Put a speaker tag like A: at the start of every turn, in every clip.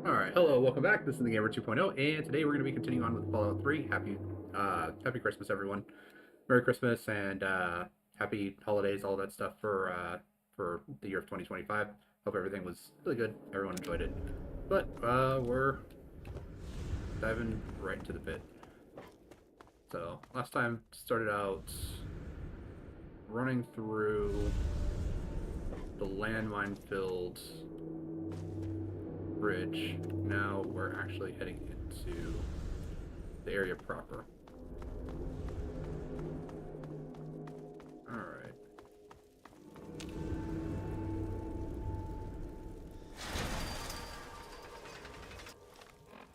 A: Alright, hello, welcome back. This is the Gamer 2.0, and today we're going to be continuing on with Fallout 3. Happy Christmas, everyone. Merry Christmas, and happy holidays, all that stuff for the year of 2025. Hope everything was really good, everyone enjoyed it. But, we're diving right into the pit. So, last time started out running through the landmine-filled bridge. Now we're actually heading into the area proper. Alright.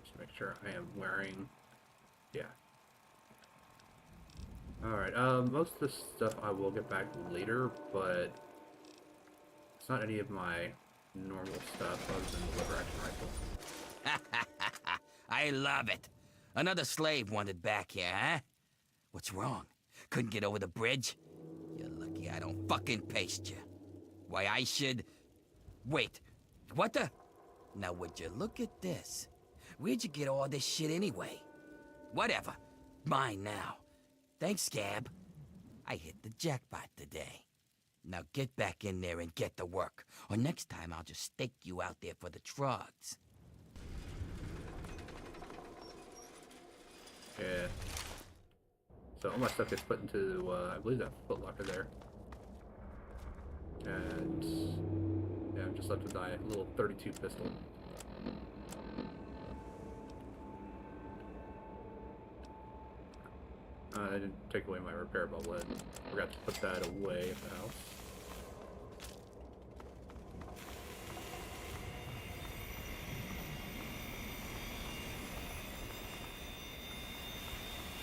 A: Just make sure I am wearing... Yeah. Alright, most of this stuff I will get back later, but it's not any of my normal stuff other than the lever action rifle.
B: I love it. Another slave wanted back here, huh? What's wrong? Couldn't get over the bridge? You're lucky I don't fucking paste you. Why I should... Wait, what the... Now would you look at this? Where'd you get all this shit anyway? Whatever. Mine now. Thanks, Scab. I hit the jackpot today. Now get back in there and get to work, or next time I'll just stake you out there for the Trogs.
A: Yeah. So all my stuff gets put into, I believe that footlocker there. And yeah, I'm just left with my little 32 pistol. I didn't take away my repair bullet. Forgot to put that away at the house.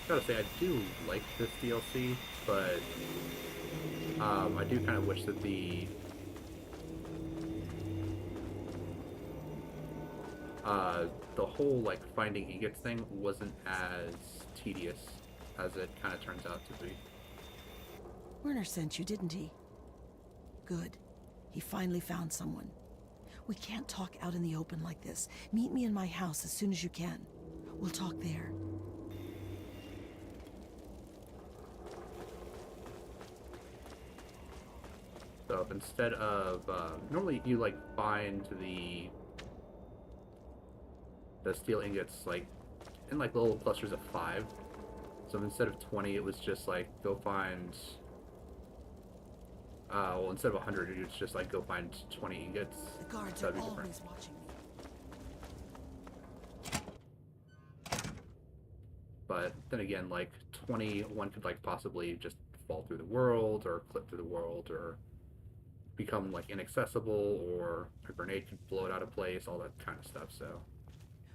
A: Gotta say, I do like this DLC, but I do kind of wish that the whole like finding ingots thing wasn't as tedious as it kind of turns out to be.
C: Werner sent you, didn't he? Good. He finally found someone. We can't talk out in the open like this. Meet me in my house as soon as you can. We'll talk there.
A: So if instead of normally you like find the steel ingots like in like little clusters of 5. So instead of 20, it was just like go find. Well, instead of 100, it's just like go find 20 ingots.
C: The guards
A: That'd
C: are
A: be different.
C: always watching me.
A: But then again, like 21 could like possibly just fall through the world or clip through the world or become like inaccessible, or a grenade could blow it out of place, all that kind of stuff. So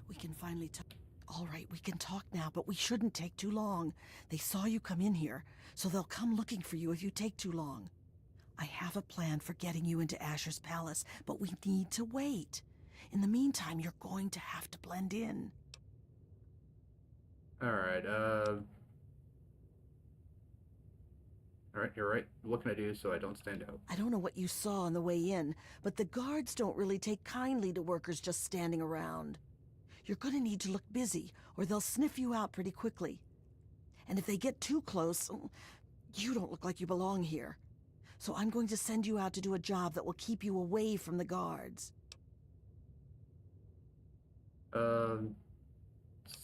C: We can finally talk. All right, we can talk now, but we shouldn't take too long. They saw you come in here, so they'll come looking for you if you take too long. I have a plan for getting you into Asher's palace, but we need to wait. In the meantime, you're going to have to blend in.
A: alright, alright, you're right. What can I do so I don't stand out?
C: I don't know what you saw on the way in, but the guards don't really take kindly to workers just standing around. You're going to need to look busy, or they'll sniff you out pretty quickly. And if they get too close, you don't look like you belong here. So I'm going to send you out to do a job that will keep you away from the guards.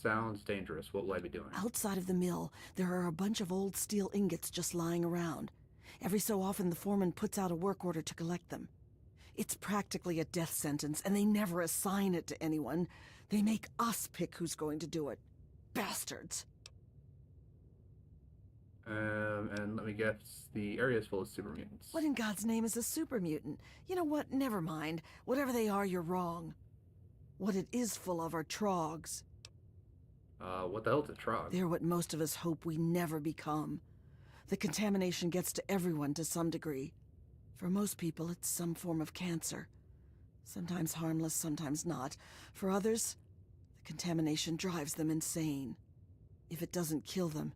A: Sounds dangerous. What will I be doing?
C: Outside of the mill, there are a bunch of old steel ingots just lying around. Every so often, the foreman puts out a work order to collect them. It's practically a death sentence, and they never assign it to anyone. They make us pick who's going to do it. Bastards.
A: And let me guess, the area is full of super mutants.
C: What in God's name is a super mutant? You know what? Never mind. Whatever they are, you're wrong. What it is full of are Trogs.
A: What the hell's a Trog?
C: They're what most of us hope we never become. The contamination gets to everyone to some degree. For most people, it's some form of cancer. Sometimes harmless, sometimes not. For others, the contamination drives them insane. If it doesn't kill them,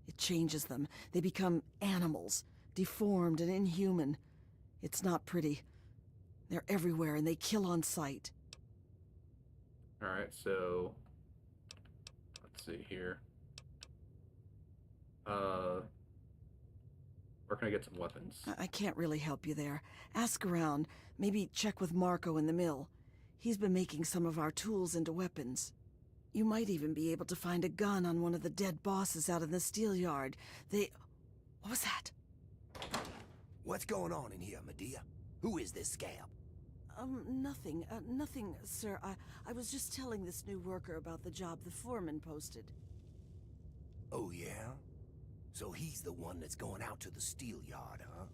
C: it changes them. They become animals, deformed and inhuman. It's not pretty. They're everywhere and they kill on sight.
A: Alright, so let's see here. Where can I get some weapons?
C: I can't really help you there. Ask around. Maybe check with Marco in the mill. He's been making some of our tools into weapons. You might even be able to find a gun on one of the dead bosses out in the steel yard. What was that?
D: What's going on in here, Medea? Who is this scab?
C: Nothing. Nothing, sir. I was just telling this new worker about the job the foreman posted.
D: Oh, yeah? So he's the one that's going out to the steel yard, huh?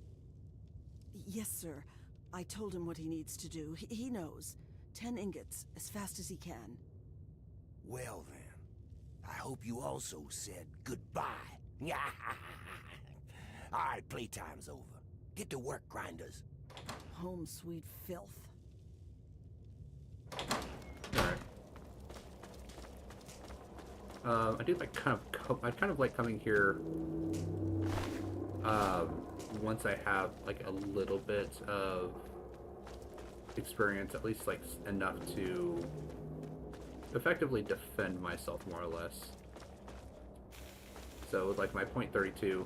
C: Yes, sir. I told him what he needs to do. He knows. 10 ingots, as fast as he can.
D: Well, then. I hope you also said goodbye. All right, playtime's over. Get to work, grinders.
C: Home sweet filth.
A: Alright. I do like I kind of like coming here once I have like a little bit of experience, at least like enough to effectively defend myself more or less. So with like my .32,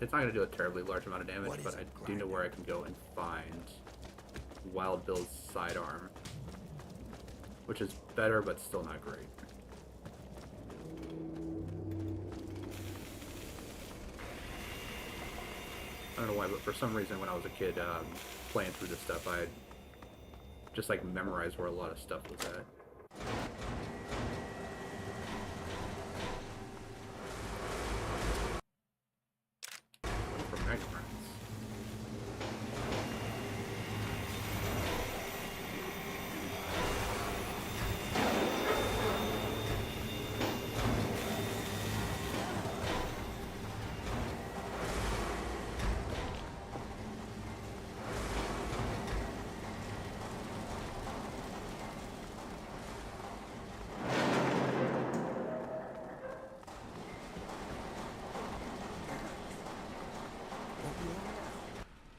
A: it's not going to do a terribly large amount of damage, but I do know where I can go and find Wild Bill's sidearm, which is better but still not great. I don't know why, but for some reason when I was a kid playing through this stuff, I just like memorized where a lot of stuff was at. For magnet rounds.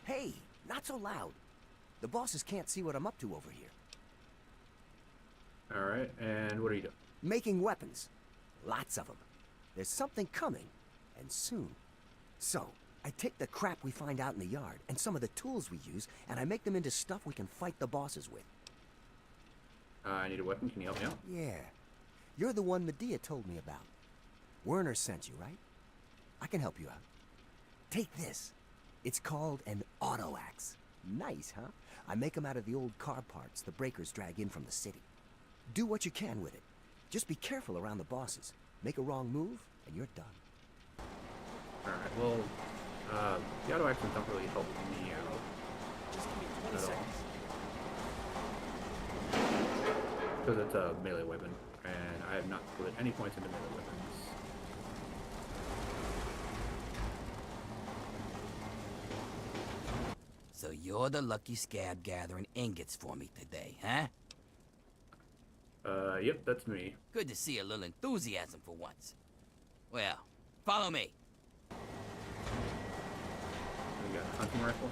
D: Hey, not so loud. The bosses can't see what I'm up to over here.
A: Alright, and what are you doing?
D: Making weapons. Lots of them. There's something coming, and soon. So, I take the crap we find out in the yard, and some of the tools we use, and I make them into stuff we can fight the bosses with.
A: I need a weapon, can you help me out?
D: Yeah. You're the one Medea told me about. Werner sent you, right? I can help you out. Take this. It's called an auto axe. Nice, huh? I make them out of the old car parts the breakers drag in from the city. Do what you can with it. Just be careful around the bosses. Make a wrong move, and you're done.
A: Alright, well, the auto axes don't really help me out.
D: Just give me 20
A: At all.
D: seconds.
A: Because it's a melee weapon, and I have not put any points into melee weapons.
B: So you're the lucky scab gathering ingots for me today, huh?
A: Yep, that's me.
B: Good to see a little enthusiasm for once. Well, follow me.
A: We got a hunting rifle.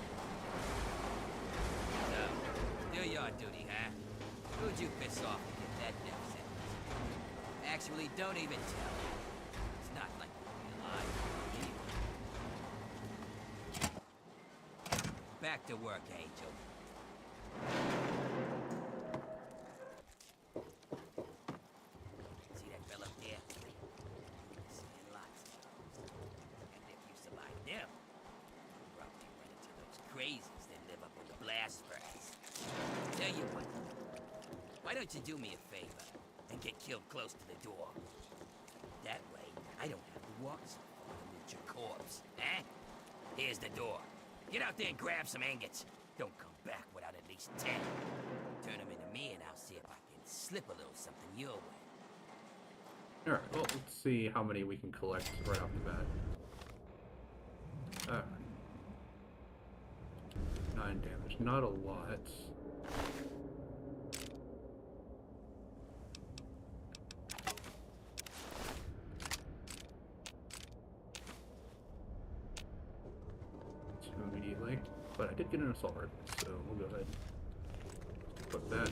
B: So, do your duty, huh? Who'd you piss off to get that death sentence? Actually, don't even tell me. It's not like you'll be alive. Back to work, Angel. See that fella up there? Seeing lots of those. And if you survive them, you'll probably run into those crazies that live up on the blast furnace. Tell you what, why don't you do me a favor and get killed close to the door? That way, I don't have to walk so far to loot your corpse, eh? Here's the door. Get out there and grab some ingots. Don't come back without at least 10. Turn them into me and I'll see if I can slip a little something your way.
A: Alright, well, let's see how many we can collect right off the bat. Alright. 9 damage, not a lot. Immediately, but I did get an assault rifle, so we'll go ahead. Put that.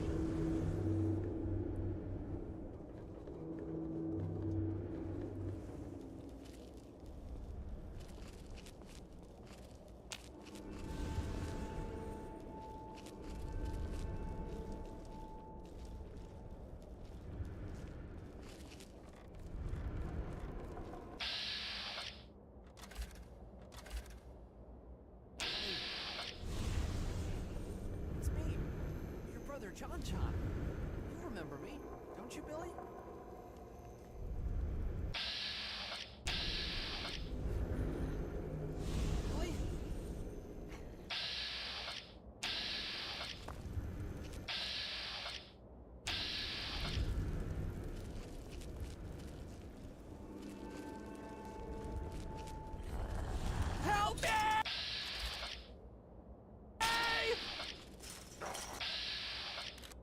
E: John. You remember me, don't you, Billy? Billy? Help me!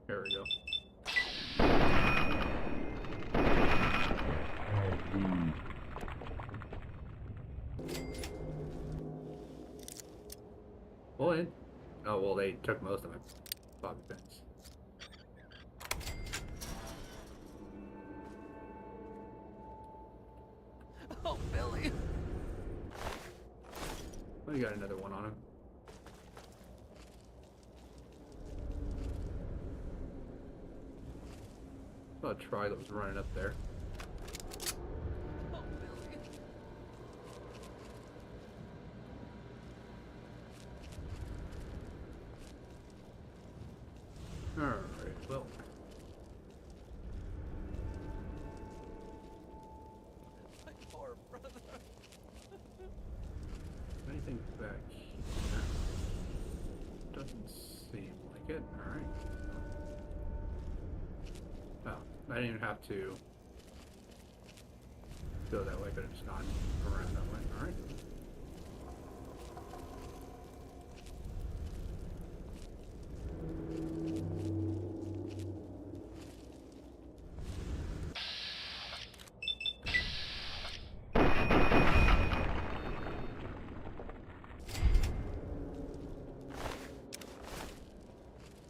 A: There we go. What? Oh, well, they took most of my bobby pins.
E: Oh, Billy!
A: Oh, you got another one on him. Oh, Troy that was running up there.
E: Oh, Billy!
A: Alright, well.
E: My poor brother.
A: Anything back here? Doesn't seem like it. Alright. Oh, I didn't even have to go that way, but it's not around that way. Alright.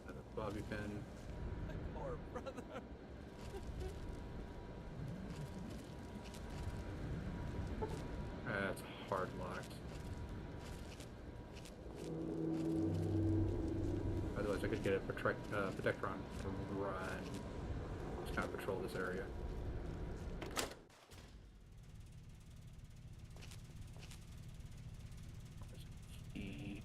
A: Another bobby pin.
E: My poor brother.
A: That's hard locked. Otherwise, I could get a Protectron to run. Just kind of patrol this area. There's a key.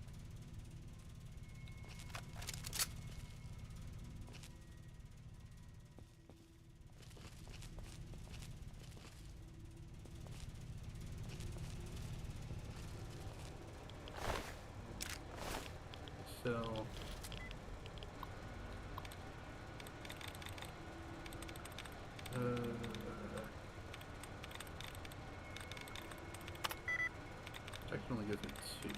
A: So protection only gives me 2.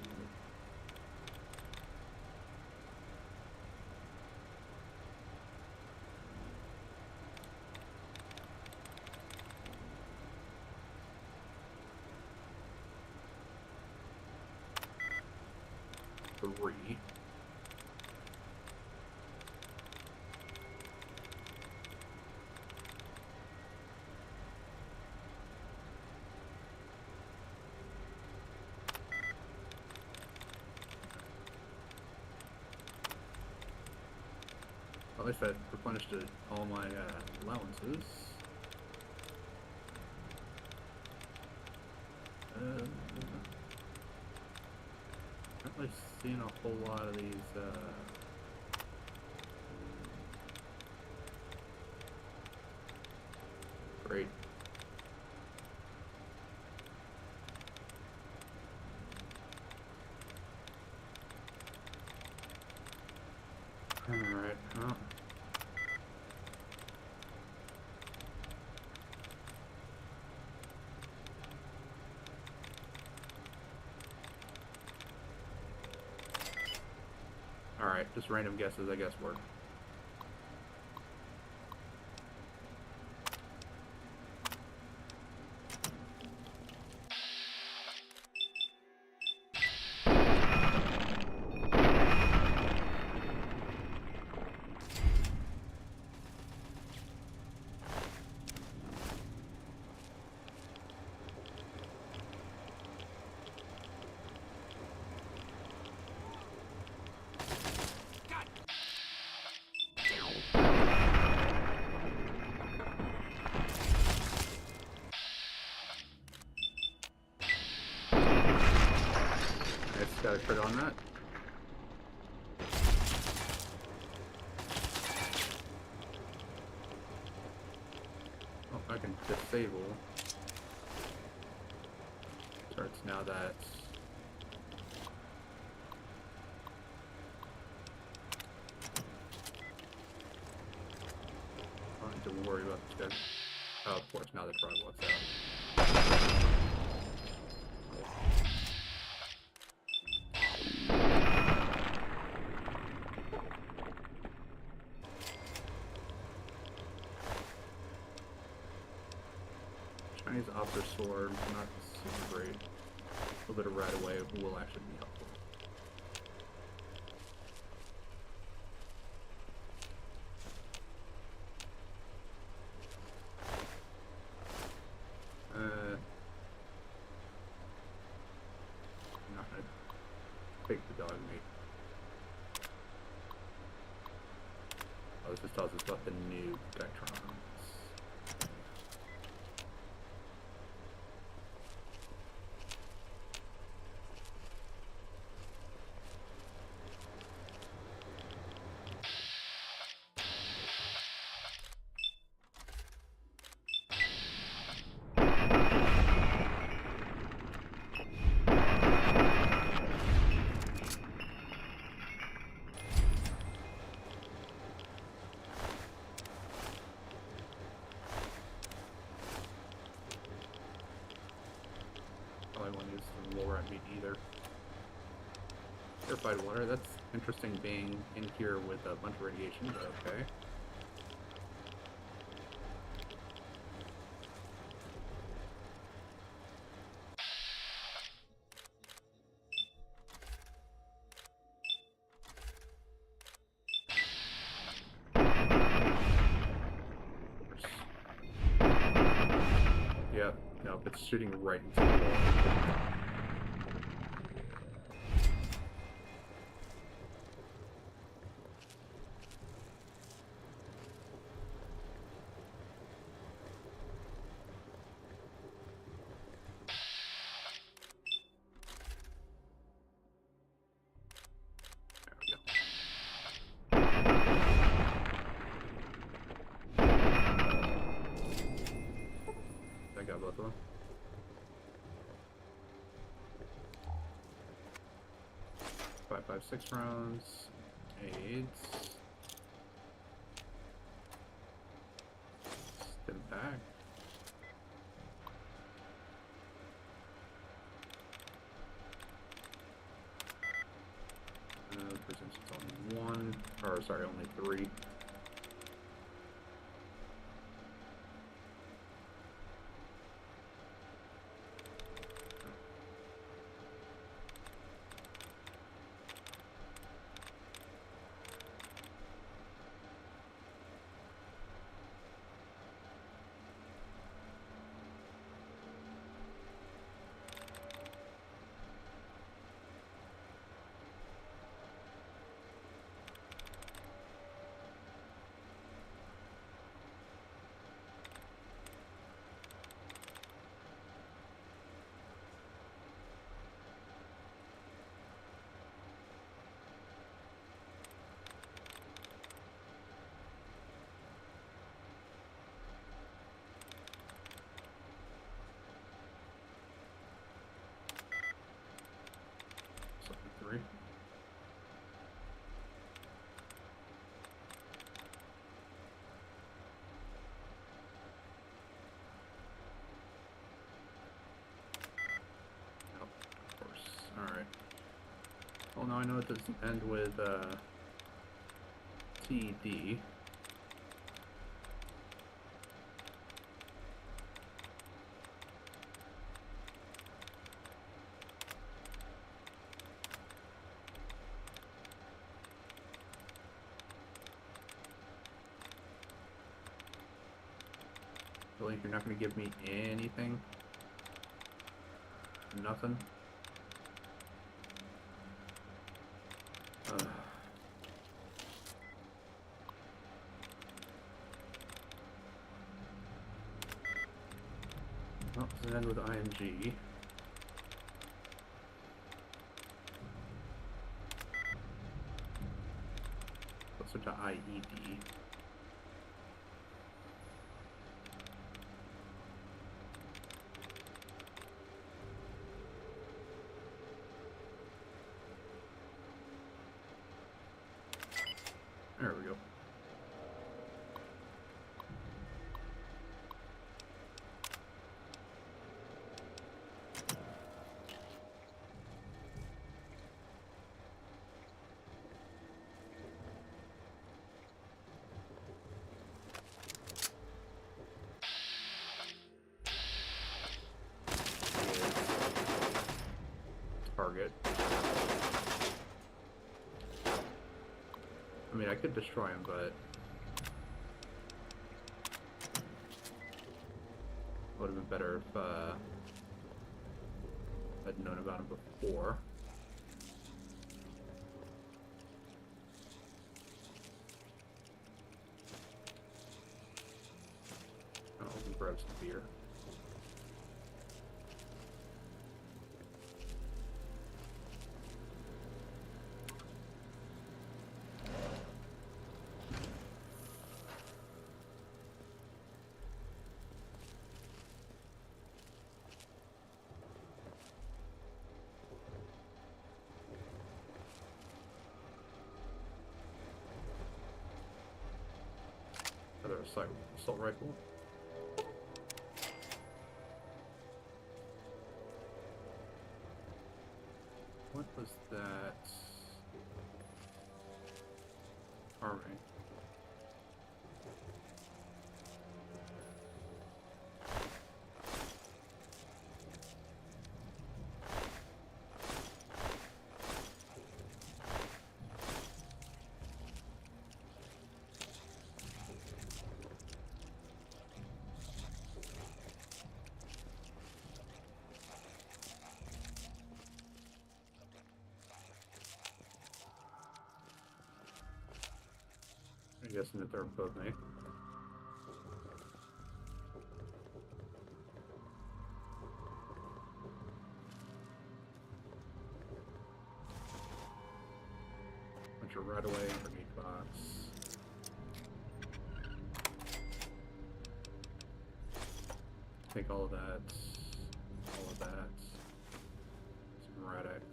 A: Three. At least I replenished all my allowances. Not really seeing a whole lot of these. Great. Alright, well. Alright, just random guesses, I guess, work. Got a crit on that. disable starts now that I don't need to worry about this guy. Oh, of course, now the Trog walks out. Chinese Opera Sword, not super great. A little bit of right away will actually be helpful. I'm not gonna take the dog meat. Oh, this just tells us about the new Dectrons. Probably won't use the lower meat either. Purified water, that's interesting being in here with a bunch of radiation, but okay. Yep, nope, it's shooting right into the wall. I got both of them. Five, 6 rounds. AIDS. Stim back. Presents it's only one, or sorry, only 3. Three. Oh, of course. Alright. Well, now I know it doesn't end with, TD. Really, you're not going to give me anything? Nothing? Well, doesn't end with IMG. Let's switch to IED. mean, I could destroy him, but would have been better if I'd known about him before. Oh, we can grab some beer. Another assault rifle. What was that? Armory. I'm guessing that they're both me. Bunch of right away underneath box. Take all of that. All of that. Some Radix.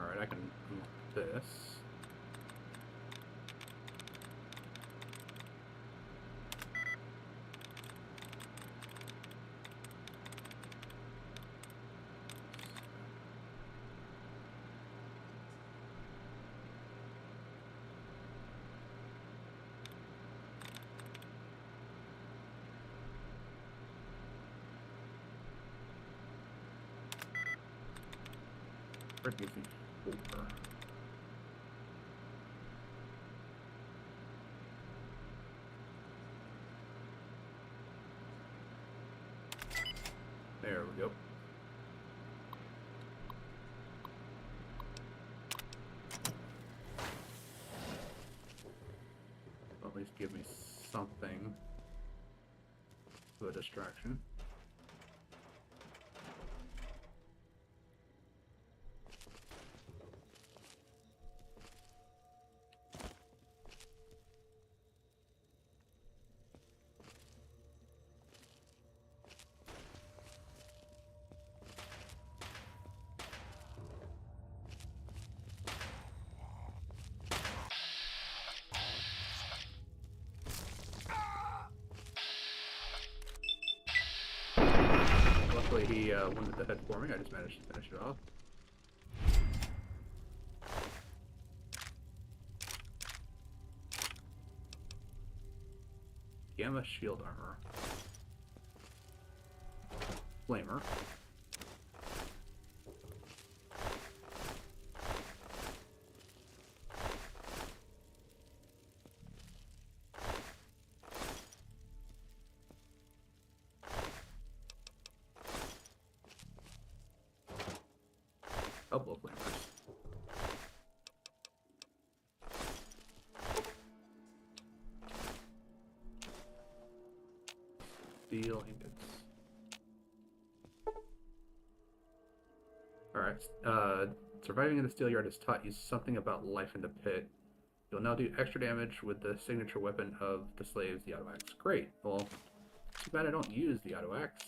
A: Alright, I can move this. Where do you think? 4. There we go. At least give me something of a distraction. Luckily he went with the head for me. I just managed to finish it off. Gamma shield armor. Flamer. Couple of flamers. Steel ingots. Alright, surviving in the steel yard has taught you something about life in the pit. You'll now do extra damage with the signature weapon of the slaves, the auto axe. Great. Well, too bad I don't use the auto axe,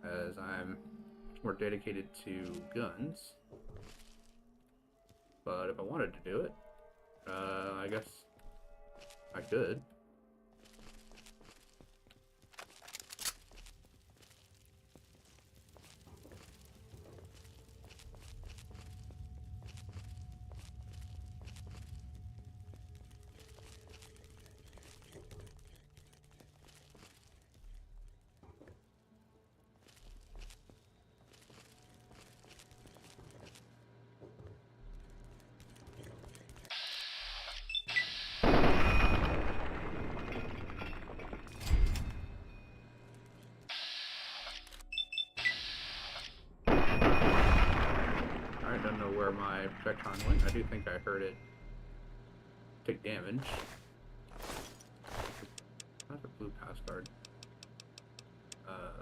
A: as I'm much more dedicated to guns. But if I wanted to do it, I guess I could. where my projectile went. I do think I heard it take damage. Not a blue pass card.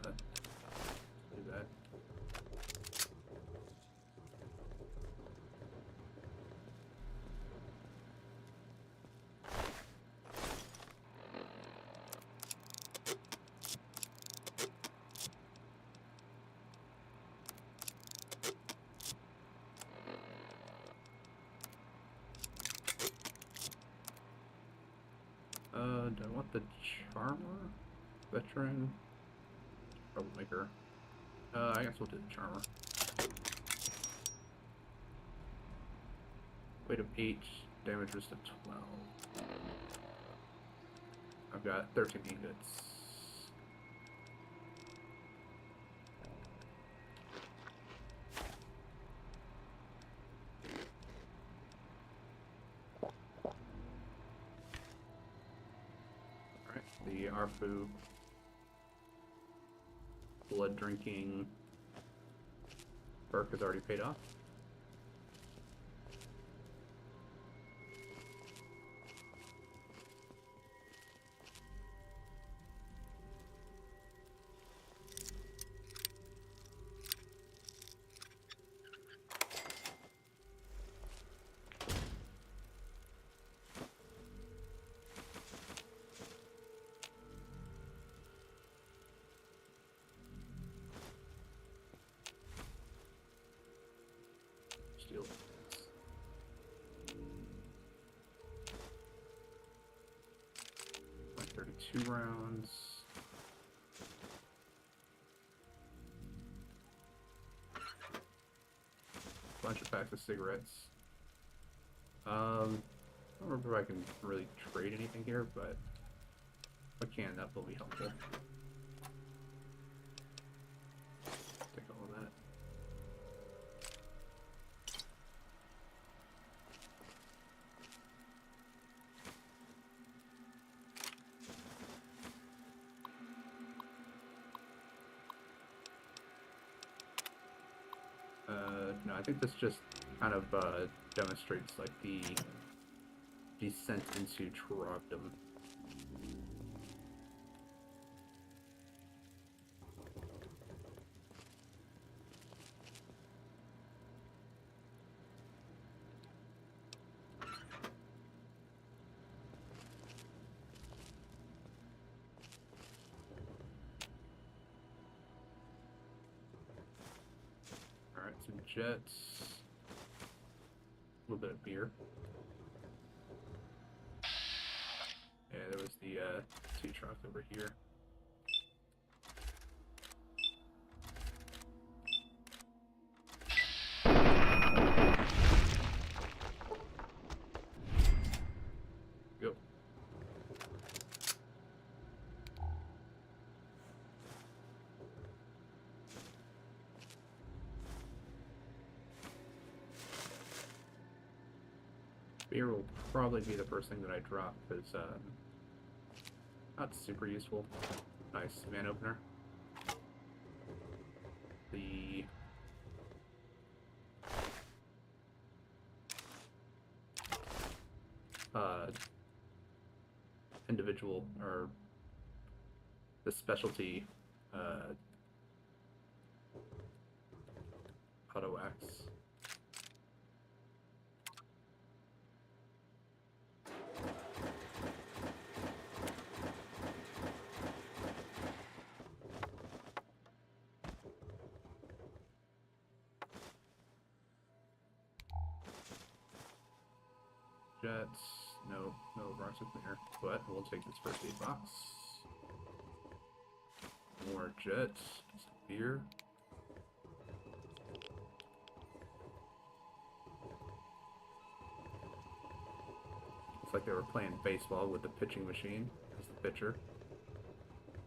A: Do that. Do I want the Charmer? Veteran? Troublemaker. I guess we'll do the Charmer. Weight of 8, damage resist of 12. I've got 13 ingots. The Arfu blood drinking perk has already paid off. Steel. 32 rounds. Bunch of packs of cigarettes. I don't remember if I can really trade anything here, but if I can, that will be helpful. Take all of that. No, I think this just kind of demonstrates like the descent into Trogdom. Alright, some jets. A little bit of beer. Yeah, there was the 2 trucks over here. Go. Beer will probably be the first thing that I drop because not super useful. Nice man opener. The individual or the specialty auto axe. Jets, no rocks up there, but we'll take this first aid box. More jets, some beer. It's like they were playing baseball with the pitching machine as the pitcher,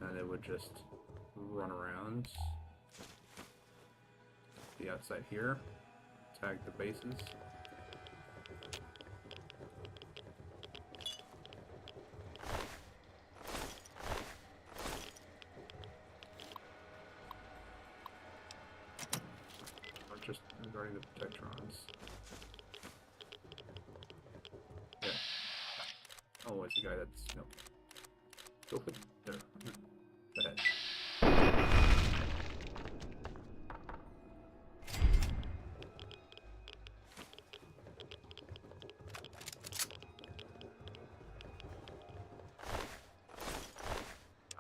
A: and it would just run around the outside here, tag the bases. guarding the Protectrons. Yeah. Oh, it's the guy that's no. Go for there. The head.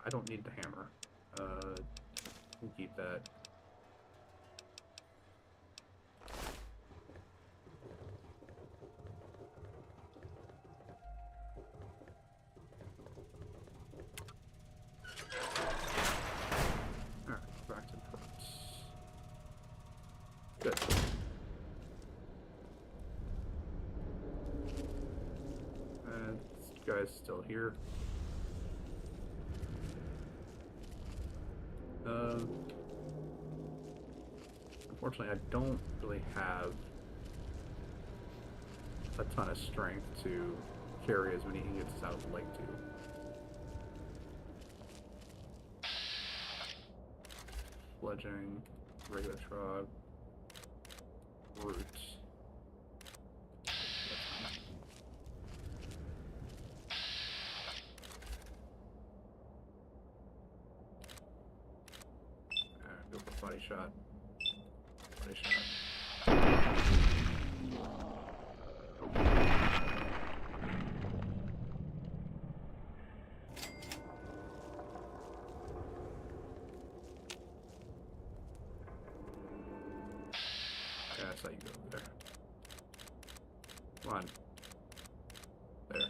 A: I don't need the hammer. We'll keep that. Alright, back to the props. Good. This guy's still here. Unfortunately, I don't really have a ton of strength to carry as many ingots as I would like to. Fledging, regular Trog, roots. Go for body shot. Body shot. Yeah, I saw you go over there. Come on. There.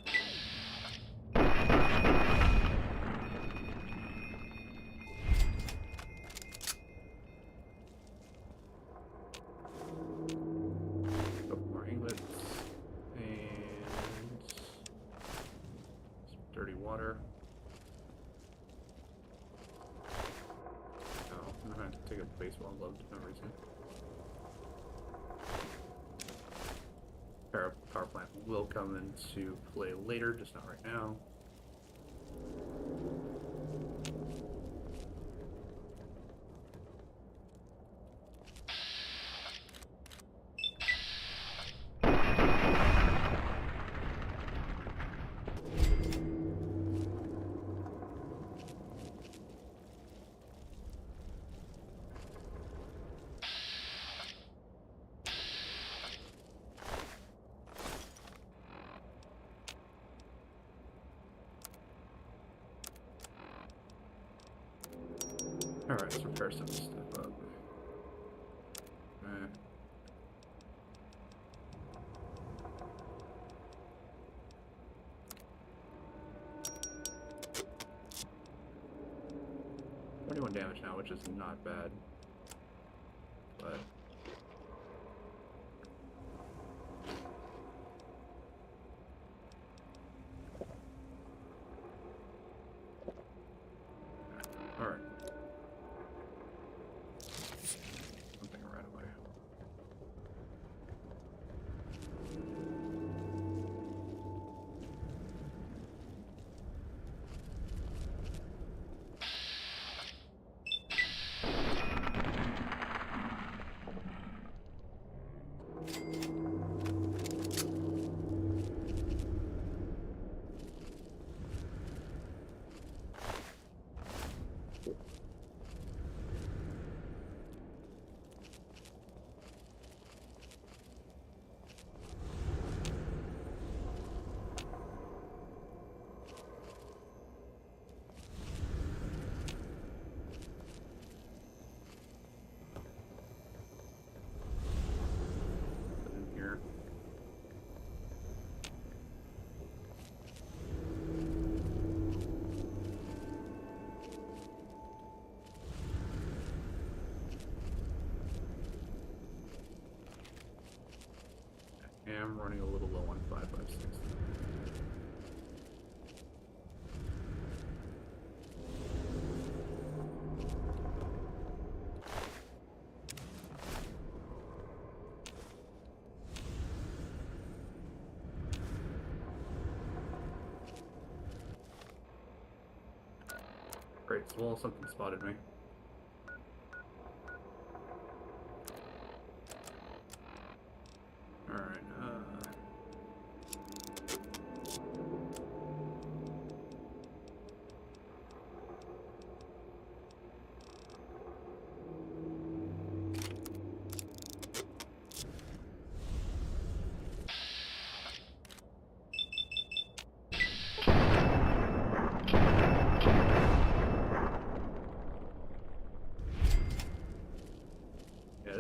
A: Couple more ingots. And some dirty water. Oh, I'm gonna have to take a baseball glove for no reason. Power plant will come into play later, just not right now. Alright, let's repair some stuff up. $41 damage now, which is not bad. But alright. Something right away. Put in here. I am running a little low on 556. Great, so well, something spotted me.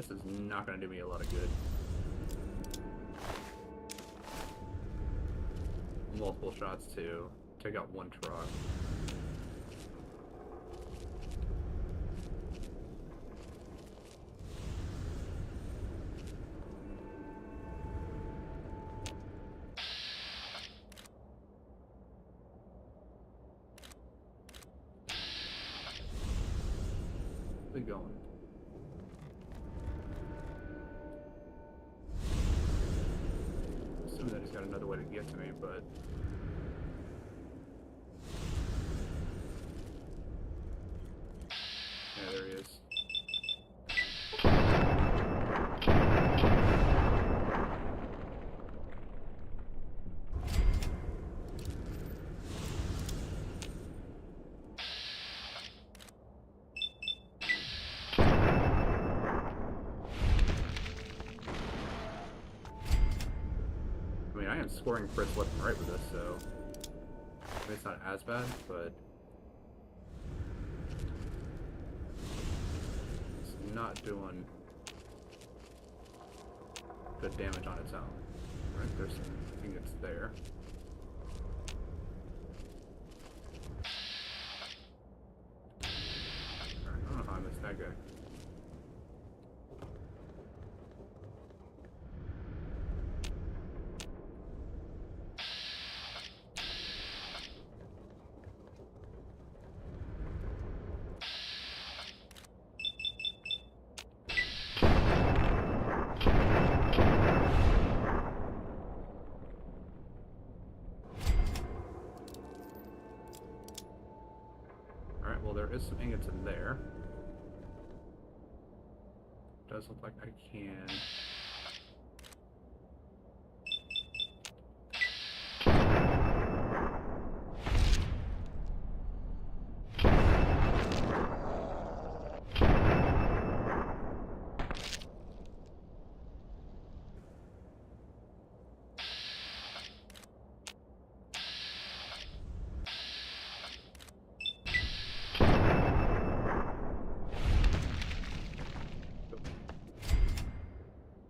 A: this is not going to do me a lot of good. Multiple shots to take out one Trog. Where's it going? Assuming that he's got another way to get to me, but yeah, there he is. I mean, I am scoring crits left and right with this, so I mean, it's not as bad, but it's not doing good damage on its own. Right, there's some ingots there. Alright, I don't know how I missed that guy. Alright, well there is some ingots in there. Does look like I can.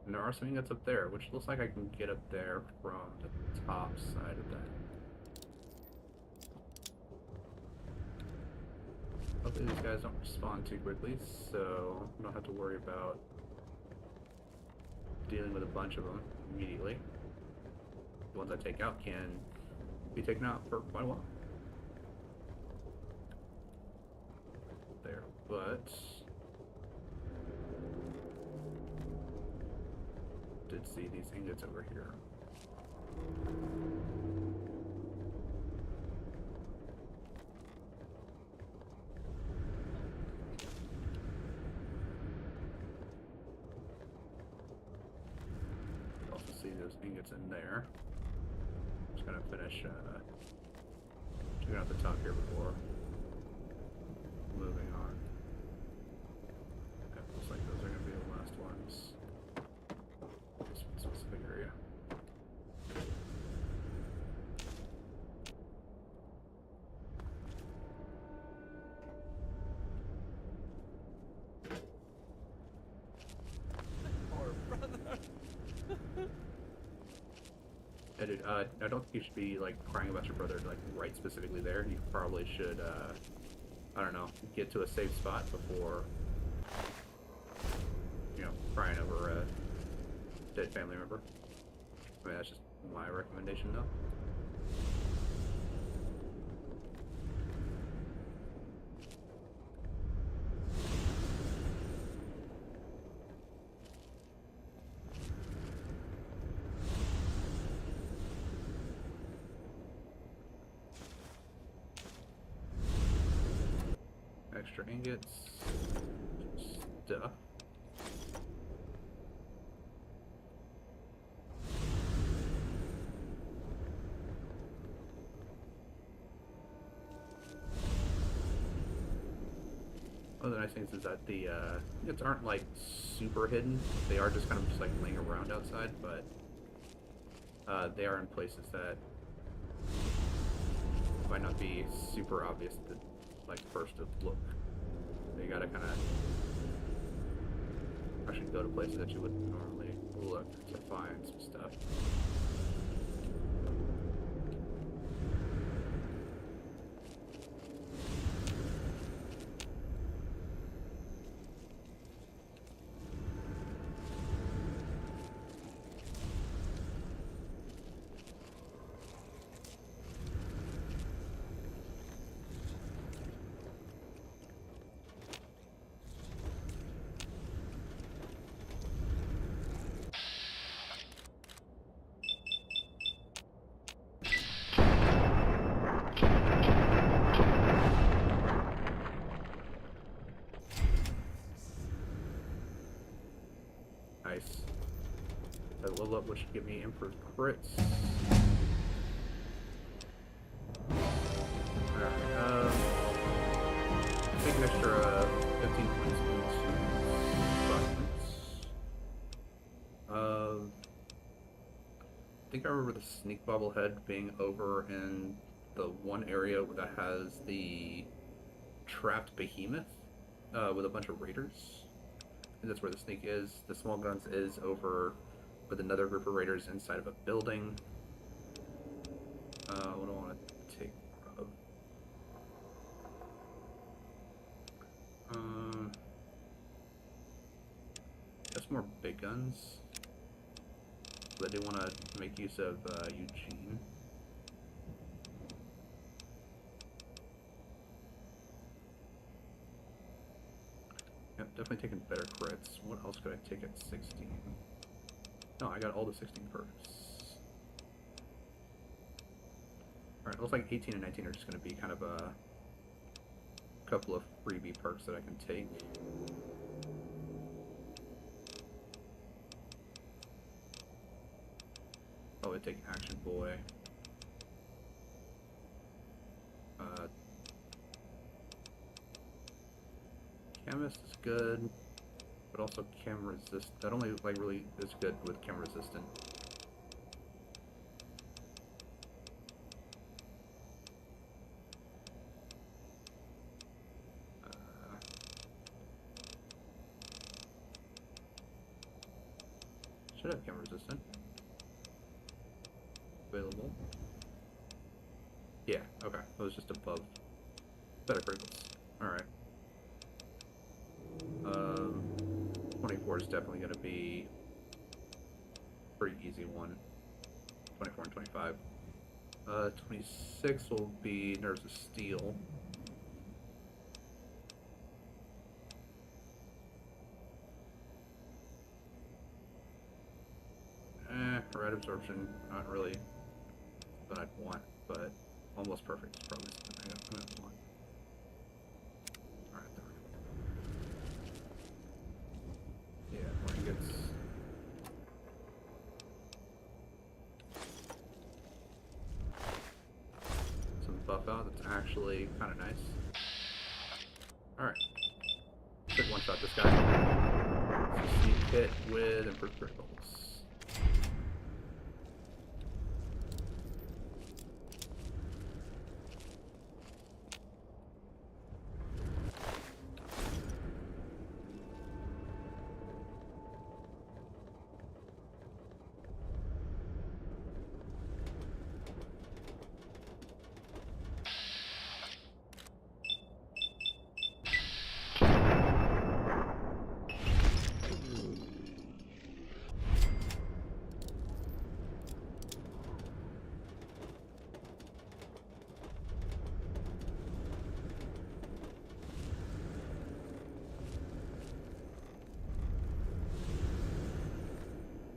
A: And there are some ingots up there, which looks like I can get up there from the top side of that. Hopefully these guys don't respawn too quickly, so I don't have to worry about dealing with a bunch of them immediately. The ones I take out can be taken out for quite a while. There, but did see these ingots over here. Also see those ingots in there. Just gonna finish checking out the top here before moving on. Okay, looks like those are gonna be the last ones. This specific area.
E: Poor brother.
A: Yeah, dude, I don't think you should be like crying about your brother like right specifically there. You probably should I don't know, get to a safe spot before, you know, crying over a dead family member. I mean, that's just my recommendation, though. Extra ingots, stuff. One of the nice things is that the ingots aren't like super hidden. They are just kind of just like laying around outside, but they are in places that might not be super obvious to like first look. So you gotta kind of actually go to places that you wouldn't normally look to find some stuff. Nice. That level up, which should give me improved crits. Alright, take an extra 15 points into buttons. I think I remember the sneak bobblehead being over in the one area that has the trapped behemoth with a bunch of raiders. And that's where the sneak is. The small guns is over with another group of raiders inside of a building. What do I want to take of? That's more big guns. But I do want to make use of Eugene. Yep, definitely taking better crits. What else could I take at 16? No, I got all the 16 perks. Alright, looks like 18 and 19 are just going to be kind of a couple of freebie perks that I can take. Probably take Action Boy. Chemist is good, but also chem resist. That only like really is good with chem resistant. Should have chem resistant available. Yeah, okay. It was just above. Better criticals. Alright. 24 is definitely going to be a pretty easy one. 24 and 25. 26 will be Nerves of Steel. Red Absorption, not really what I'd want, but almost perfect is probably something I'm gonna want. Alright, there we go. Yeah, more ingots. Some buff out that's actually kind of nice. Alright. Should one-shot this guy. Sneak hit with improved criticals.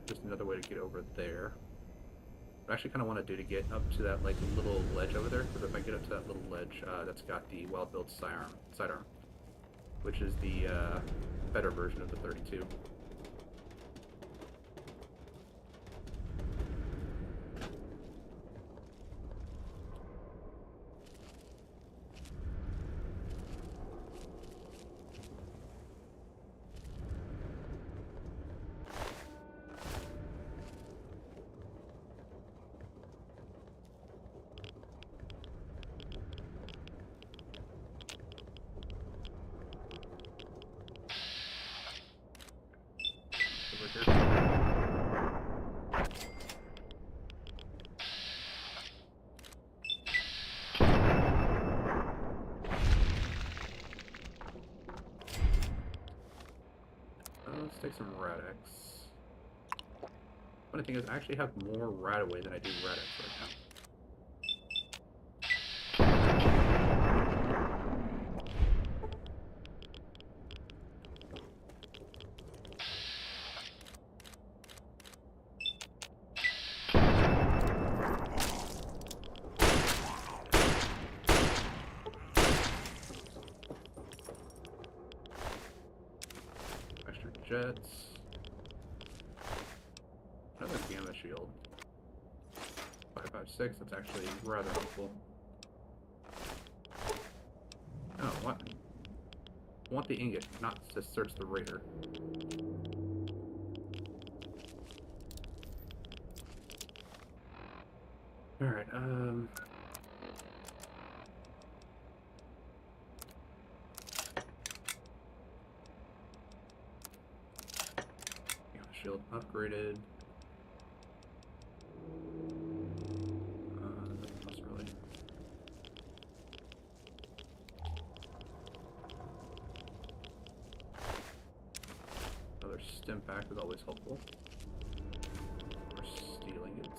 A: Just another way to get over there. What I actually kind of want to do to get up to that like little ledge over there, because if I get up to that little ledge, that's got the well-built sidearm, which is the better version of the 32. Let's take some Radix. Funny thing is, I actually have more Radaway than I do Radix right now. Extra jets. Another gamma shield. 556, that's actually rather helpful. Oh, what? I want the ingot, not to search the raider. Alright, shield upgraded. Nothing else really. Another stim pack is always helpful. Or stealing it.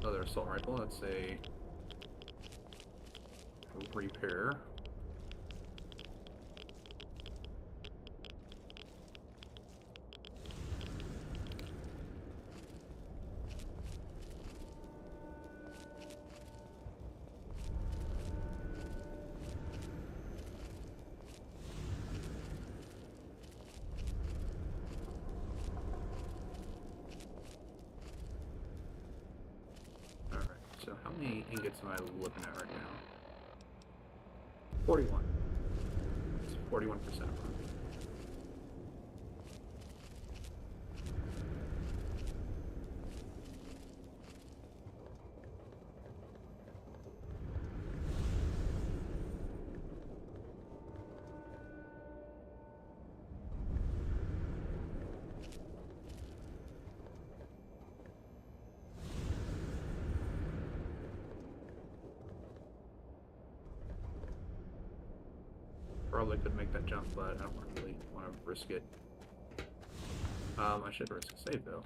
A: Another assault rifle. That's a repair. Alright, so how many ingots am I looking at right now? 41. It's 41% of them. Probably could make that jump, but I don't really want to risk it. I should risk a save though.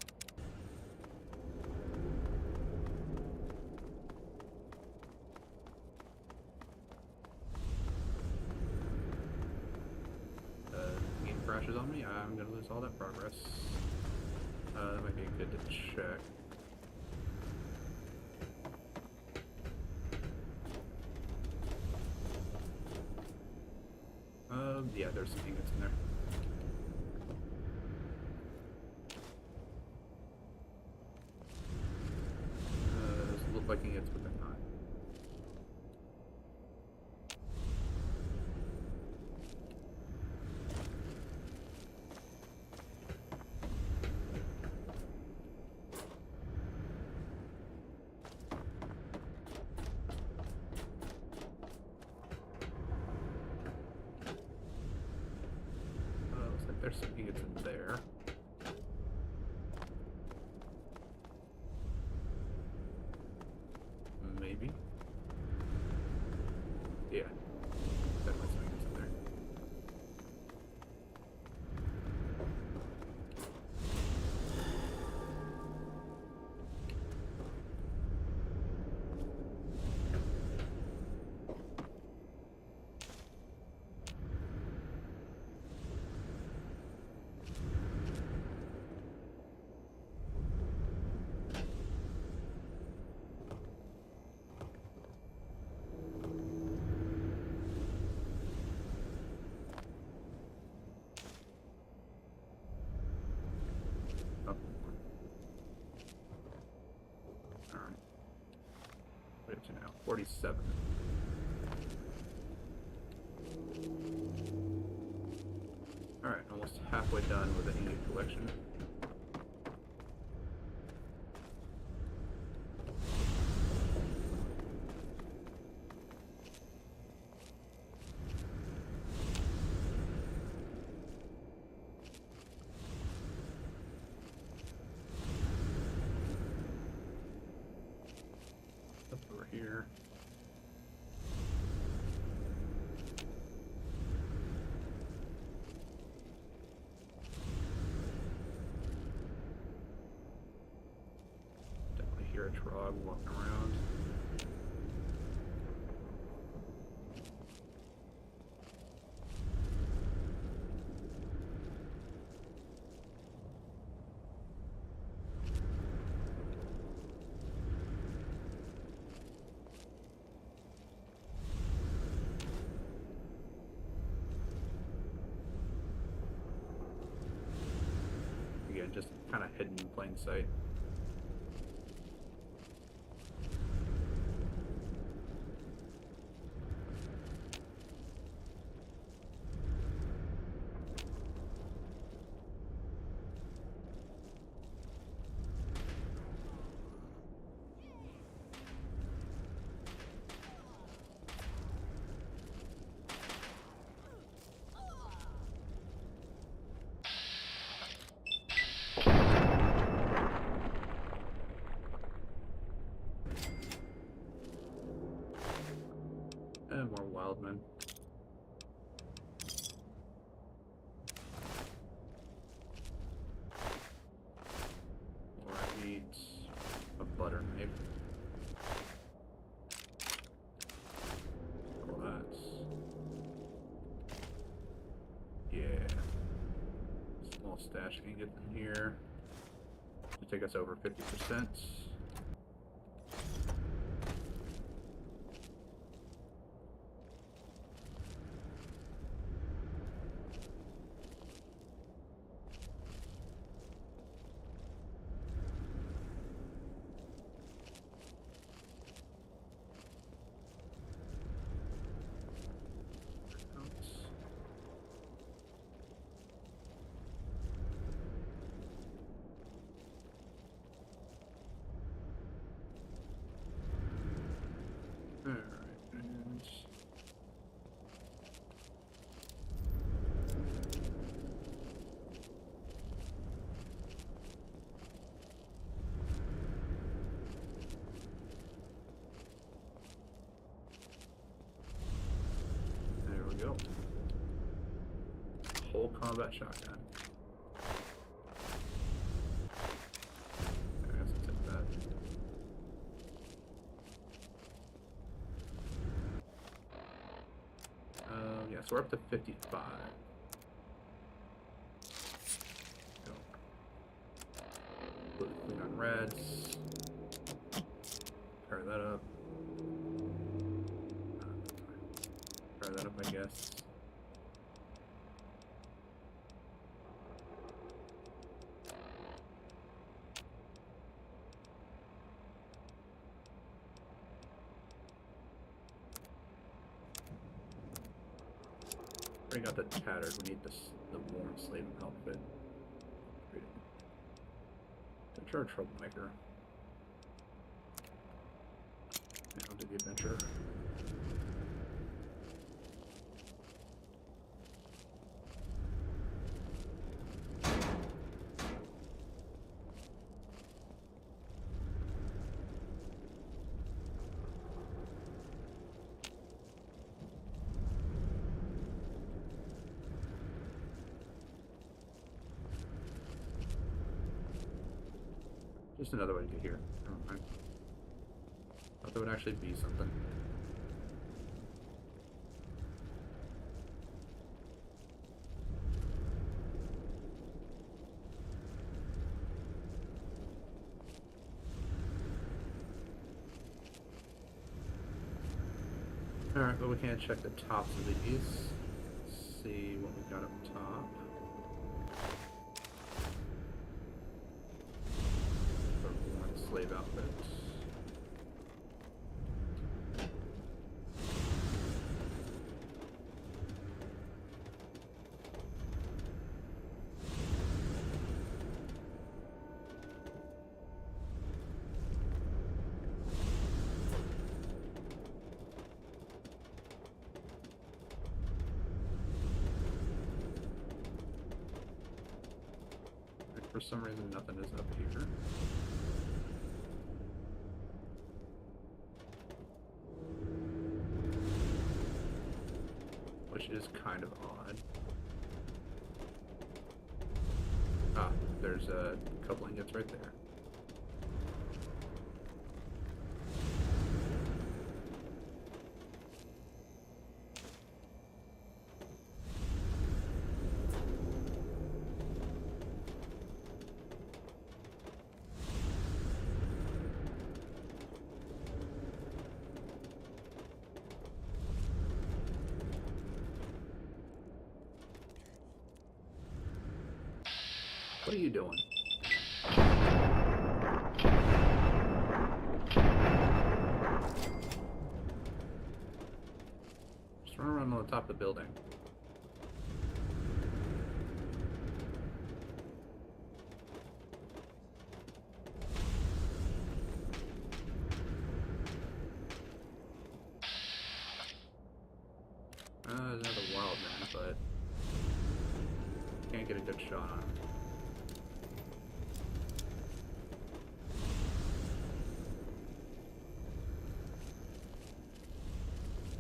A: Game crashes on me, I'm gonna lose all that progress. That might be good to check. Yeah, there's some ingots in there. Those look like ingots, but they're not. Looks like there's some ingots in there. Maybe. Yeah. Definitely some ingots in there. Oh. Alright. What is it now? 47. Alright, almost halfway done with the ingot collection. hear a Trog walking around. Again, just kind of hidden in plain sight. And more wildmen. More meat, a butter knife. Oh, that's... yeah. Small stash can get in here. To take us over 50%. Alright, and... there we go. Whole combat shotgun. I guess I'll take that. Yeah, so we're up to 55. Go. Put it clean on reds. Pair that up. Pair that up, I guess. Already got the tattered. We need this, the worn slave outfit. Adventure or troublemaker? Yeah, I'll do the adventure. Just another way to get here. Alright. Thought there would actually be something. Alright, but we can't check the tops of these. Let's see what we got up top. Slave outfits. For some reason, nothing is up here. Which is kind of odd. Ah, there's a couple ingots right there. What are you doing? Just run around on the top of the building. There's another wild man, but can't get a good shot on him.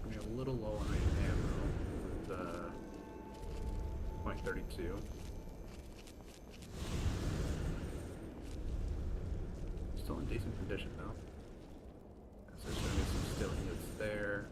A: I'm a little low on ammo with .32. Still in decent condition though. So there's gonna be some still units there.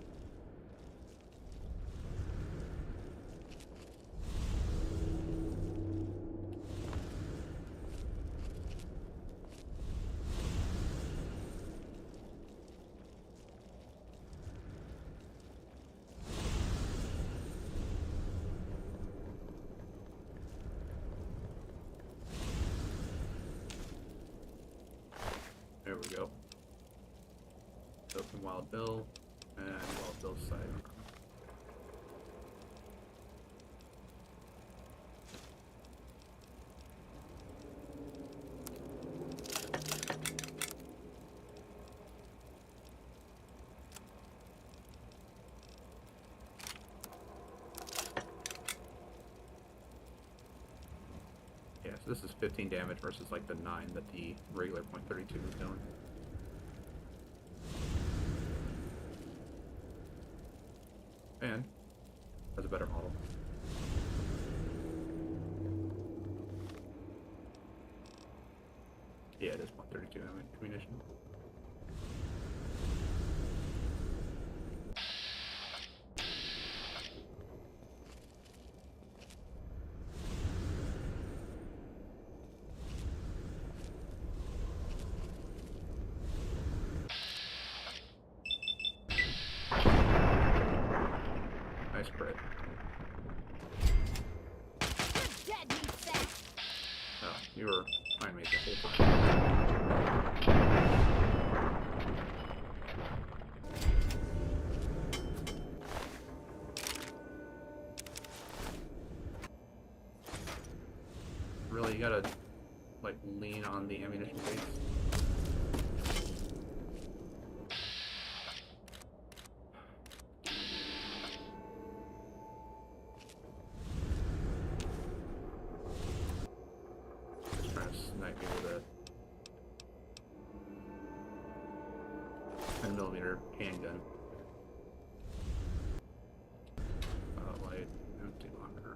A: There we go. Open Wild Bill and Wild Bill's side. Yeah, so this is 15 damage versus like the 9 that the regular .32 was doing. And has a better model. Yeah, it is .32 ammunition. Nice crit. Oh, you were behind me the whole time. Really, you gotta, like, lean on the ammunition base. Snipe me with a 10mm handgun. Light, empty longer.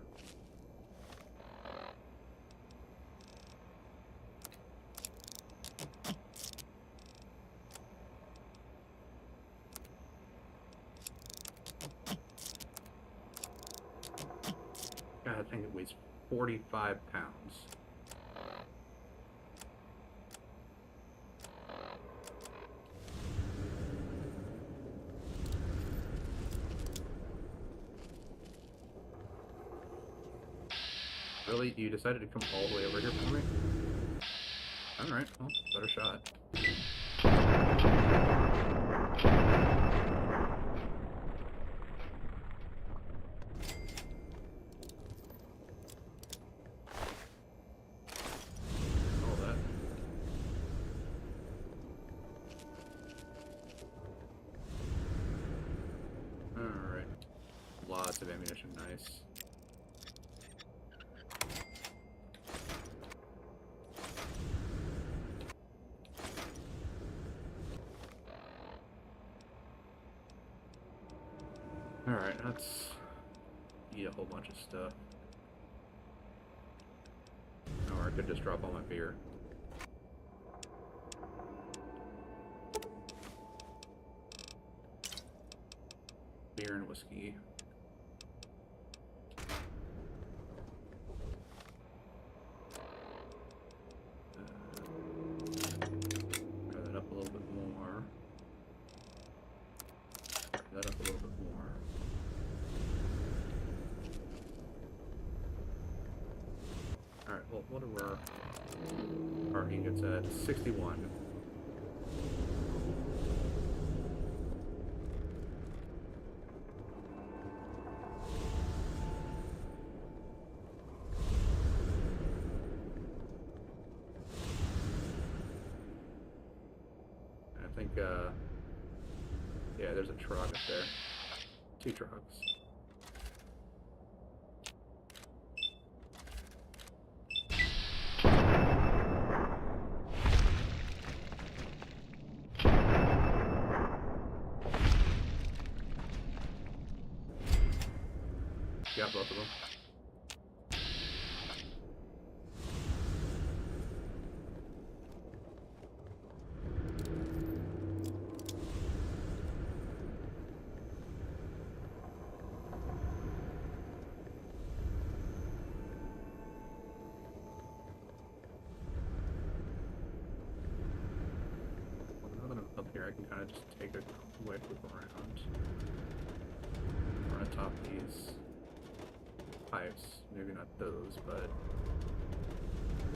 A: God, I think it weighs 45 pounds. Really? You decided to come all the way over here for me? Alright, well, better shot. All that. Alright. Lots of ammunition, nice. Alright, let's eat a whole bunch of stuff. Or I could just drop all my beer. Beer and whiskey. Fire that up a little bit more. Fire that up a little bit more. Alright, well, what are our ingots at? 61. I think, yeah, there's a Trog up there. 2 Trogs. Got both of them. Now that I'm up here, I can kind of just take a quick look around. We're on top of these pipes. Maybe not those, but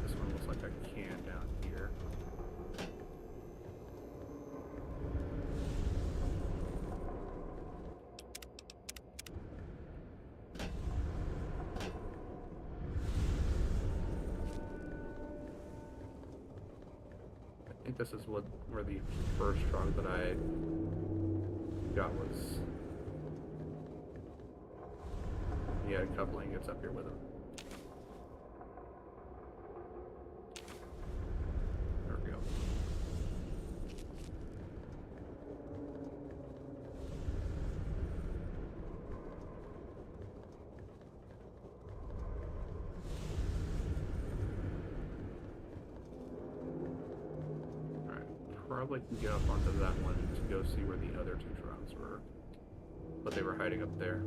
A: this one looks like a can down here. I think this is where the first Trog that I got was. He had a couple ingots up here with him. There we go. Alright, probably can get up onto that one to go see where the other 2 Trogs were. But they were hiding up there.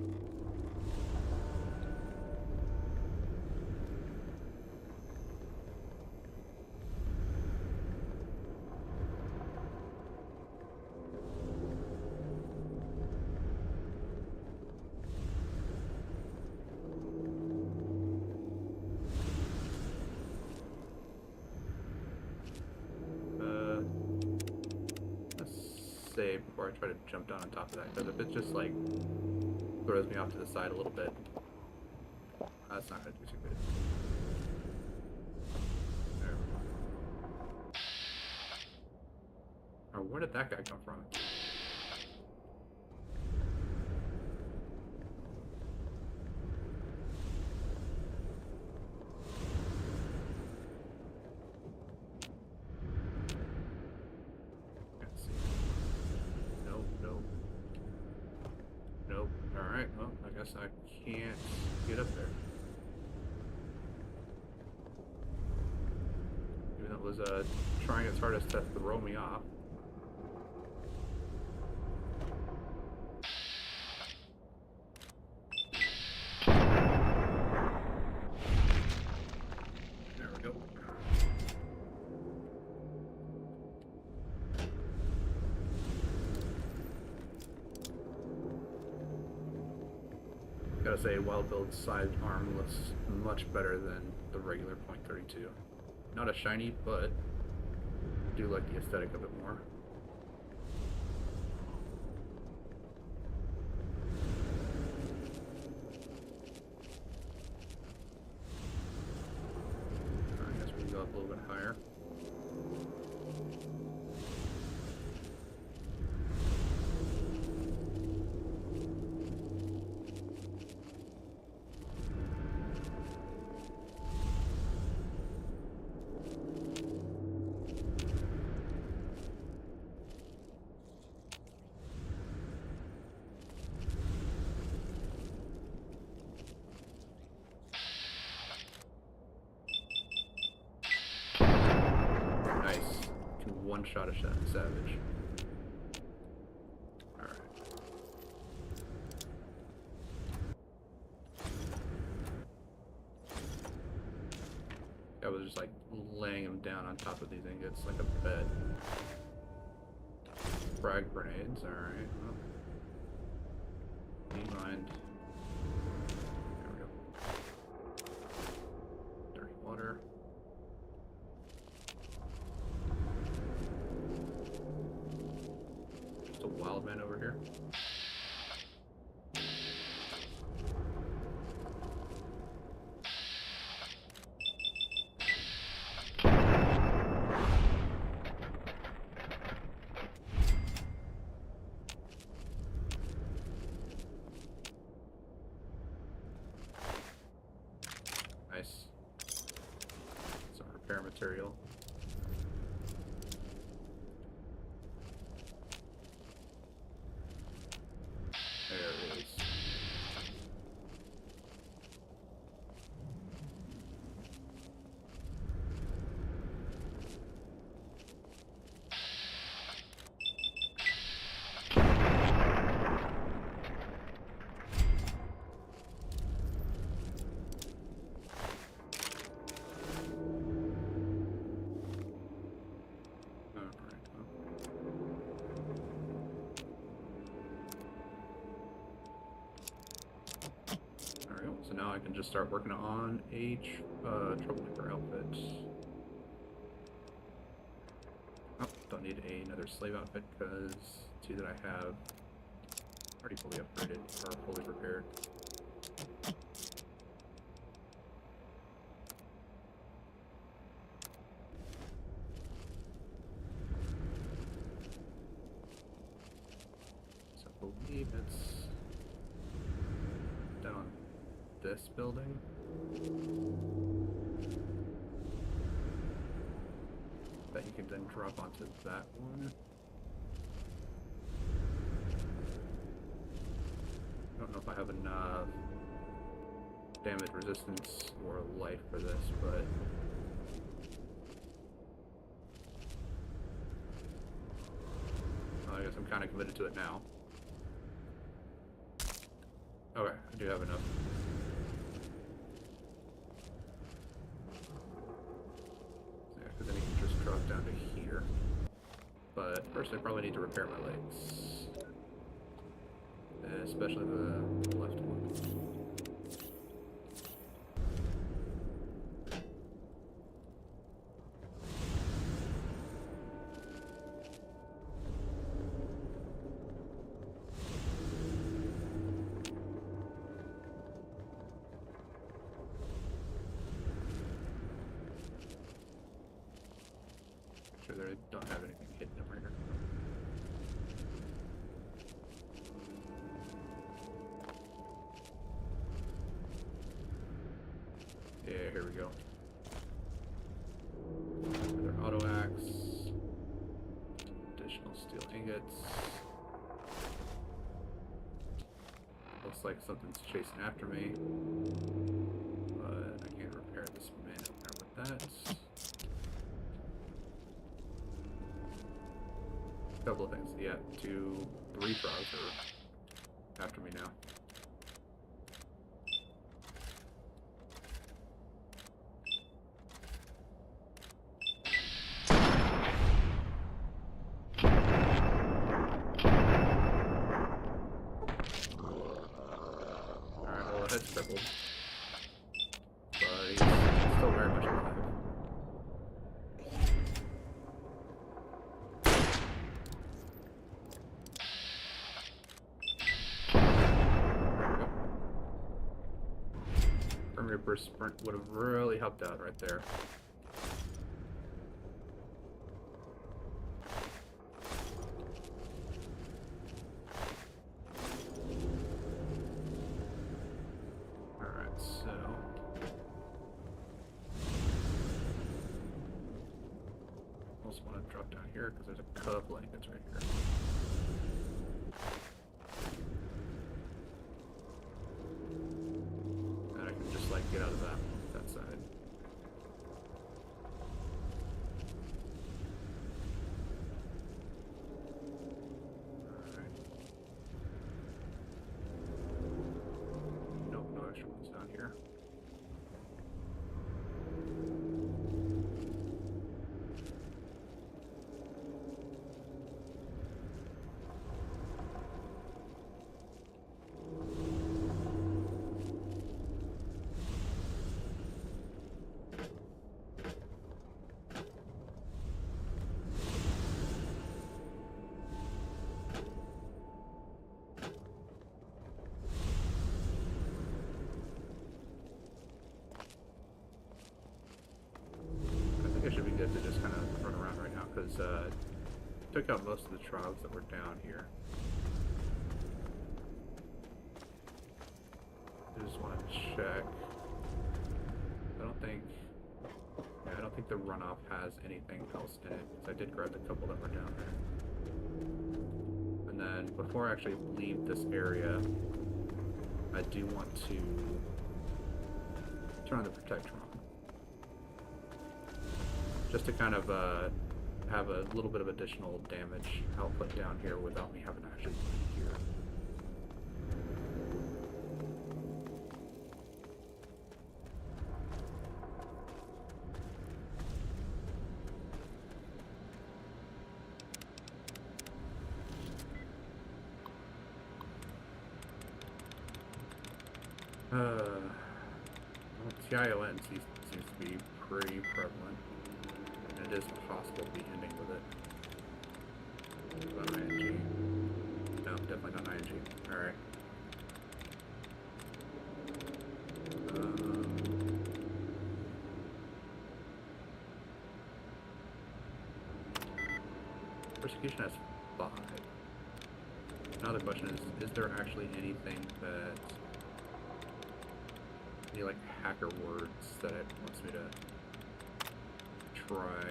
A: Save before I try to jump down on top of that, because if it just like throws me off to the side a little bit, that's not gonna do too good. There we go. Or where did that guy come from? Alright, well, I guess I can't get up there. Even though it was trying its hardest to throw me off. There we go. Gotta say, Wild Build's side arm looks much better than the regular .32. Not as shiny, but I do like the aesthetic of it more. I guess we can go up a little bit higher. One-shot a savage. Alright. I was just like laying him down on top of these ingots like a bed. Frag grenades, alright. Well, need mind. There we go. Dirty water. Nice. Some repair material. There it is. So now I can just start working on a troublemaker outfit. Oh, don't need another slave outfit because two that I have already fully upgraded or fully repaired. So I believe it's down on this building. That you can then drop onto that one. I don't know if I have enough damage resistance or life for this, but I guess I'm kind of committed to it now. Okay, I do have enough. Yeah, because then you can just drop down to here. But first I probably need to repair my legs. Especially the left one. Sure they don't have anything hidden over here. Yeah, here we go. Another auto axe. Additional steel ingots. Looks like something's chasing after me. But I can't repair this man with that. Couple of things. Yeah, 3 Trogs are after me now. Alright, well, the head's crippled. But he's still very much alive. Burst sprint would have really helped out right there. Alright, so also want to drop down here because there's a couple ingots right here. Get out of that side. Alright. Nope, no extra ones down here. it should be good to just kind of run around right now, because took out most of the Trogs that were down here. I just want to check. I don't think the runoff has anything else in it, because I did grab the couple that were down there. And then, before I actually leave this area, I do want to turn on the Protectron. Just to kind of have a little bit of additional damage output down here without me having to actually be here. Well, TION seems to be pretty prevalent. It is possible to be ending with it. What about ING? No, definitely not ING. Alright. Persecution has 5. Now the question is there actually anything that... any, like, hacker words that it wants me to try?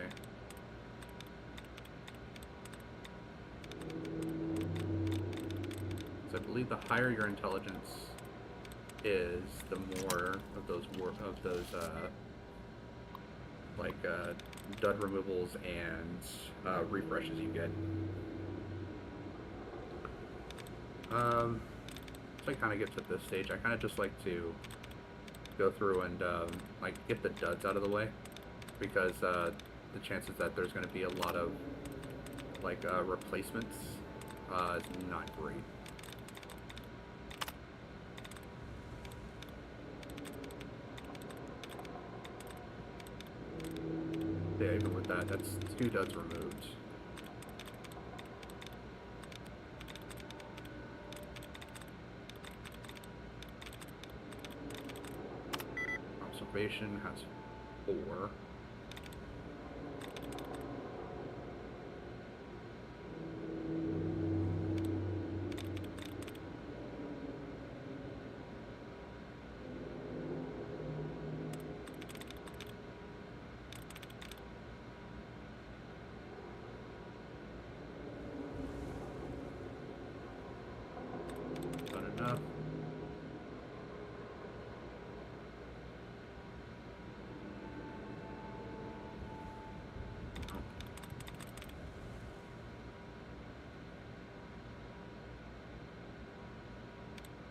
A: So I believe the higher your intelligence is, the more of those dud removals and refreshes you get. So I kind of get to this stage, I kind of just like to go through and like get the duds out of the way, because the chances that there's going to be a lot of like replacements is not great. Yeah, even with that, that's 2 duds removed. Observation has 4. Not enough.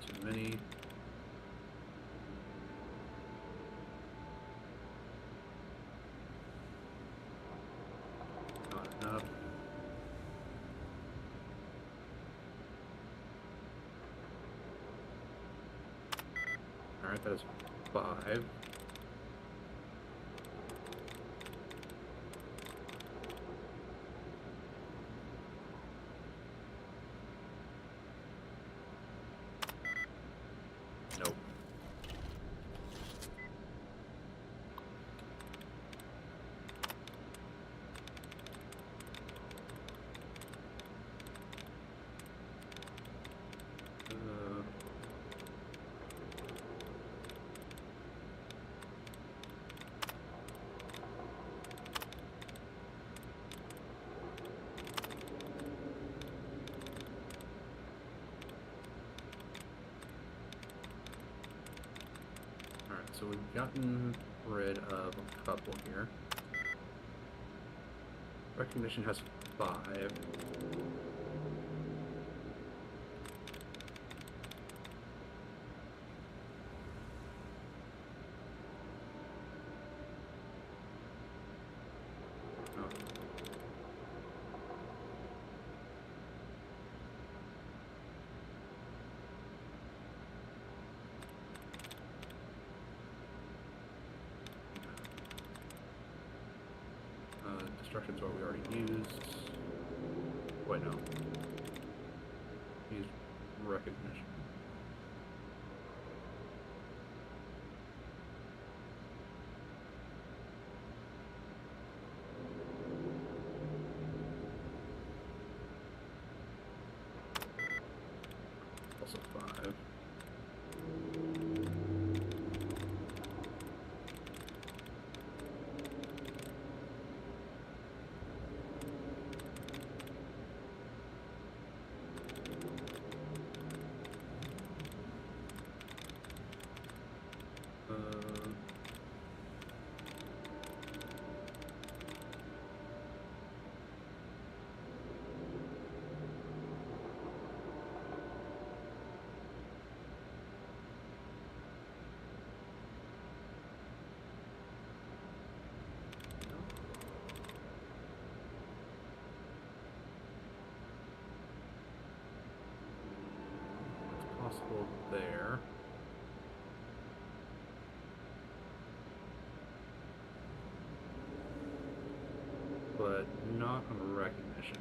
A: Too many. Not enough. Alright, that is 5. Nope. Alright, so we've gotten rid of a couple here. Recognition has 5. Destruction's what we already used. Wait, no. Use recognition. people there. But not on recognition.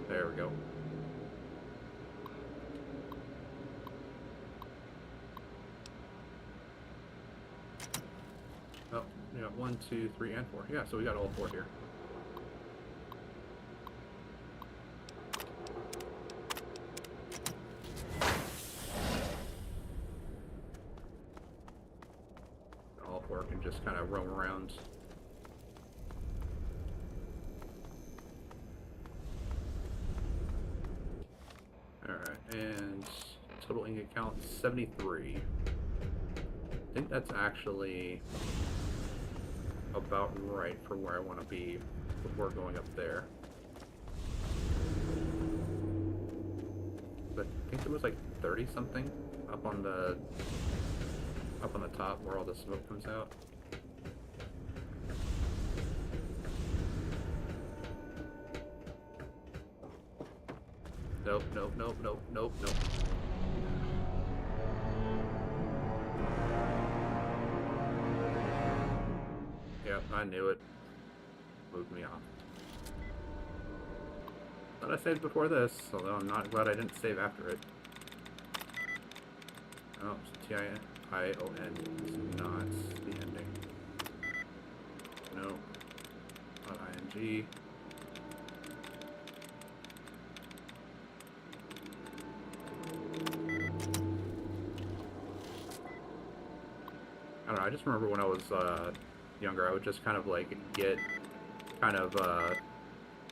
A: There we go. Oh, we got 1, 2, 3, and 4. Yeah, so we got all 4 here. All 4 can just kind of roam around. Alright, and total ingot count 73. I think that's actually about right for where I want to be before going up there. But I think it was like 30 something up on the top where all the smoke comes out. Nope, nope, nope, nope, nope, nope. Yep, I knew it. Moved me off. Thought I saved before this, although I'm not glad I didn't save after it. Oh, T-I-O-N is not the ending. No. Not I-N-G. I don't know, I just remember when I was younger, I would just kind of like get kind of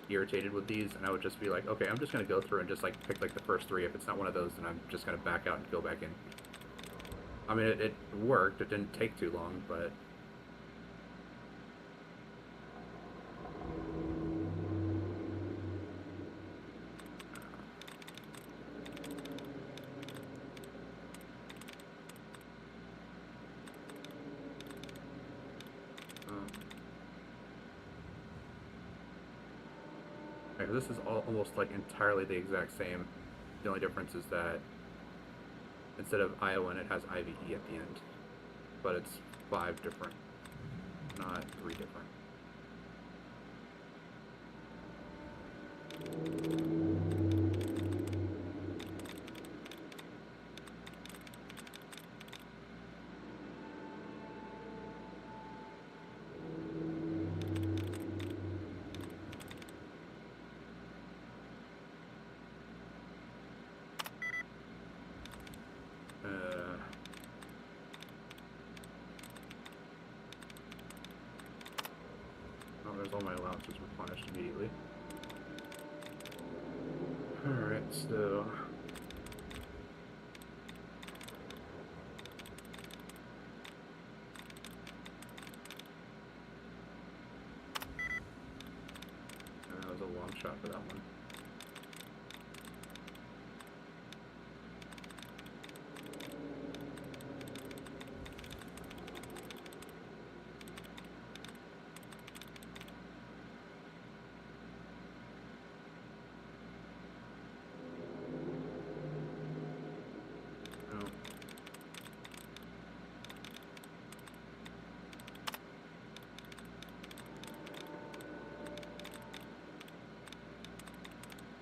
A: irritated with these, and I would just be like, okay, I'm just gonna go through and just like pick like the first 3. If it's not one of those, then I'm just gonna back out and go back in. I mean, it worked. It didn't take too long, but okay, this is almost like entirely the exact same. The only difference is that instead of ION, it has IVE at the end, but it's 5 different, not 3 different. There's all my allowances replenished immediately. Alright, so that was a long shot for that one.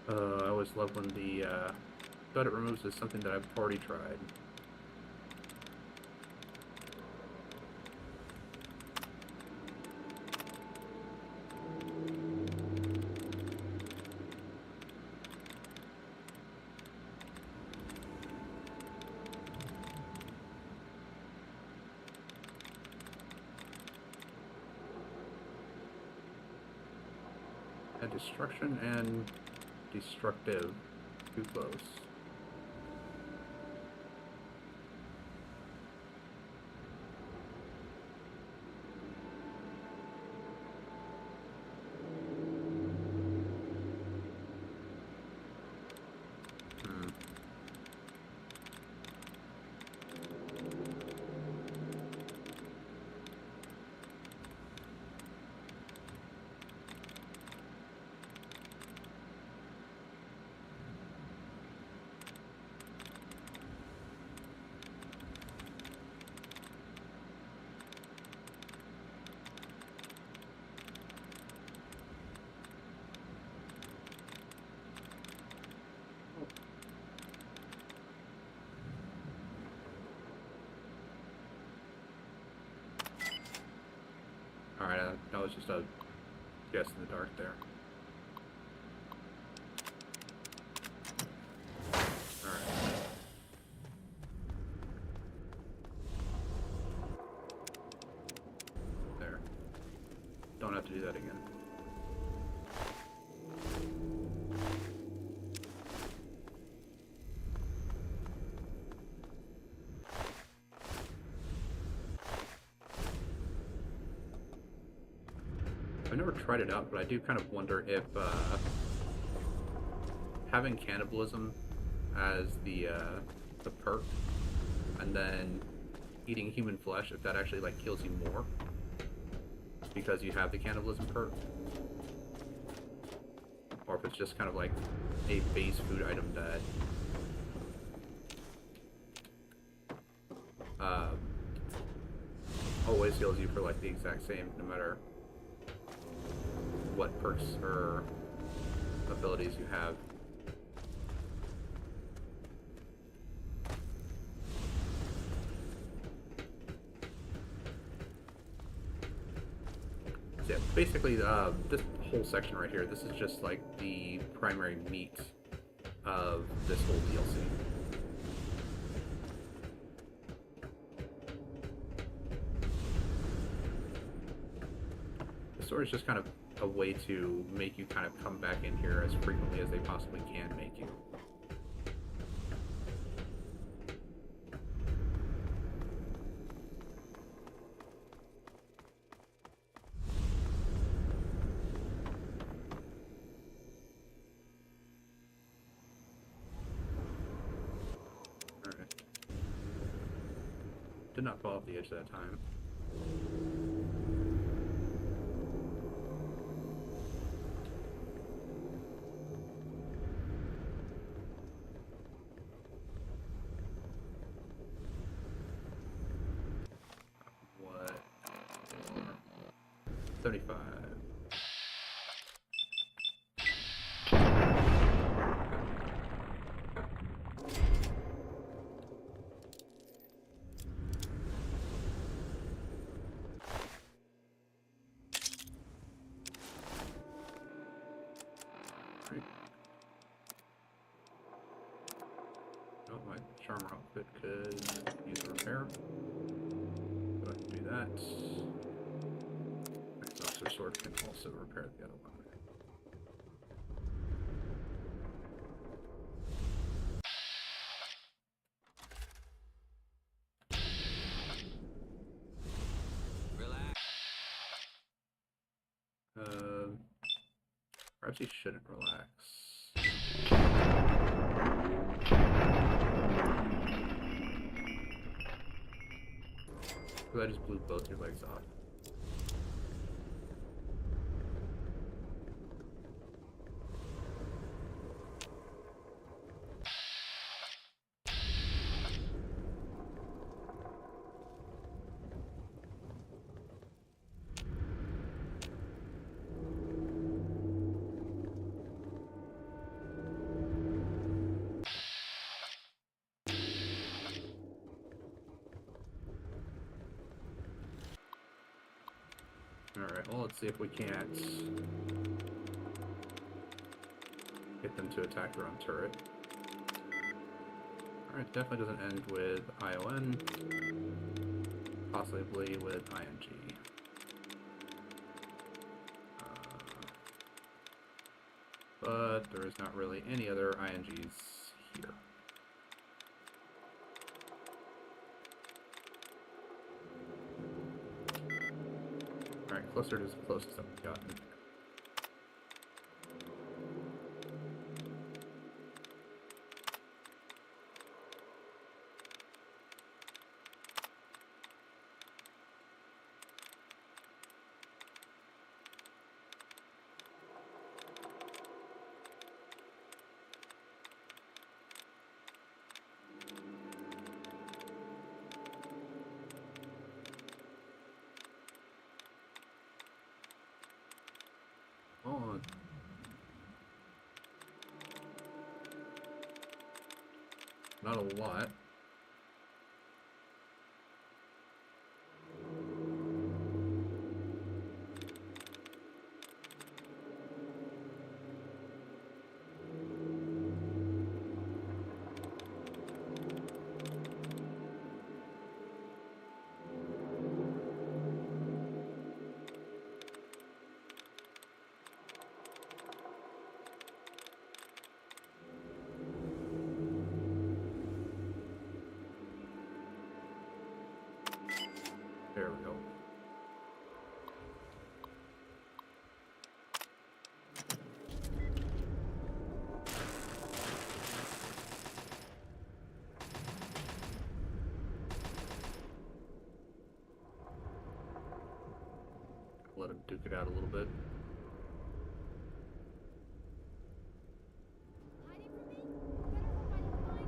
A: I always love when the that it removes is something that I've already tried. Destruction and destructive. Too close. was just a guess in the dark there. Alright. There. Don't have to do that again. I've never tried it out, but I do kind of wonder if having cannibalism as the perk, and then eating human flesh, if that actually like kills you more because you have the cannibalism perk, or if it's just kind of like a base food item that always heals you for like the exact same, no matter what perks or abilities you have. So yeah, basically this whole section right here, this is just like the primary meat of this whole DLC. The story is just kind of a way to make you kind of come back in here as frequently as they possibly can make you. Alright. Did not fall off the edge that time. What? 75. Oh, my charmer outfit could use a repair. Go ahead and do that. Exhauster sword can also repair the other one.
B: Relax.
A: Perhaps he shouldn't relax. Because I just blew both your legs off. Alright, well, let's see if we can't get them to attack their own turret. Alright, definitely doesn't end with ION, possibly with ING. But there is not really any other INGs here. Alright, closer is the closest I've gotten. Oh. Not a lot. out a little bit.
F: Hiding from me? Better hope I don't find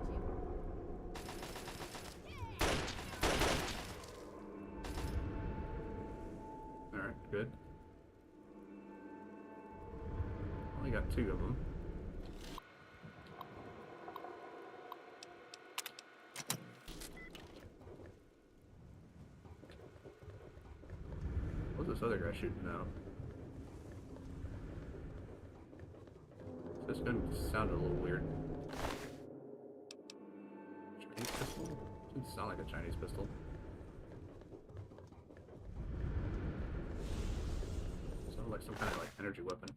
F: you.
A: Alright, good. Only got 2 of them. What's this other guy shooting now? This gun sounded a little weird. Chinese pistol? Doesn't sound like a Chinese pistol. Sounded like some kind of like energy weapon.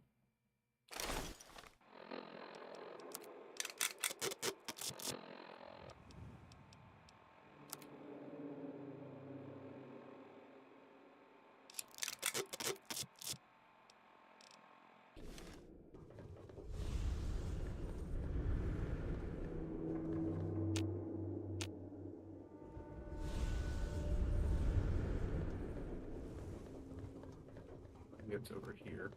A: It's over here.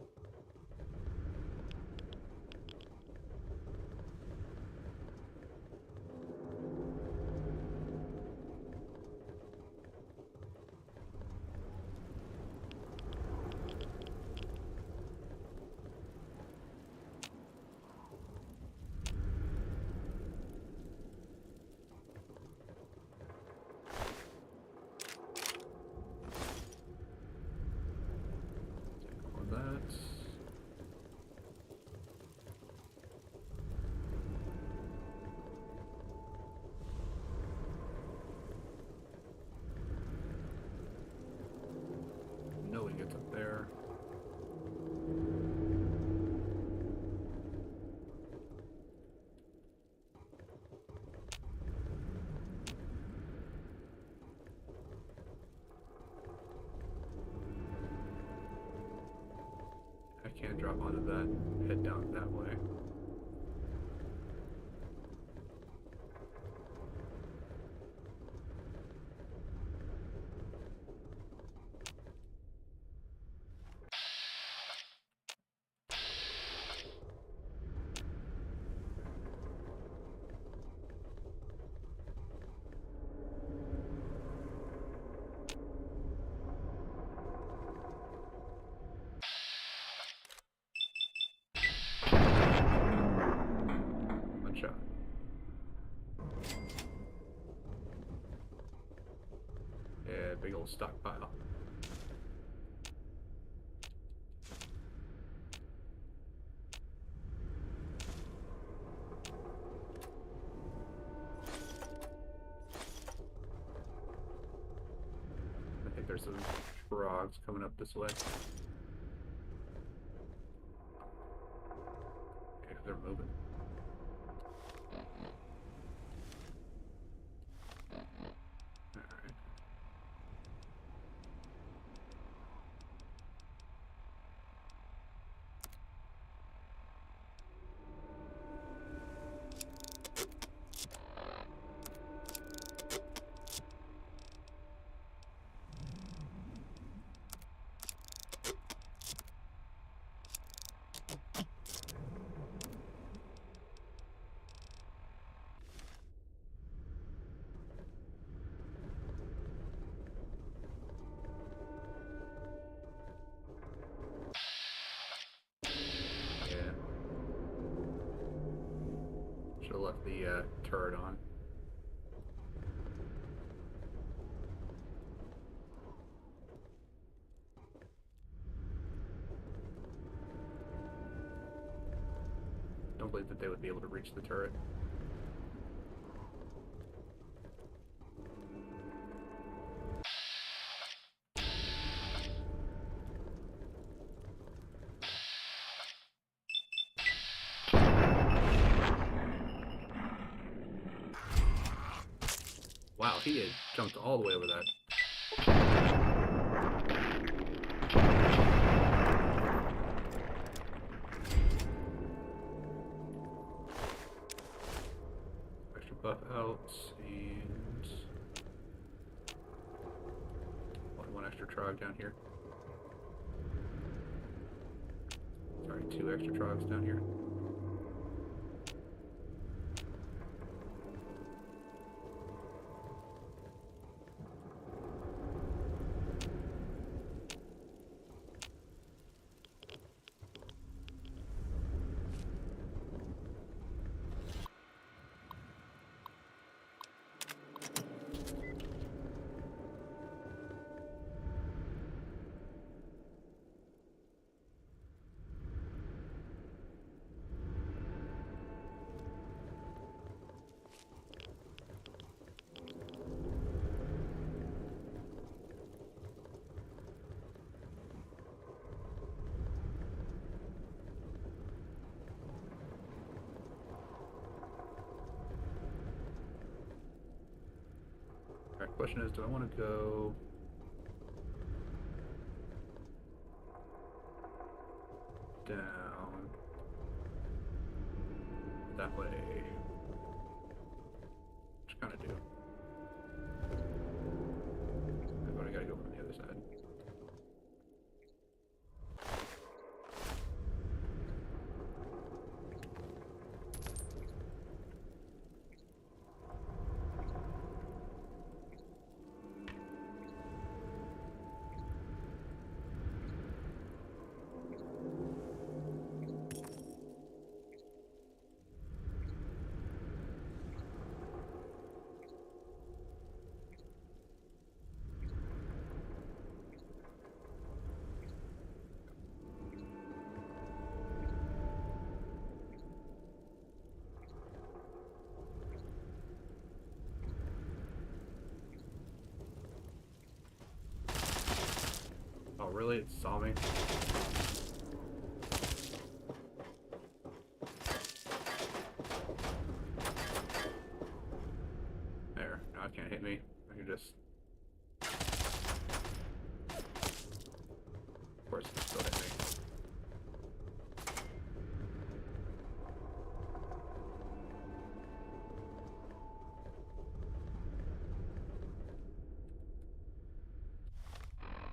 A: Knowing it's up there. I can't drop onto that, head down that way. One shot. Yeah, big old stockpile. I think there's some Trogs coming up this way. Okay, they're moving. Alright. Should have left the turret on. Don't believe that they would be able to reach the turret. Wow, he had jumped all the way over that. Extra buff out, and one extra Trog down here. 2 extra trogs down here. Alright, question is, do I want to go down that way? Which kind of do. But I gotta go from the other side. Oh, really? It saw me? There. Now it can't hit me. I can just... Of course, it can still hit me.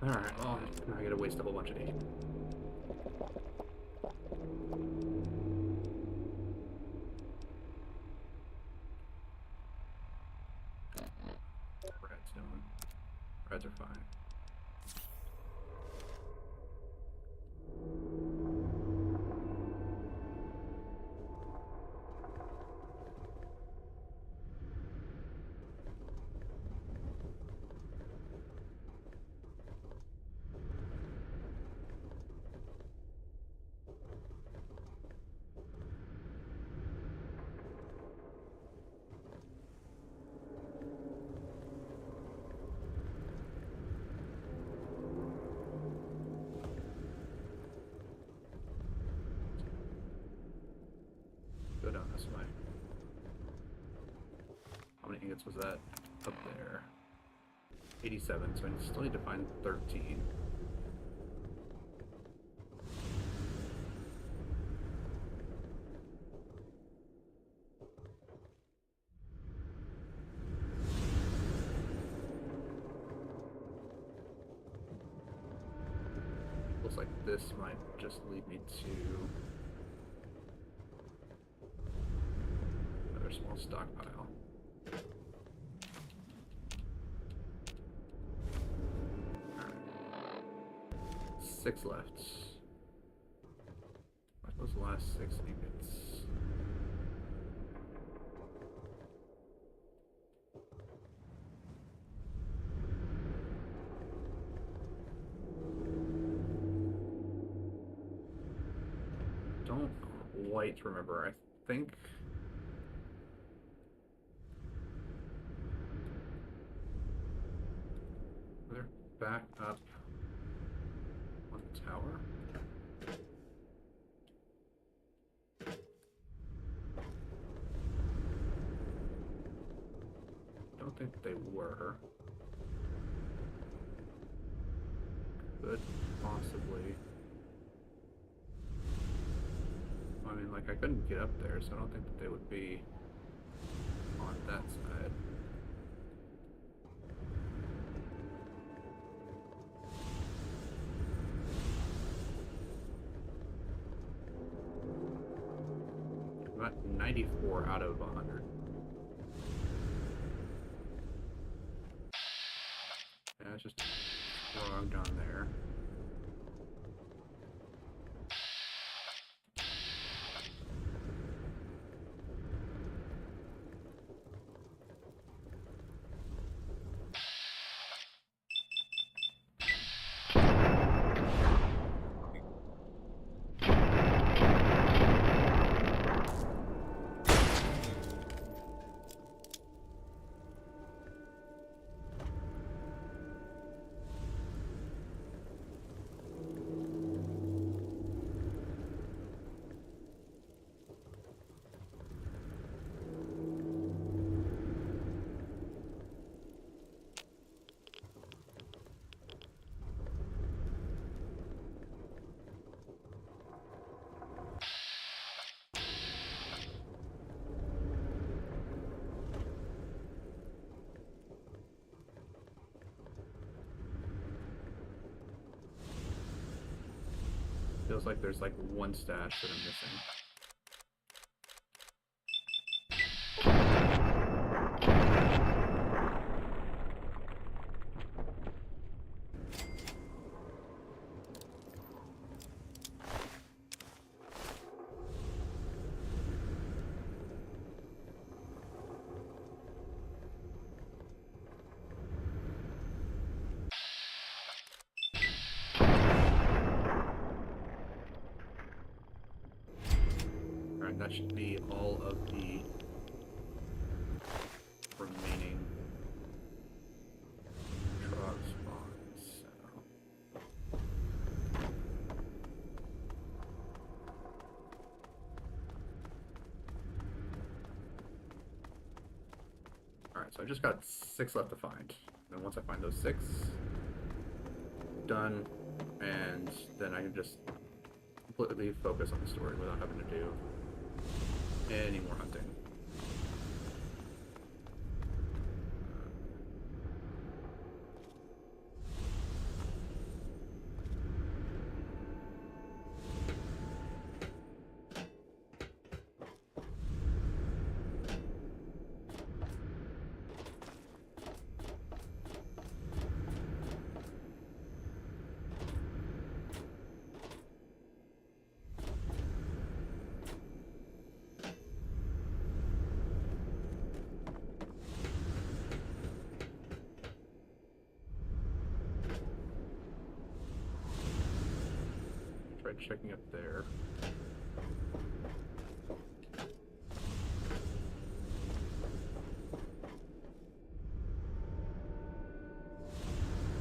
A: Alright, well, now I gotta waste a whole bunch of heat. Redstone. Reds are fine. Go down this way. How many ingots was that? Up there. 87, so I still need to find 13. Looks like this might just lead me to another small stockpile. Alright. 6 left. What was the last 6 ingots? Don't quite remember. I think they're back up on the tower. Don't think they were. Could possibly. I mean, like, I couldn't get up there, so I don't think that they would be on that side. at 94 out of 100. Yeah, it's just wrong down there. Feels like there's like one stash that I'm missing. Alright, that should be all of the remaining Trog spawns. So. Alright, so I just got 6 left to find. And once I find those 6, done, and then I can just completely focus on the story without having to do any more hunting. Try checking up there.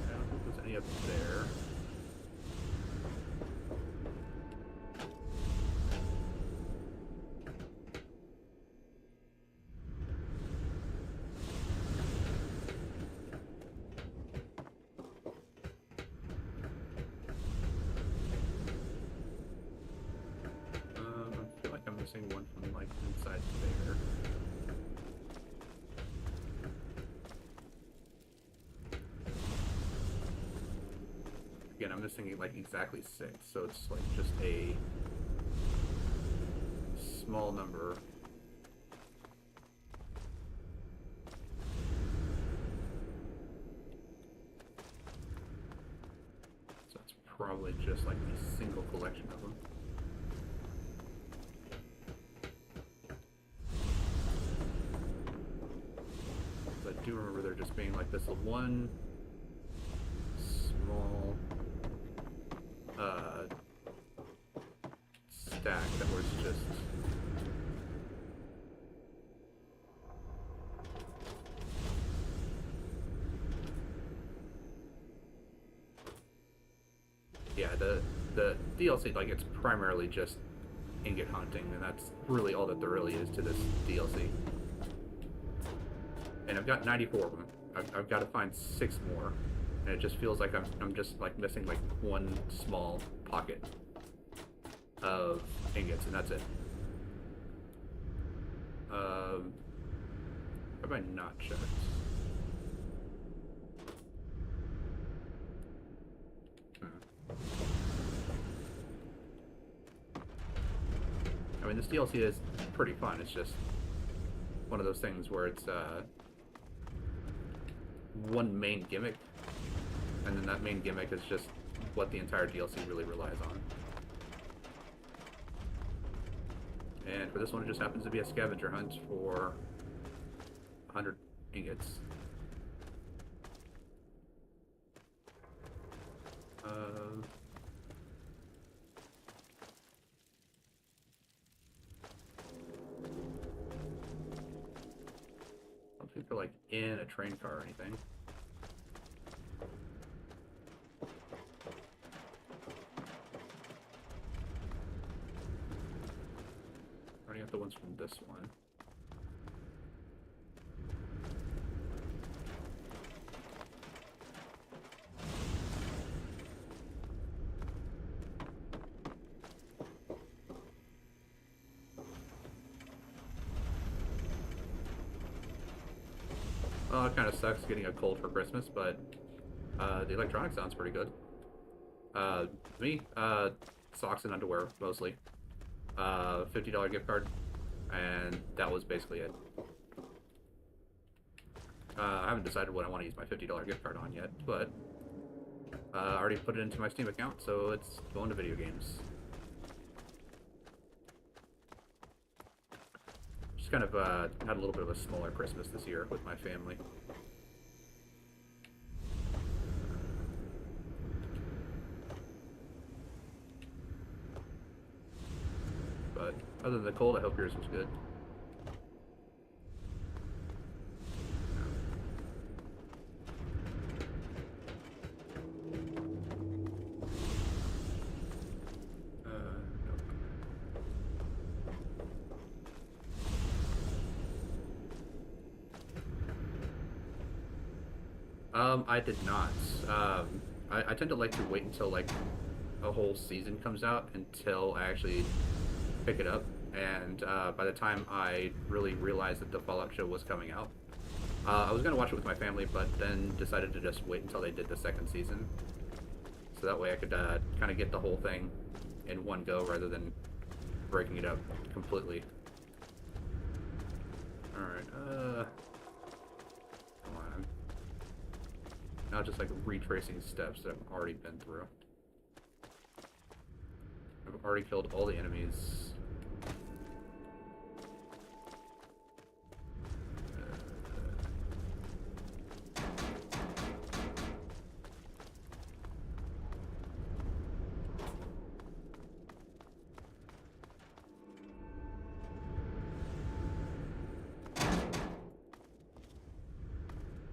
A: I don't think there's any up there. I feel like I'm missing one from like inside there. Again, I'm missing like exactly 6, so it's like just a small number. So it's probably just like a single collection of them. I do remember there just being like this one small stack that was just yeah, the DLC, like, it's primarily just ingot hunting, and that's really all that there really is to this DLC. And I've got 94 of them. I've got to find 6 more, and it just feels like I'm just like missing like one small pocket of ingots, and that's it. Have I not checked? I mean, this DLC is pretty fun. It's just one of those things where it's one main gimmick, and then that main gimmick is just what the entire DLC really relies on. And for this one, it just happens to be a scavenger hunt for 100 ingots. I don't think they're like in a train car or anything. Already got the ones from this one. Oh, it kind of sucks getting a cold for Christmas, but the electronics sounds pretty good. Me, socks and underwear mostly. $50 gift card, and that was basically it. I haven't decided what I want to use my $50 gift card on yet, but I already put it into my Steam account, so it's going to video games. Just kind of had a little bit of a smaller Christmas this year with my family. But other than the cold, I hope yours was good. I did not. I tend to like to wait until like a whole season comes out until I actually pick it up, and by the time I really realized that the Fallout show was coming out, I was gonna watch it with my family, but then decided to just wait until they did the second season, so that way I could kind of get the whole thing in one go rather than breaking it up completely. All right. Come on. Not just like retracing steps that I've already been through. I've already killed all the enemies.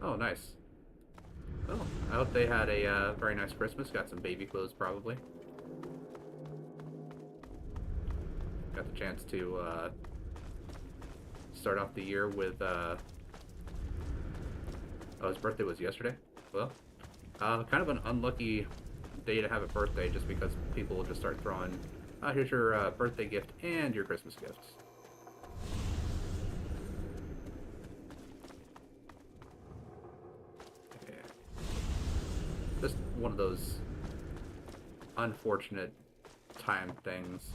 A: Oh, nice. Well, I hope they had a very nice Christmas. Got some baby clothes, probably. Got the chance to start off the year with. Oh, his birthday was yesterday. Well, kind of an unlucky day to have a birthday, just because people will just start throwing. Here's your birthday gift and your Christmas gifts. Just one of those unfortunate time things.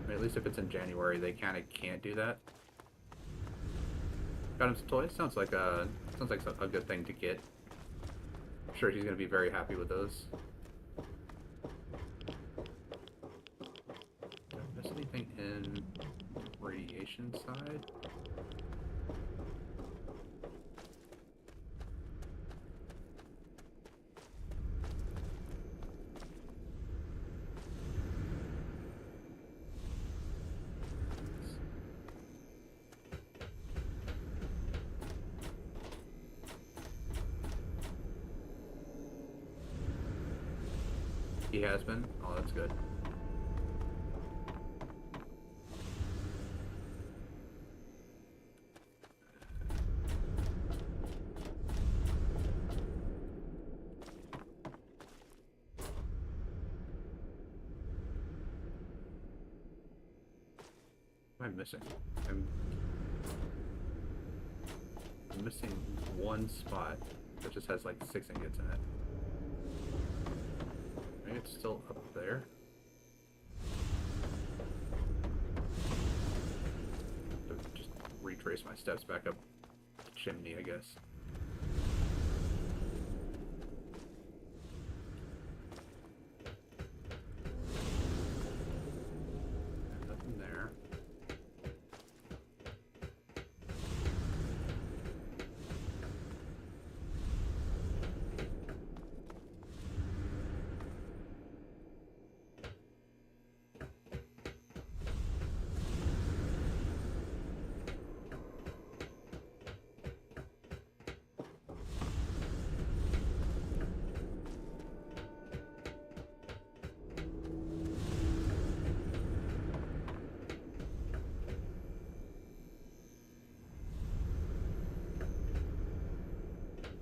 A: I mean, at least if it's in January, they kind of can't do that. Got him some toys. Sounds like a good thing to get. I'm sure he's gonna be very happy with those. Did I miss anything in radiation side? He has been? Oh, that's good. What am I missing? I'm missing one spot. that just has like 6 ingots in it. Maybe it's still up there. Just retrace my steps back up the chimney, I guess. Nothing there.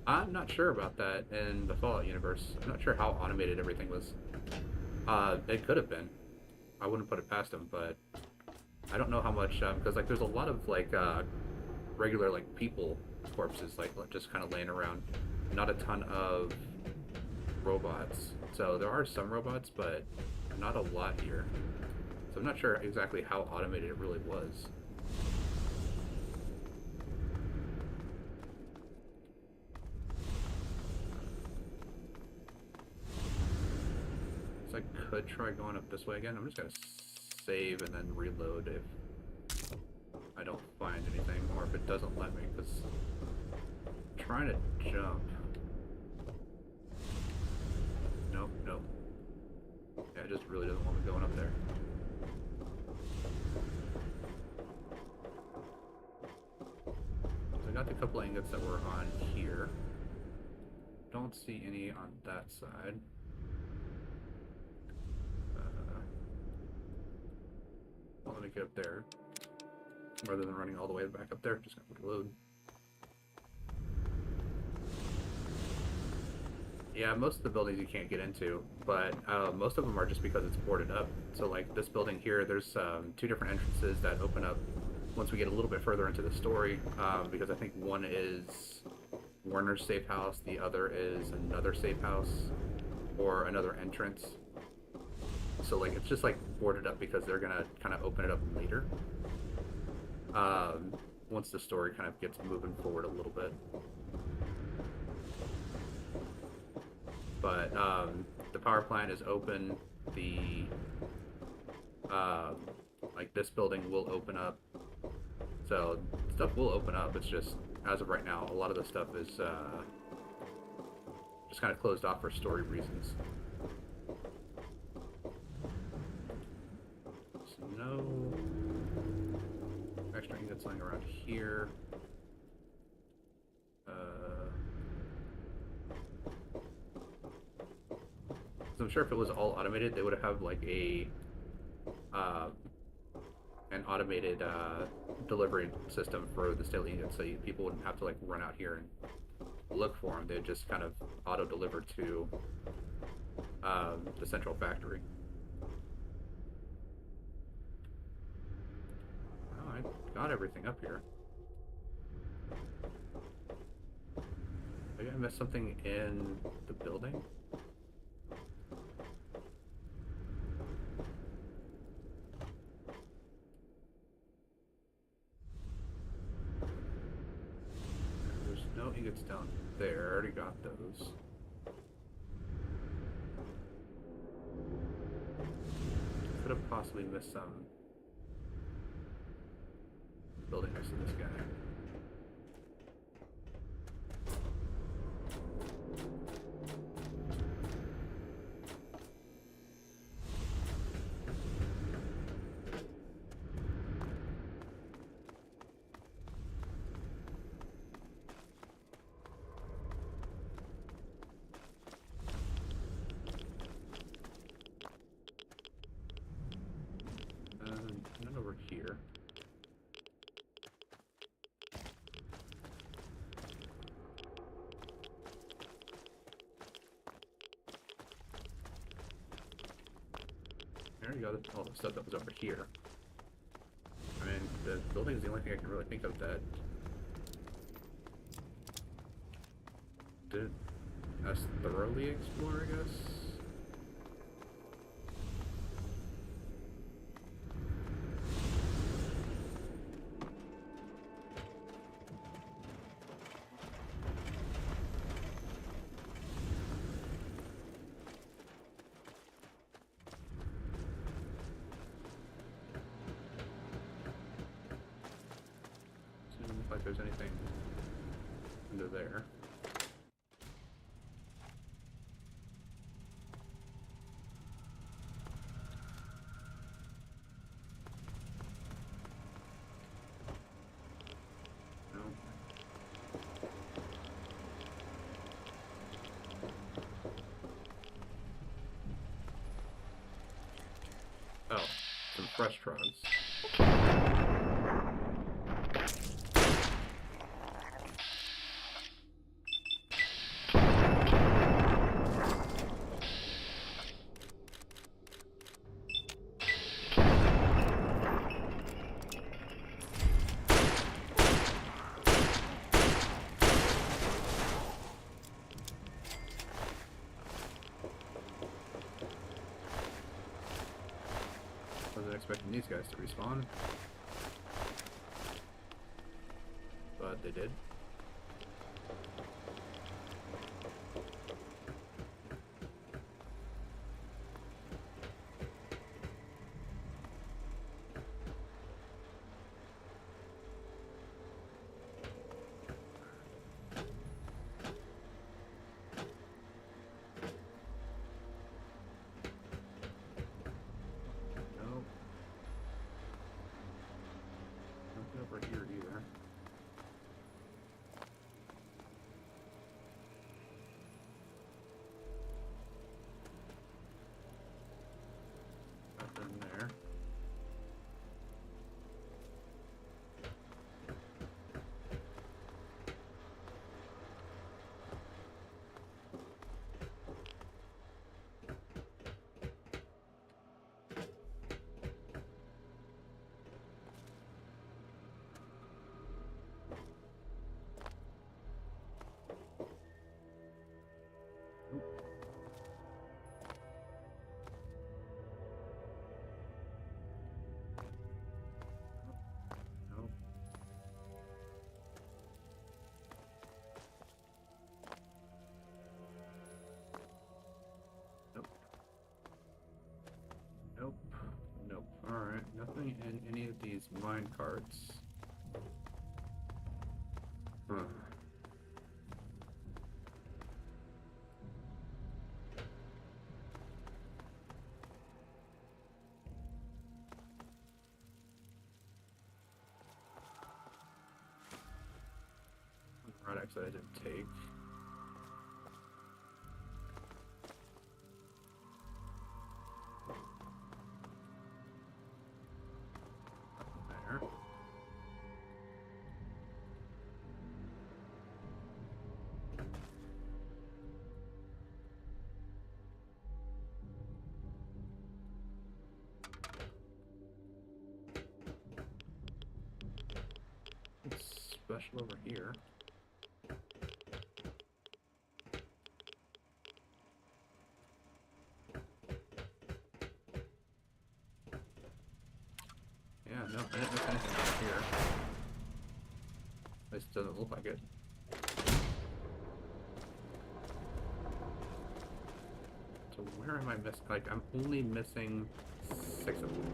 A: I'm not sure about that in the Fallout universe. I'm not sure how automated everything was. It could have been. I wouldn't put it past them, but I don't know how much, because like there's a lot of like regular like people corpses like just kind of laying around. Not a ton of robots. So there are some robots, but not a lot here. So I'm not sure exactly how automated it really was. I could try going up this way again. I'm just gonna save and then reload if I don't find anything, or if it doesn't let me, because I'm trying to jump. Nope, nope. Yeah, it just really doesn't want me going up there. So I got the couple ingots that were on here. Don't see any on that side. Well, let me get up there. Rather than running all the way back up there, just gonna reload. Yeah, most of the buildings you can't get into, but most of them are just because it's boarded up. So like this building here, there's 2 different entrances that open up once we get a little bit further into the story, because I think one is Werner's safe house, the other is another safe house, or another entrance. So like it's just like boarded up because they're gonna kind of open it up later. Once the story kind of gets moving forward a little bit. But the power plant is open. The like this building will open up. So stuff will open up. It's just as of right now, a lot of the stuff is just kind of closed off for story reasons. No extra ingots lying around here. So I'm sure if it was all automated, they would have like a an automated delivery system for the steel ingots, so people wouldn't have to like run out here and look for them. They'd just kind of auto deliver to the central factory. I got everything up here. Maybe I missed something in the building? There's no ingots down there. I already got those. Could have possibly missed some building next to this guy. None over here. There you go, all the stuff that was over here. I mean, the building is the only thing I can really think of that did us thoroughly explore, I guess. Seems like there's anything under there. No. Oh, some fresh Trogs. Wasn't expecting these guys to respawn, but they did. Nope. Nothing over here either. Nothing there. Nope. Nope. Nope. Nope. Alright, nothing in any of these mine carts. Huh. Right, actually I didn't take. There. What's special over here? Yeah, no, I didn't miss anything over here. This doesn't look like it. So where am I missing? Like, I'm only missing 6 of them.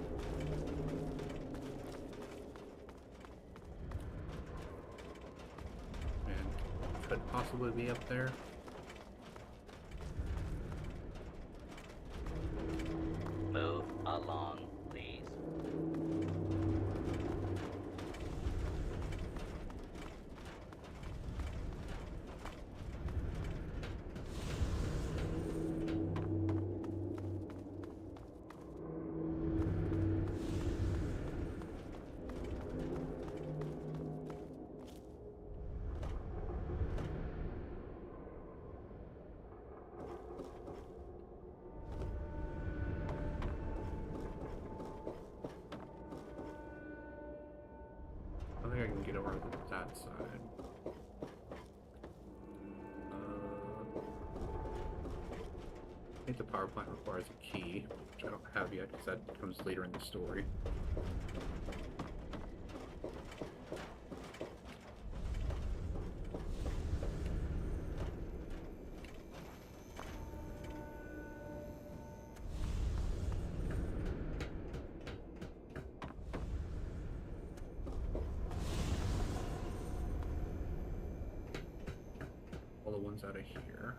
A: And could possibly be up there.
G: Move along, please.
A: I think I can get over to that side. think the power plant requires a key, which I don't have yet because that comes later in the story. All the ones out of here.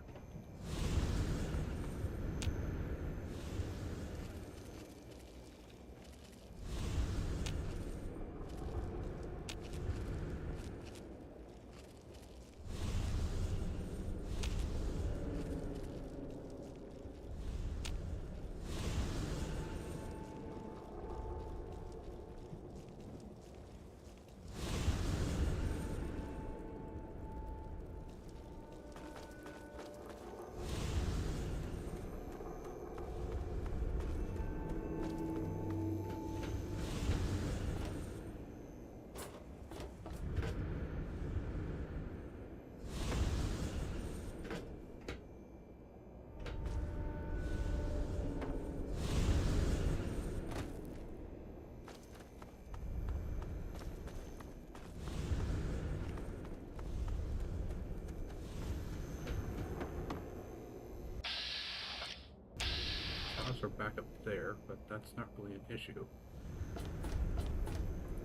A: Are back up there, but that's not really an issue.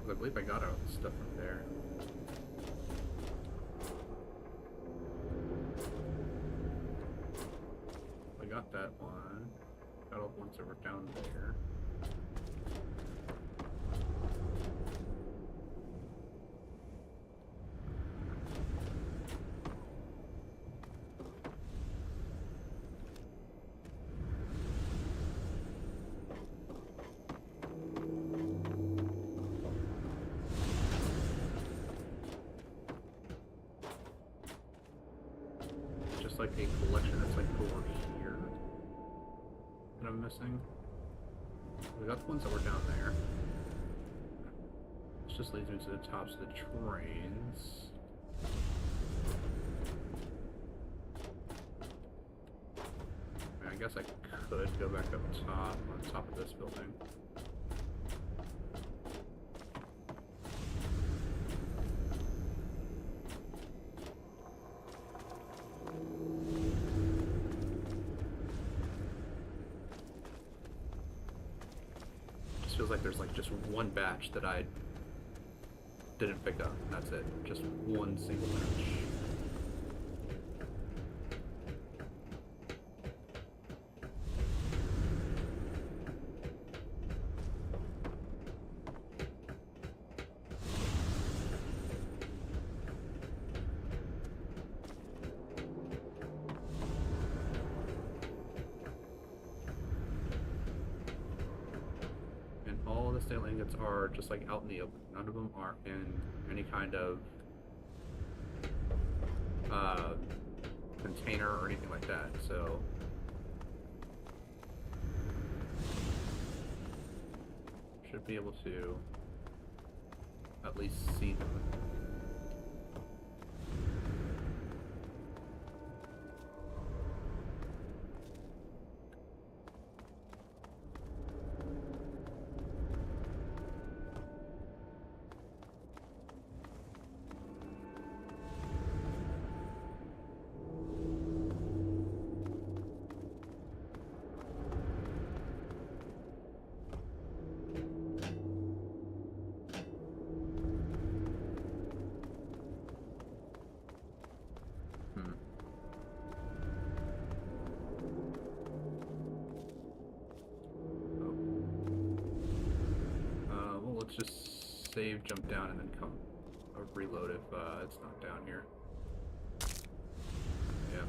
A: I believe I got all the stuff from there. I got that one. Got all the ones that were down there. Like a collection that's like over here that I'm missing. We got the ones that were down there. This just leads me to the tops of the trains. I guess I could go back up top on top of this building. Feels like there's like just one batch that I didn't pick up. That's it. Just one single batch. The steel ingots are just like out in the open. None of them are in any kind of container or anything like that. So should be able to at least see them. Let's just save, jump down, and then come reload if it's not down here. Yeah.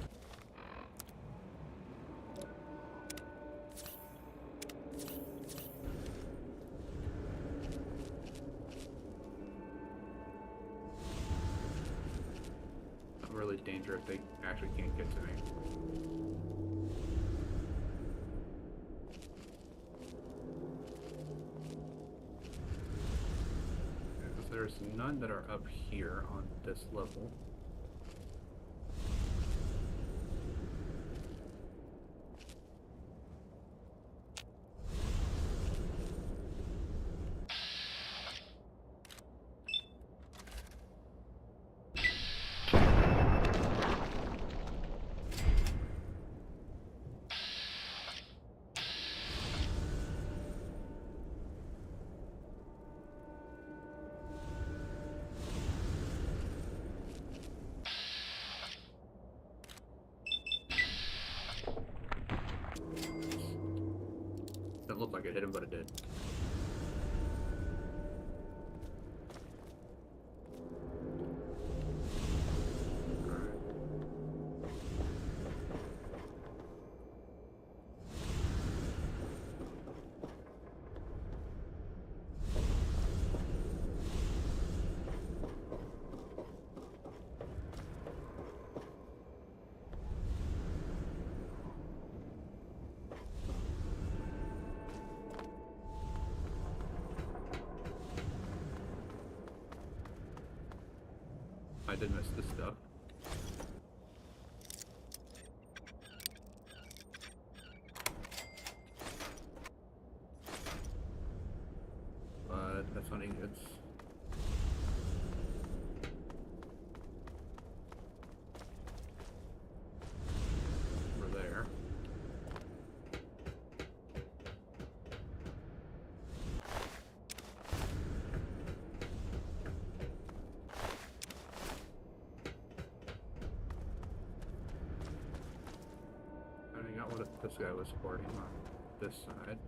A: Not really danger if they actually can't get to me. There's none that are up here on this level. Didn't look like it hit him, but it did. I did miss this stuff. But that's not ingots. Over there. Finding out what this guy was sporting on this side.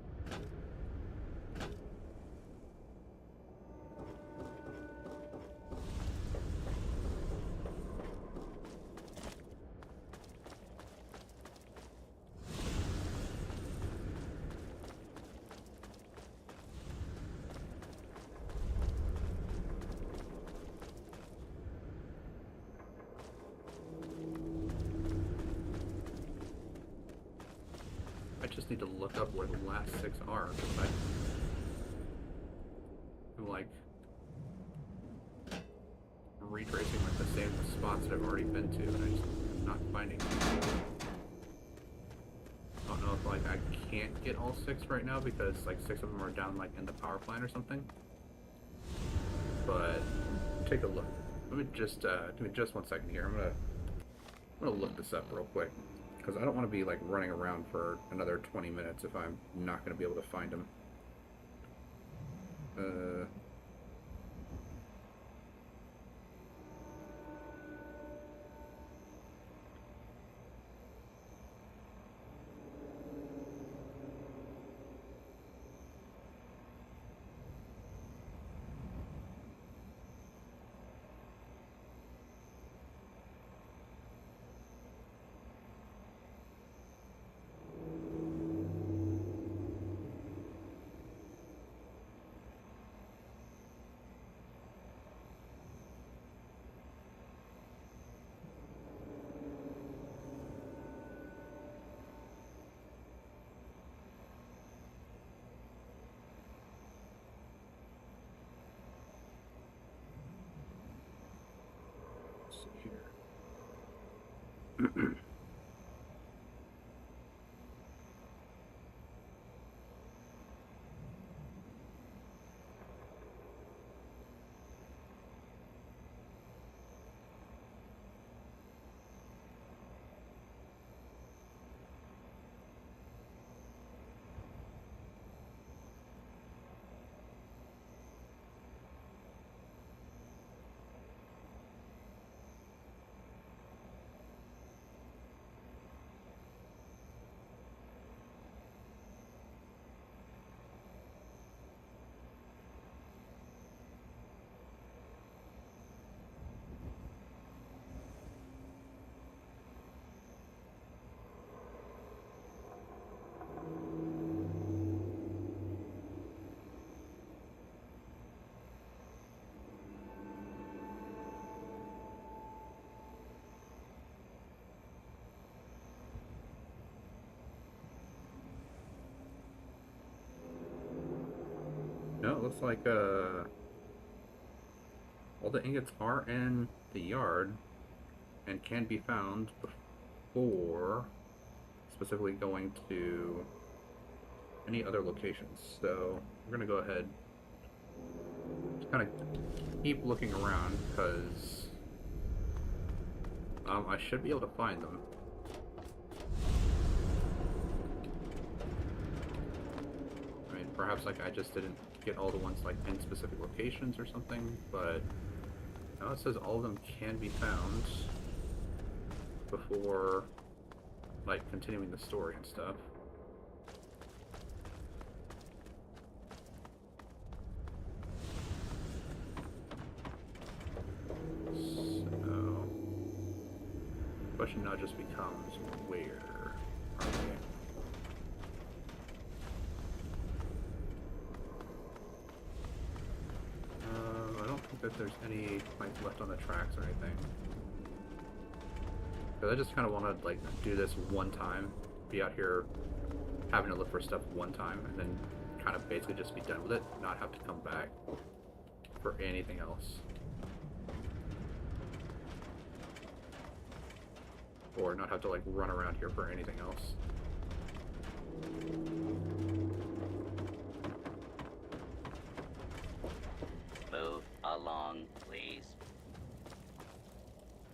A: I just need to look up where the last 6 are, because I'm like retracing like the same spots that I've already been to, and I'm just not finding them. I don't know if like I can't get all 6 right now because like 6 of them are down like in the power plant or something. But take a look. Let me just give me just 1 second here. I'm gonna look this up real quick, because I don't want to be like running around for another 20 minutes if I'm not going to be able to find them. Let's see here. No, it looks like all the ingots are in the yard and can be found before specifically going to any other locations. So we're gonna go ahead, just kind of keep looking around, because I should be able to find them. I mean, perhaps like I just didn't get all the ones like in specific locations or something, but now it says all of them can be found before like continuing the story and stuff. if there's any planks left on the tracks or anything. Because I just kind of want to like do this one time, be out here having to look for stuff one time, and then kind of basically just be done with it, not have to come back for anything else. Or not have to like run around here for anything else.
G: Move along, please.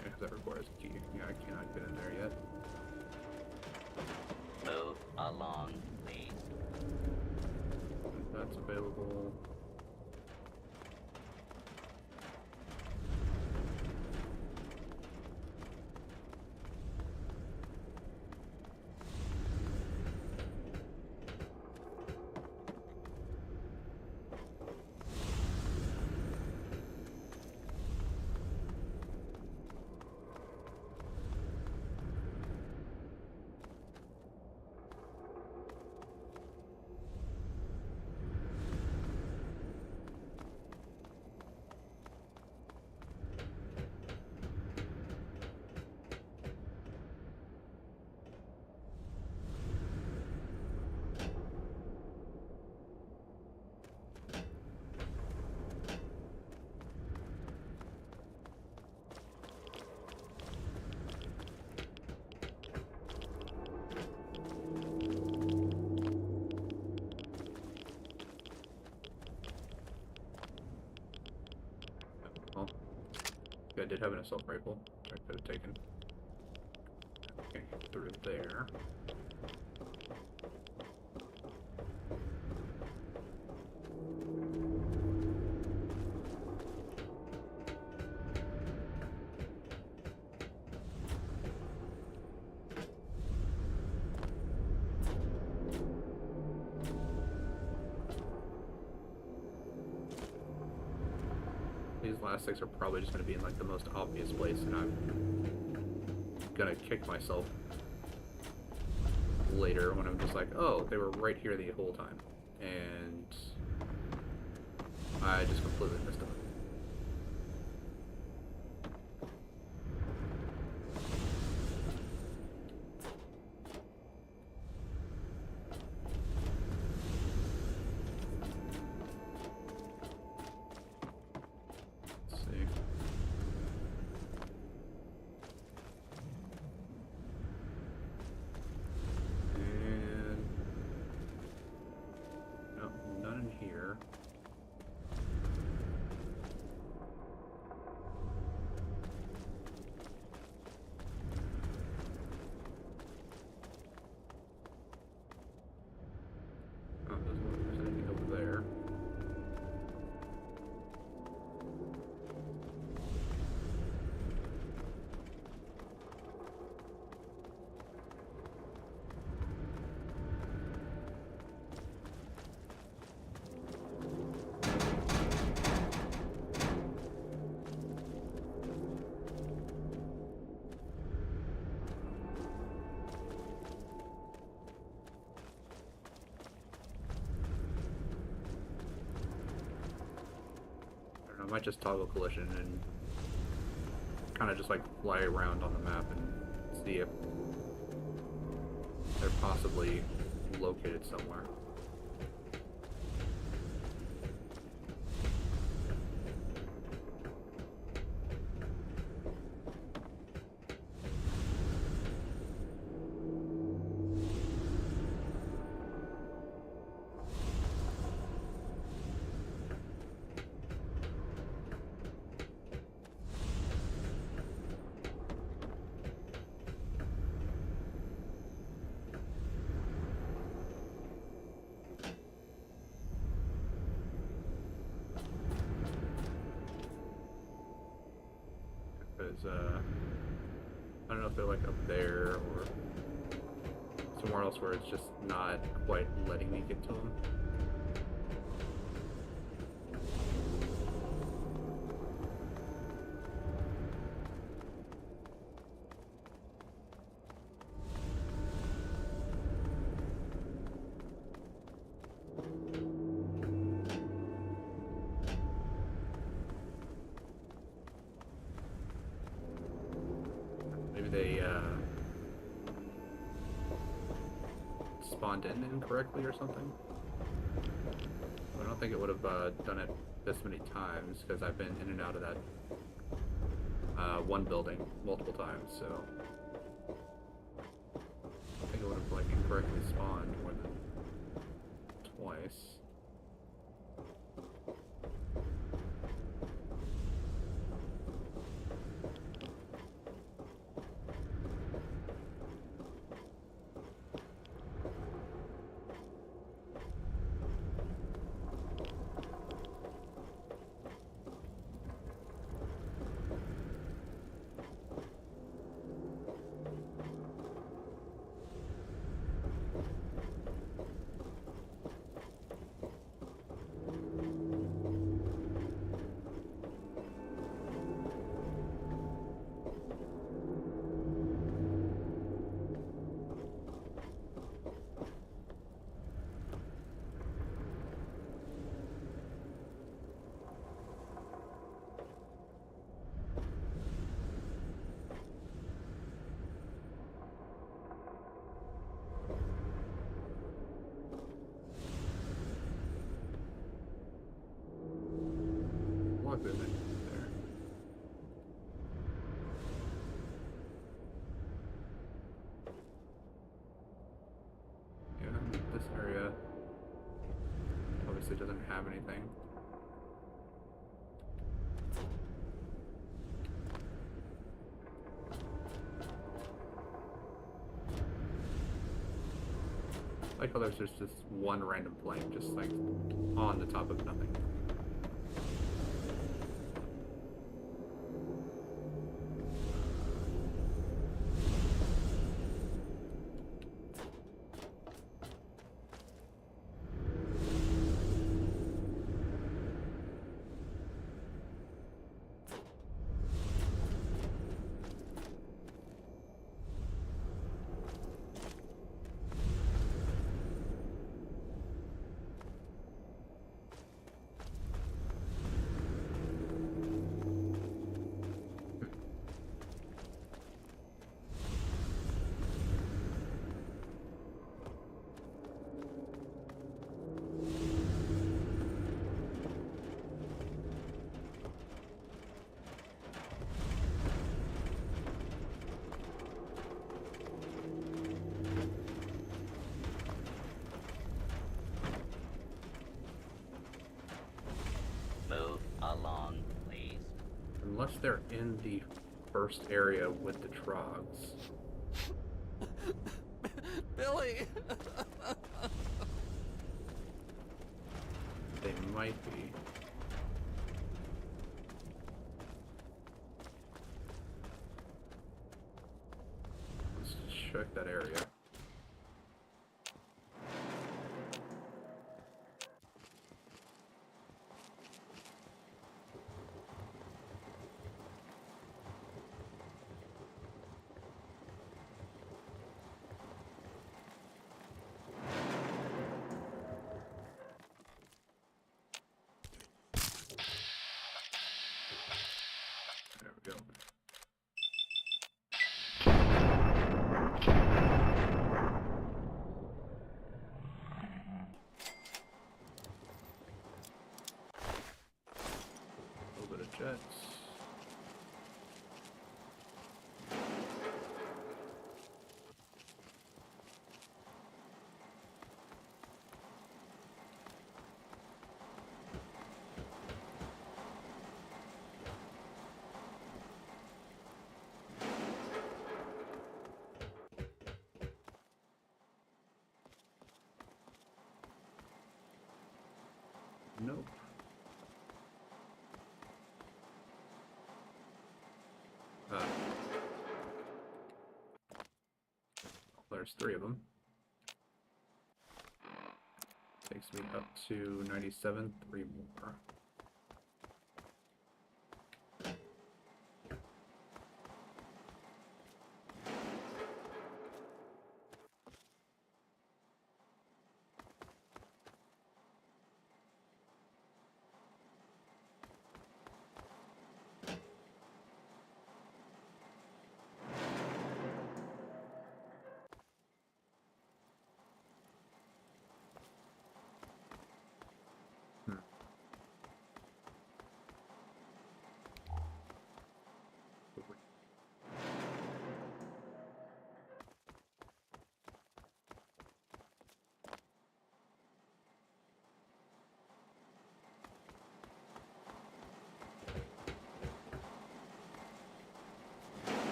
A: Yeah, that requires a key. Yeah, I cannot get in there yet.
G: Move along, please.
A: That's available. Well, I did have an assault rifle I could have taken. Okay, through there. These last six are probably just going to be in like the most obvious place, and I'm gonna kick myself later when I'm just like, oh, they were right here the whole time, and I just completely missed them. Let's see. And no, none in here. Oh, doesn't look like there's anything over there. I don't know, I might just toggle collision and kind of just like fly around on the map and see if they're possibly located somewhere. Because I don't know if they're like up there or somewhere else where it's just not quite letting me get to them. spawned in incorrectly or something. I don't think it would have done it this many times because I've been in and out of that one building multiple times, so I think it would have like incorrectly spawned more than twice. What is it there? Yeah, this area obviously doesn't have anything. I like how there's just one random plane just like on the top of nothing.
G: Move along, please.
A: Unless they're in the first area with the Trogs.
E: Billy!
A: They might be. Let's check that area. There we go. A little bit of jets. Nope. There's 3 of them. Takes me up to 97, 3 more.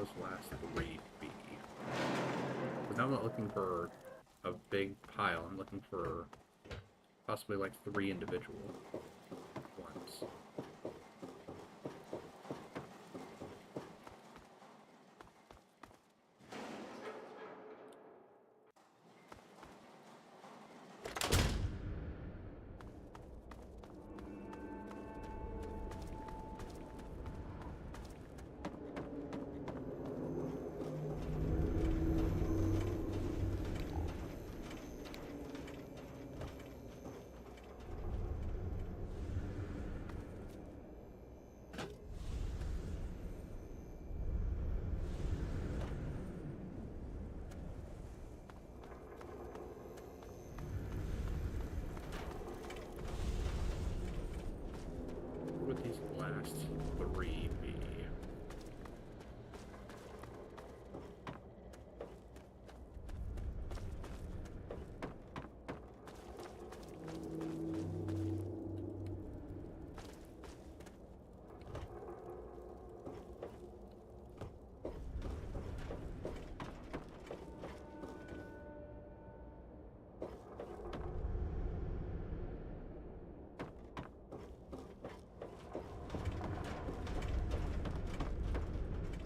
A: this last 3 be? Because I'm not looking for a big pile. I'm looking for possibly like 3 individual ones. Would these last 3 be?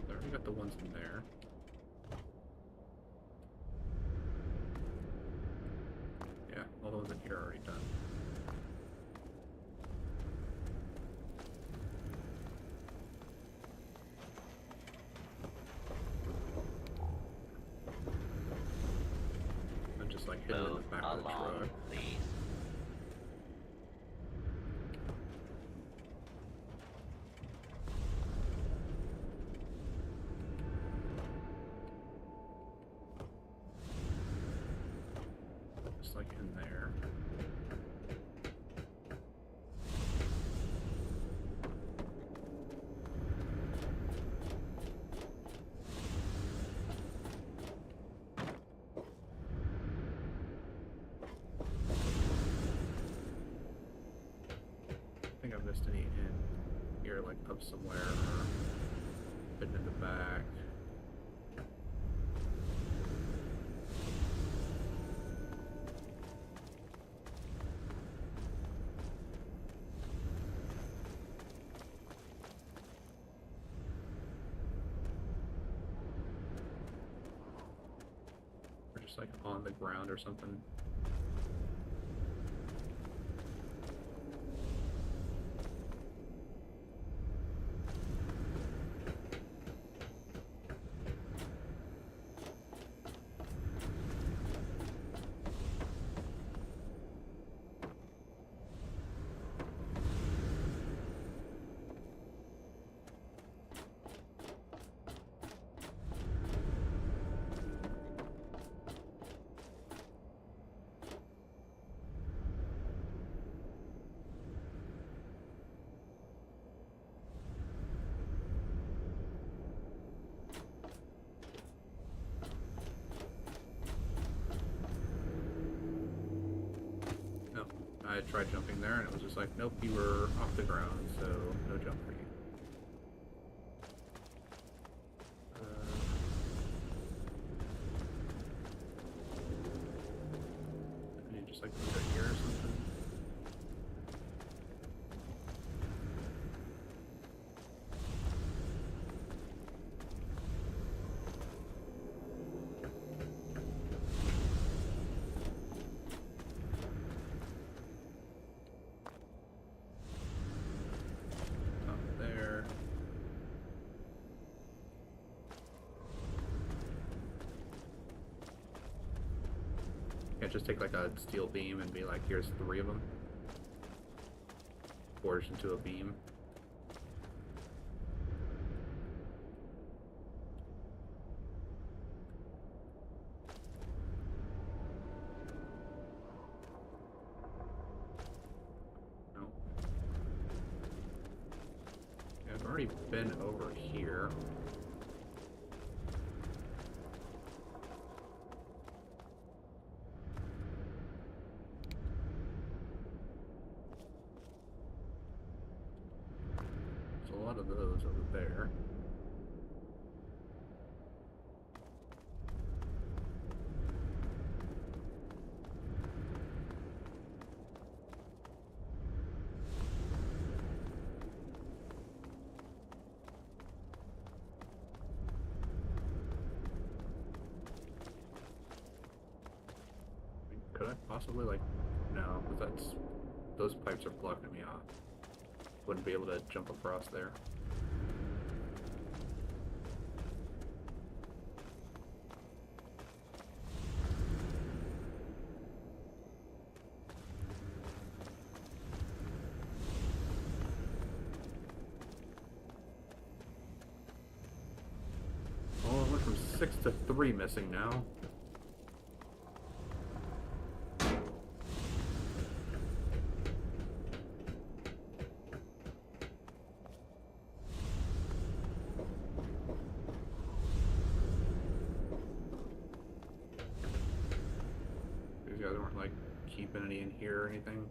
A: I already got the ones in there. Yeah, all the ones in here are already done. And just like hidden in the
G: Move
A: back of the
G: along,
A: truck.
G: please.
A: Just like in there. I think I missed any in here, like up somewhere or hidden in the back. Or just like on the ground or something. Nope. I tried jumping there and it was just like, nope, you were off the ground, so no jump for you. And you just like put it here or something. Up there. Can't just take like a steel beam and be like, here's 3 of them. Forged into a beam. No. Okay, I've already been over here. There's a lot of those over there. possibly like no, because those pipes are blocking me off. Wouldn't be able to jump across there. Oh, it went from 6 to 3 missing now. These guys weren't like keeping any in here or anything.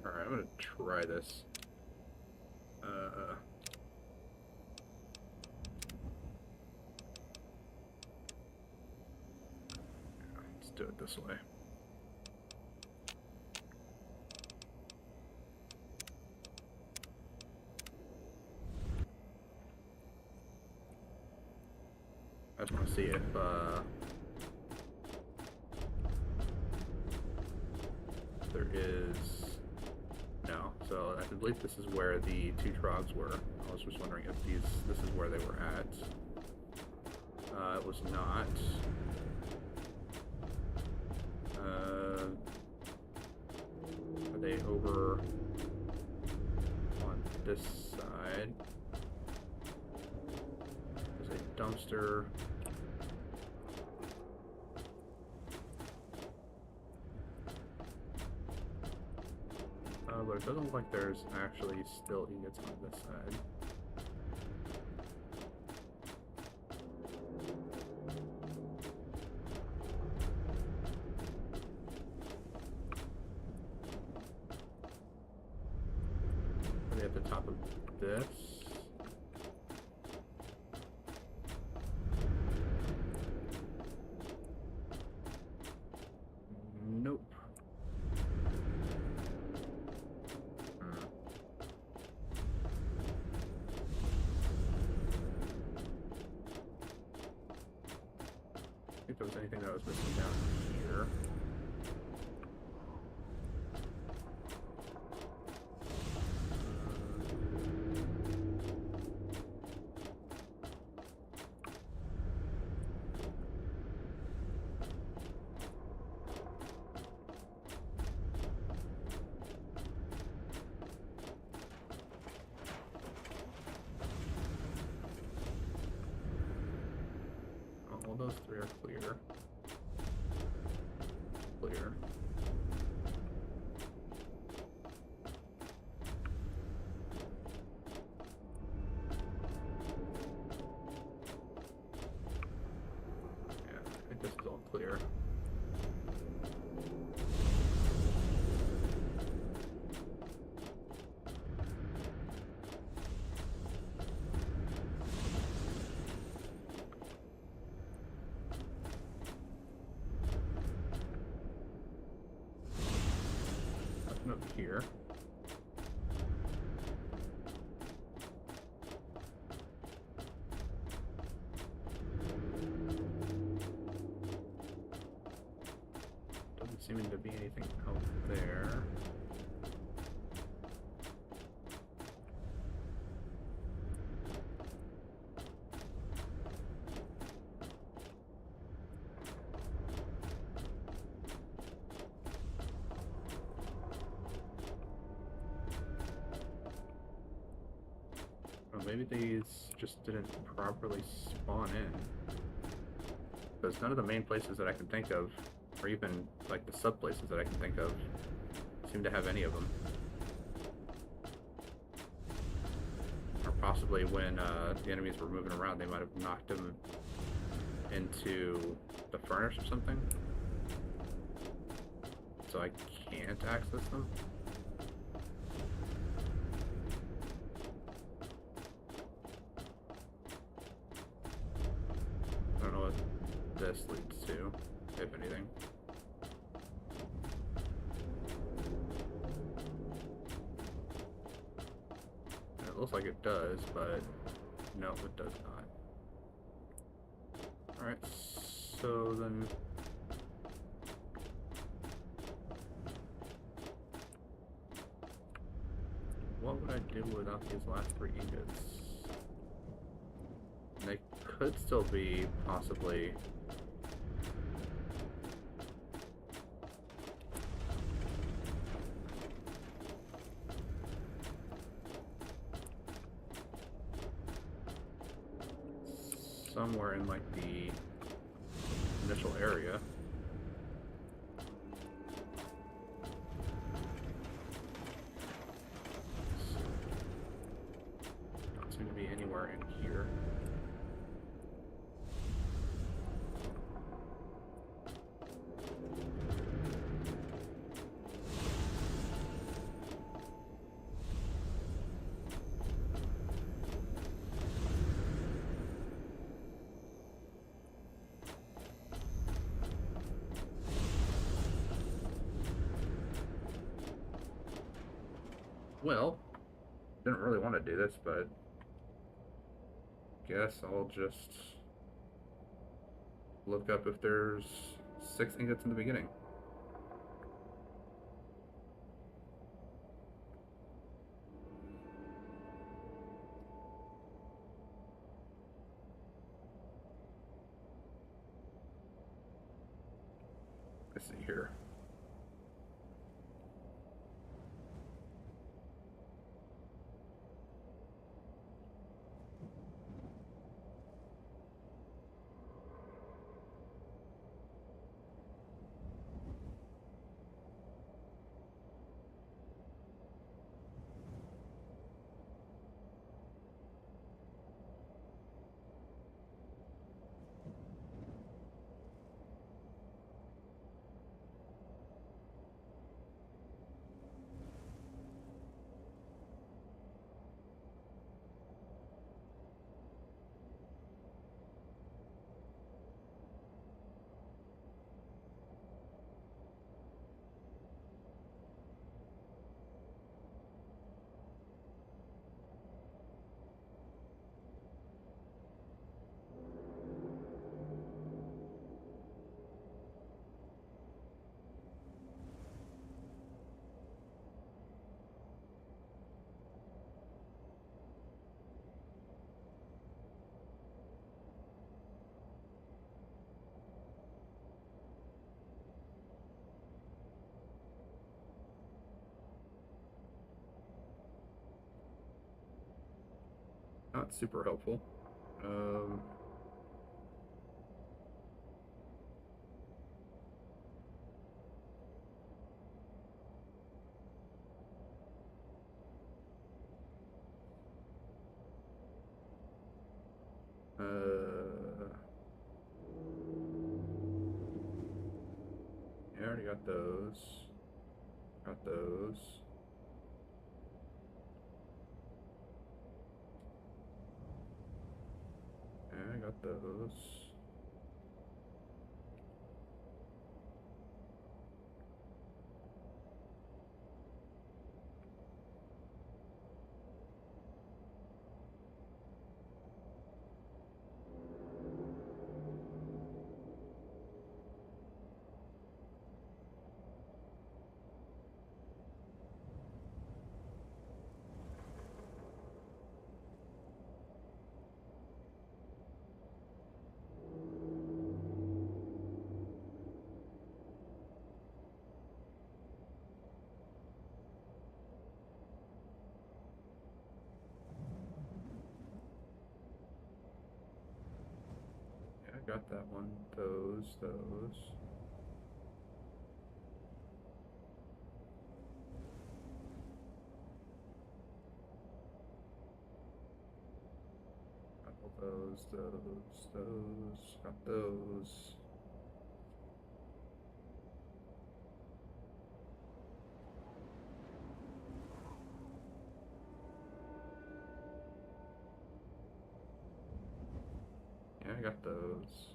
A: Alright, I'm gonna try this. Let's do it this way. I just want to see if there is no. So I believe this is where the 2 Trogs were. I was just wondering if this is where they were at. It was not. Are they over on this side? There's a dumpster. But it doesn't look like there's actually still ingots on this side. Are they at the top of this? Nope. If there was anything that was missing down here. All those 3 are clear. Clear. Yeah, I think this is all clear. Up here. Doesn't seem to be anything out there. Maybe these just didn't properly spawn in. Because none of the main places that I can think of, or even like the sub places that I can think of, seem to have any of them. Or possibly when the enemies were moving around, they might have knocked them into the furnace or something. so I can't access them. I don't know what this leads to, if anything. It looks like it does, but no, it does not. Alright, so then... what would I do without these last 3 ingots? They could still be possibly... somewhere in like the initial area. Don't seem to be anywhere in here. Well, didn't really want to do this, but guess I'll just look up if there's 6 ingots in the beginning. Let's see here. Not super helpful. I already got those. Got those. I got those. Yeah, I got that one. Those. Got all those. Got those. got those.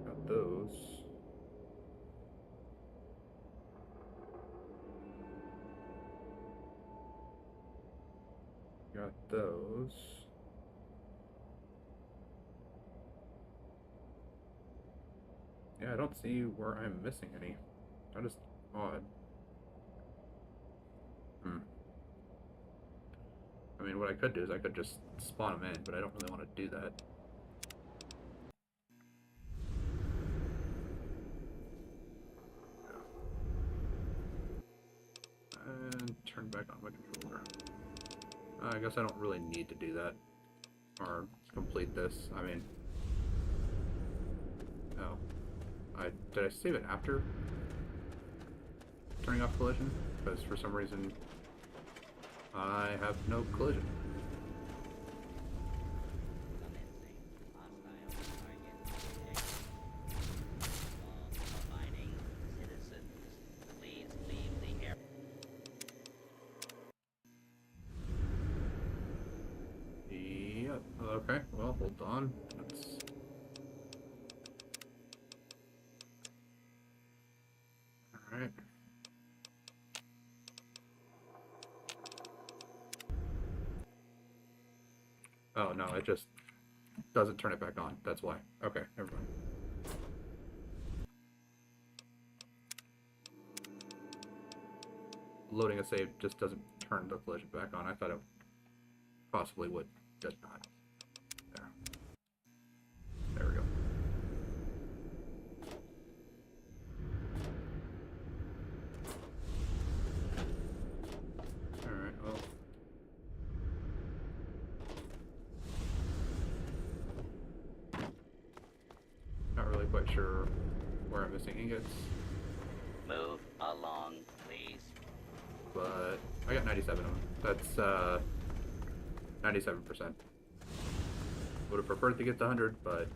A: Got those. Got those. Yeah, I don't see where I'm missing any. That is odd. I mean, what I could do is I could just spawn them in, but I don't really want to do that. And turn back on my controller. I guess I don't really need to do that. Or complete this. I mean... Oh. Did I save it after turning off collision? Because for some reason I have no collision. Yep. Okay. Well, hold on. Let's... All right. Oh no, it just doesn't turn it back on. That's why. Okay, never mind. Loading a save just doesn't turn the collision back on. I thought it possibly would. Does not. There. There we go. Alright, well. Not really quite sure where I'm missing ingots.
G: Move along, please.
A: But I got 97 of them. That's 97%. Would have preferred to get the 100, but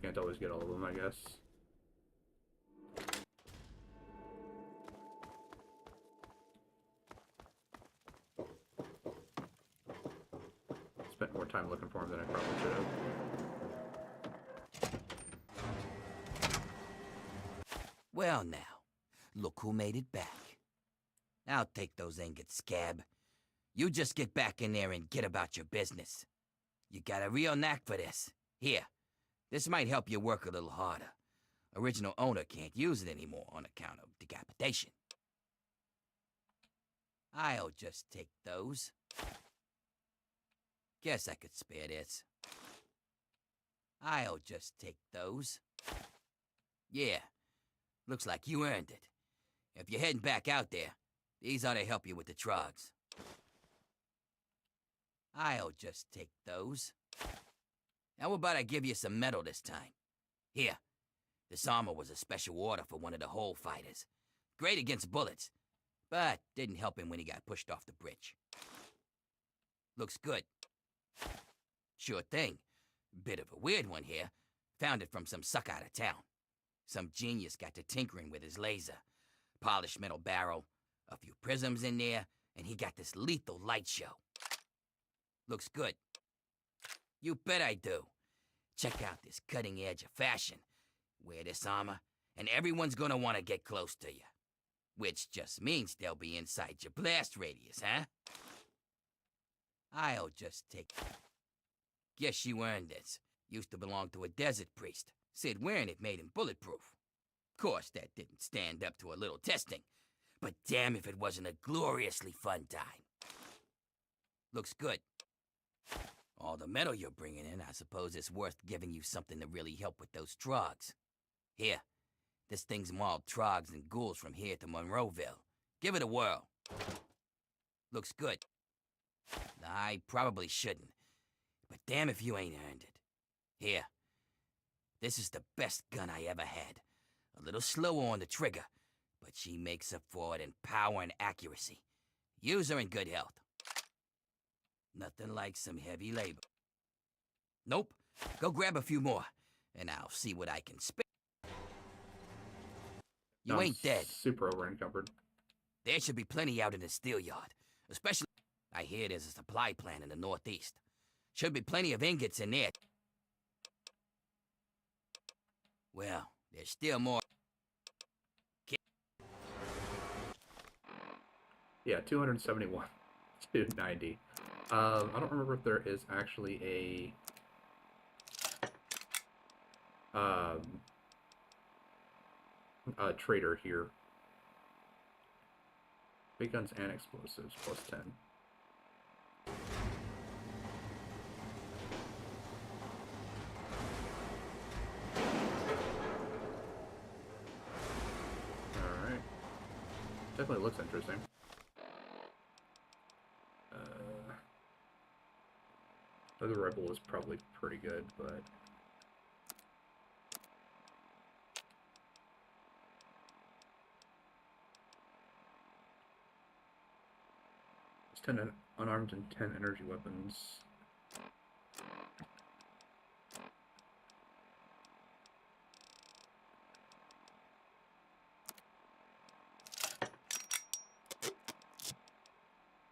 A: can't always get all of them, I guess. Spent more time looking for them than I probably should have.
B: Well now, look who made it back. I'll take those ingots, Scab. You just get back in there and get about your business. You got a real knack for this. Here, this might help you work a little harder. Original owner can't use it anymore on account of decapitation. I'll just take those. Guess I could spare this. I'll just take those. Yeah, looks like you earned it. If you're heading back out there, these ought to help you with the Trogs. I'll just take those. How about I give you some metal this time? Here, this armor was a special order for one of the hole fighters. Great against bullets, but didn't help him when he got pushed off the bridge. Looks good. Sure thing. Bit of a weird one here. Found it from some sucker out of town. Some genius got to tinkering with his laser. Polished metal barrel, a few prisms in there, and he got this lethal light show. Looks good. You bet I do. Check out this cutting edge of fashion. Wear this armor, and everyone's gonna want to get close to you. Which just means they'll be inside your blast radius, huh? I'll just take... Guess you earned this. Used to belong to a desert priest. Said wearing it made him bulletproof. Course, that didn't stand up to a little testing. But damn if it wasn't a gloriously fun time. Looks good. All the metal you're bringing in, I suppose it's worth giving you something to really help with those Trogs. Here, this thing's mauled Trogs and ghouls from here to Monroeville. Give it a whirl. Looks good. I probably shouldn't, but damn if you ain't earned it. Here, this is the best gun I ever had. A little slower on the trigger, but she makes up for it in power and accuracy. Use her in good health. Nothing like some heavy labor. Nope. Go grab a few more, and I'll see what I can spare. You
A: No, I'm
B: ain't dead.
A: Super over encumbered.
B: There should be plenty out in the steel yard. Especially, I hear there's a supply plant in the northeast. Should be plenty of ingots in there. Well, there's still more.
A: Yeah, 271 to 90. I don't remember if there is actually a trader here. Big guns and explosives plus 10. Alright. Definitely looks interesting. The rifle is probably pretty good, but it's 10 unarmed and 10 energy weapons.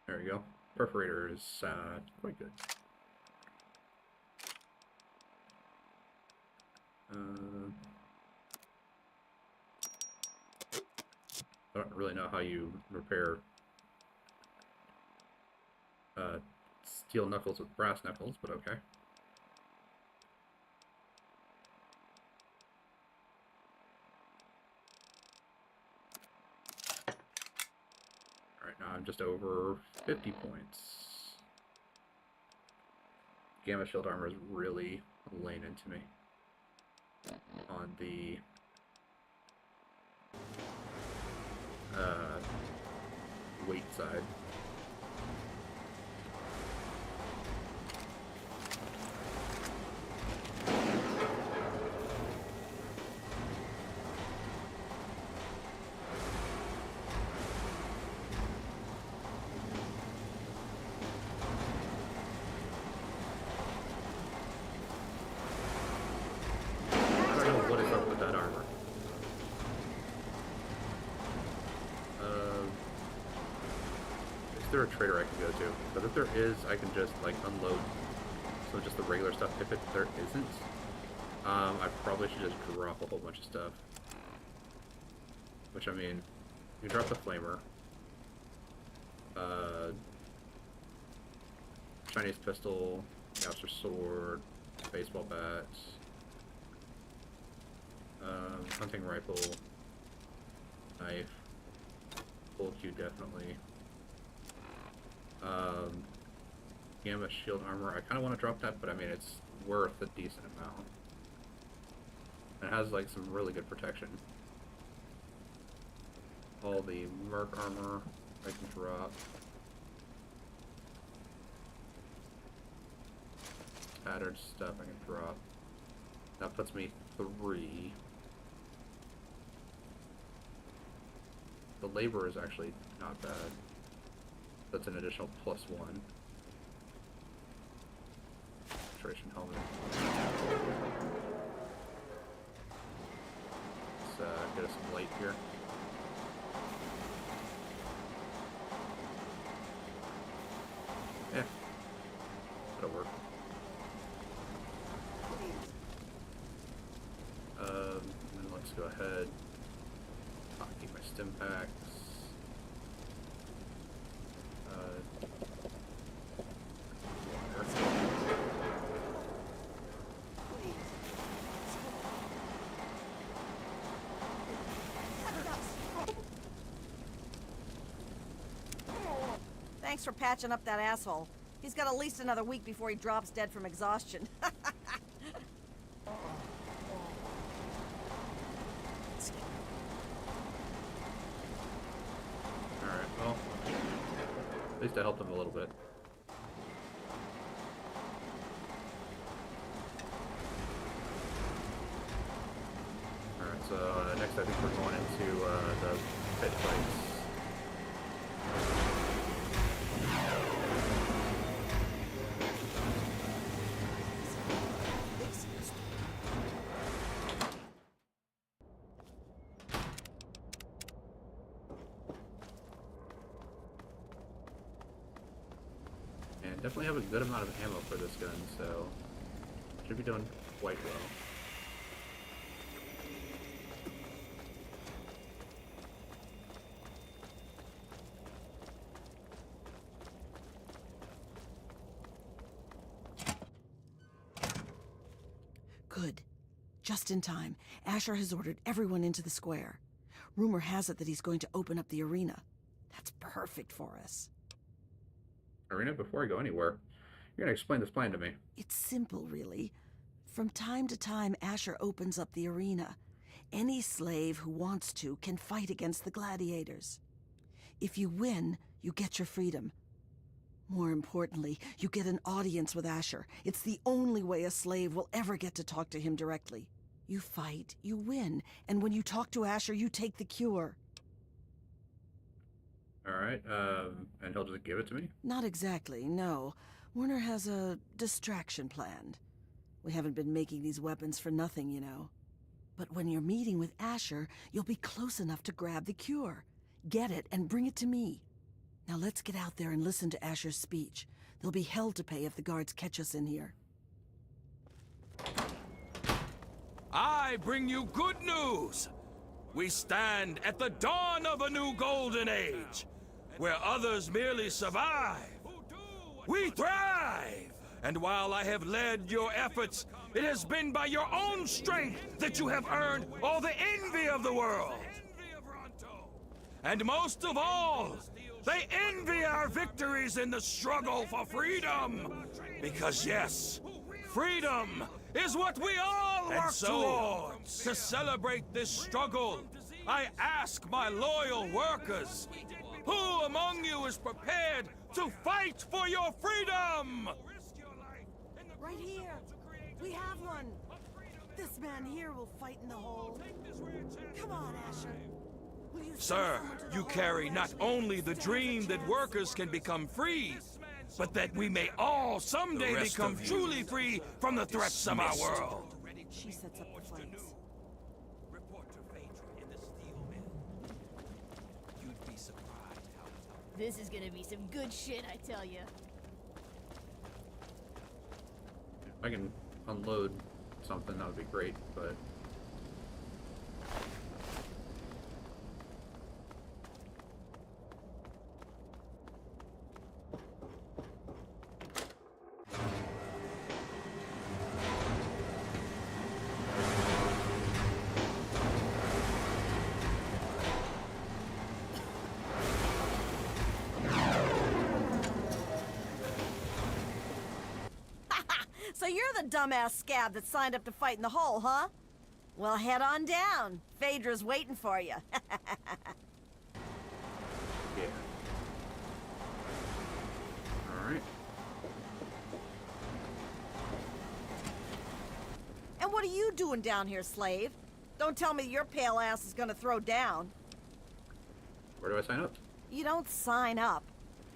A: There we go. Perforator is quite good. I don't really know how you repair steel knuckles with brass knuckles, but okay. Alright, now I'm just over 50 points. Gamma shield armor is really laying into me on the weight side. I don't know what is up with that armor. Is there a trader I can go to? But if there is, I can just like unload some just the regular stuff. If there isn't, I probably should just drop a whole bunch of stuff. Which I mean, you drop the flamer, Chinese pistol, Gaucher sword, baseball bats, hunting rifle, knife, full Q definitely. Gamma shield armor, I kind of want to drop that, but I mean it's worth a decent amount. It has like some really good protection. All the merc armor I can drop. Tattered stuff I can drop. That puts me 3. The labor is actually not bad. That's an additional +1. Filtration helmet. Let's get us some light here. Yeah, that'll work. And then let's go ahead. Keep my stim packs.
H: Thanks for patching up that asshole. He's got at least another week before he drops dead from exhaustion.
A: Alright, well, at least I helped him a little bit. Alright, so next I think we're going into the pit fights. And definitely have a good amount of ammo for this gun, so should be doing quite well.
C: Good. Just in time. Asher has ordered everyone into the square. Rumor has it that he's going to open up the arena. That's perfect for us.
A: Arena, before I go anywhere, you're gonna explain this plan to me.
C: It's simple, really. From time to time, Asher opens up the arena. Any slave who wants to can fight against the gladiators. If you win, you get your freedom. More importantly, you get an audience with Asher. It's the only way a slave will ever get to talk to him directly. You fight, you win, and when you talk to Asher, you take the cure.
A: Alright, and he'll just give it to me?
C: Not exactly, no. Werner has a distraction planned. We haven't been making these weapons for nothing, you know. But when you're meeting with Asher, you'll be close enough to grab the cure. Get it and bring it to me. Now let's get out there and listen to Asher's speech. There'll be hell to pay if the guards catch us in here.
I: I bring you good news. We stand at the dawn of a new golden age, where others merely survive. We thrive! And while I have led your efforts, it has been by your own strength that you have earned all the envy of the world. And most of all, they envy our victories in the struggle for freedom. Because yes, freedom is what we all work towards. To celebrate this struggle, I ask my loyal workers, who among you is prepared to fight for your freedom?
H: Right here. We have one. This man here will fight in the hole. Come on, Asher. Will you
I: Sir, you carry not only the dream that workers can become free, but that we may all someday become truly free from the threats of our world.
H: She sets up the fights.
I: You'd be surprised how
F: This is gonna be some good shit, I tell ya.
A: If I can unload something, that would be great, but...
H: So you're the dumbass scab that signed up to fight in the hole, huh? Well, head on down. Phaedra's waiting for you.
A: Yeah. Alright.
H: And what are you doing down here, slave? Don't tell me your pale ass is gonna throw down.
A: Where do I sign up?
H: You don't sign up.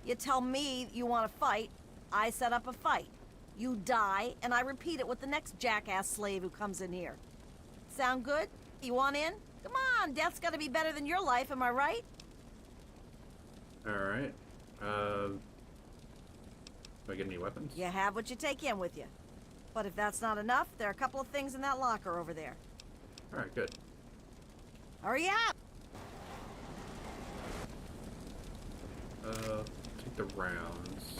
H: You tell me you want to fight, I set up a fight. You die, and I repeat it with the next jackass slave who comes in here. Sound good? You want in? Come on, death's gotta be better than your life, am I right?
A: Alright. Do I get any weapons?
H: You have what you take in with you. But if that's not enough, there are a couple of things in that locker over there.
A: Alright, good.
H: Hurry up!
A: Take the rounds.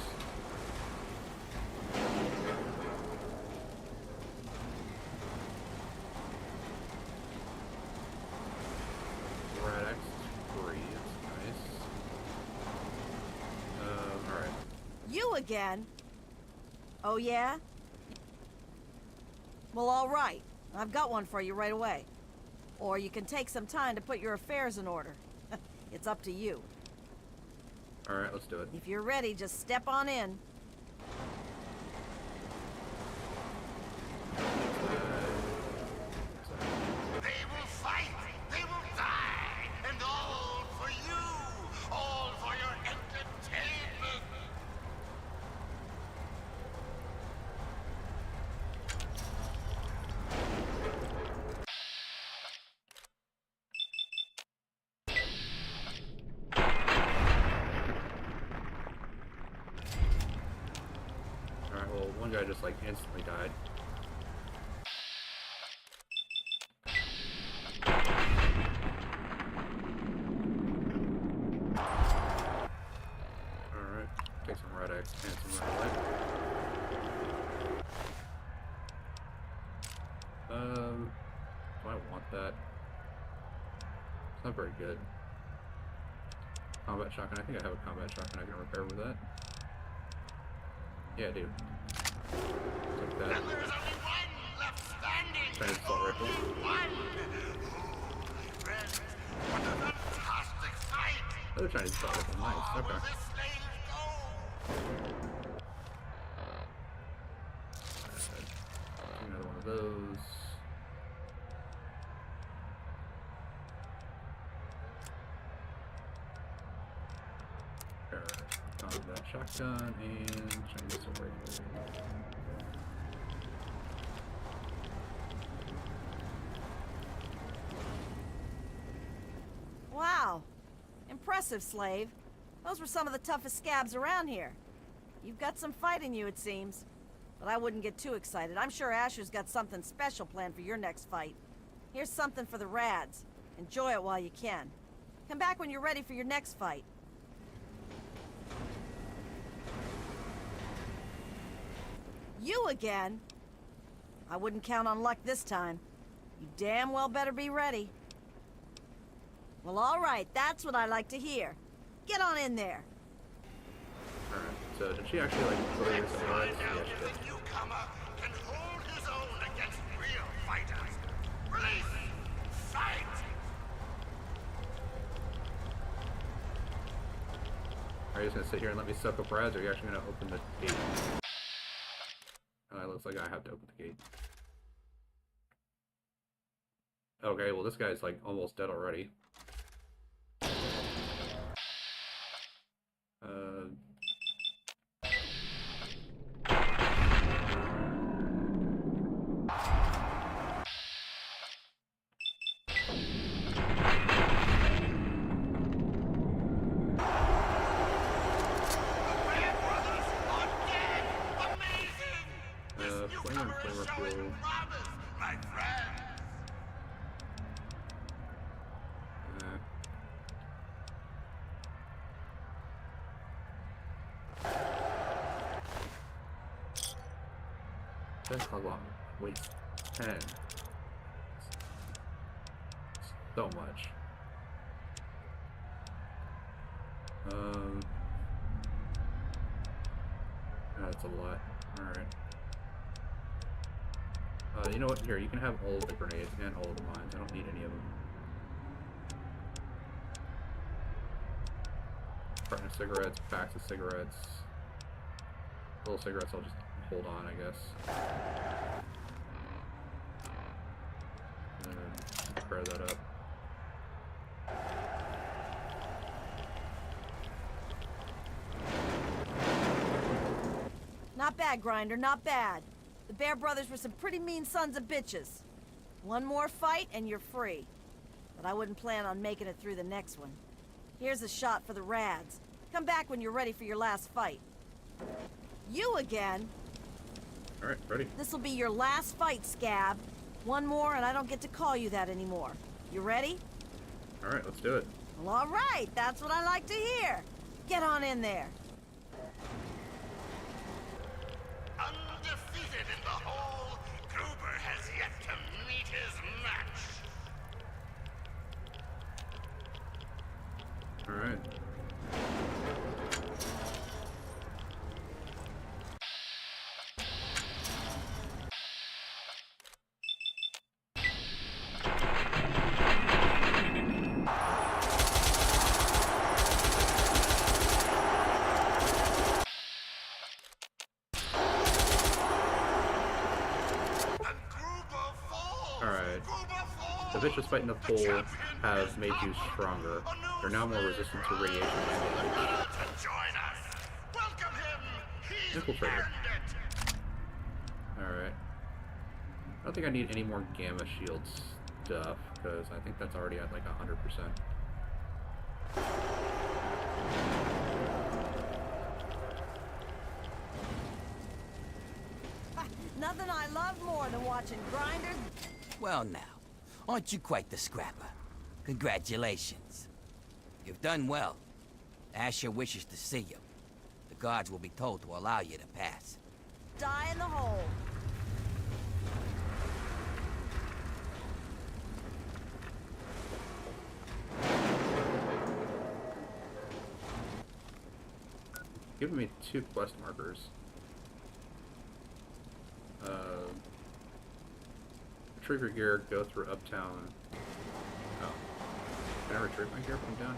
A: Red X free, that's nice. Alright.
H: You again? Oh, yeah? Well, all right. I've got one for you right away. Or you can take some time to put your affairs in order. It's up to you.
A: Alright, let's do it.
H: If you're ready, just step on in.
J: They will fight, they will die, and all
A: guy just like instantly died. Alright, take some red X and some red light. Do I want that? It's not very good. Combat shotgun. I think I have a combat shotgun I can repair with that. Yeah, I do. Take that.
J: And there's only one left standing.
A: Try to assault rifle.
J: One. Friends, what a fantastic fight.
A: Another Chinese assault rifle. Nice.
J: Far will
A: Okay.
J: this slave go?
A: Another one of those. Combat shotgun and Chinese assault rifle.
H: Wow. Impressive, slave. Those were some of the toughest scabs around here. You've got some fight in you, it seems. But I wouldn't get too excited. I'm sure Asher's got something special planned for your next fight. Here's something for the Rads. Enjoy it while you can. Come back when you're ready for your next fight. You again? I wouldn't count on luck this time. You damn well better be ready. Well, all right. That's what I like to hear. Get on in there.
A: Alright, so did she actually like go
J: Let's
A: to
J: find
A: yeah,
J: out
A: she
J: if
A: did.
J: the newcomer can hold his own against real fighters. Release! Fight!
A: Are you just gonna sit here and let me suck up Rads, or are you actually gonna open the gate? It looks like I have to open the gate. Okay, well this guy's like almost dead already. Flamer fuel.
J: My friend.
A: That's a lot. Wait, 10. So much. That's a lot. Alright. You know what? Here, you can have all of the grenades and all of the mines. I don't need any of them. Carton of cigarettes, packs of cigarettes. Little cigarettes, I'll just hold on, I guess. And repair that up.
H: Not bad, Grinder, not bad. The Bear Brothers were some pretty mean sons of bitches. One more fight and you're free. But I wouldn't plan on making it through the next one. Here's a shot for the Rads. Come back when you're ready for your last fight. You again?
A: Alright, ready.
H: This'll be your last fight, Scab. One more and I don't get to call you that anymore. You ready?
A: Alright, let's do it.
H: Well, all right. That's what I like to hear. Get on in there.
J: Undefeated in the whole, Gruber has yet to meet his match.
A: Alright. The vicious fight in the pool has made you stronger. They're now more resistant to radiation damage. Infiltrator. Alright. I don't think I need any more gamma shield stuff, because I think that's already at like 100%.
H: nothing I love more than watching grinders.
B: Well now, aren't you quite the scrapper? Congratulations. You've done well. Asher wishes to see you. The guards will be told to allow you to pass.
H: Die in the hole.
A: Giving me 2 quest markers. Retrieve your gear, go through uptown. Oh. Can I retrieve my gear from down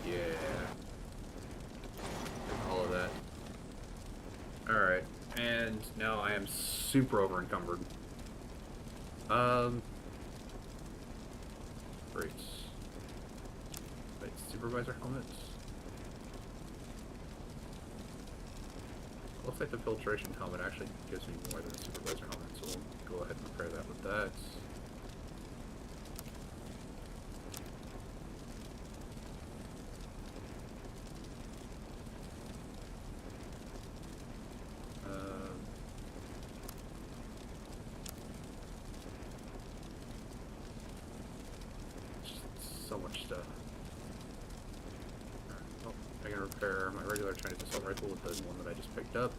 A: here? Yeah. All of that. Alright. And now I am super over encumbered. Great. Wait, supervisor helmets? Looks like the filtration helmet actually gives me more than a supervisor helmet, so we'll go ahead and repair that with that. Just so much stuff. Well, I can repair my regular Chinese assault rifle with the one that I just picked up.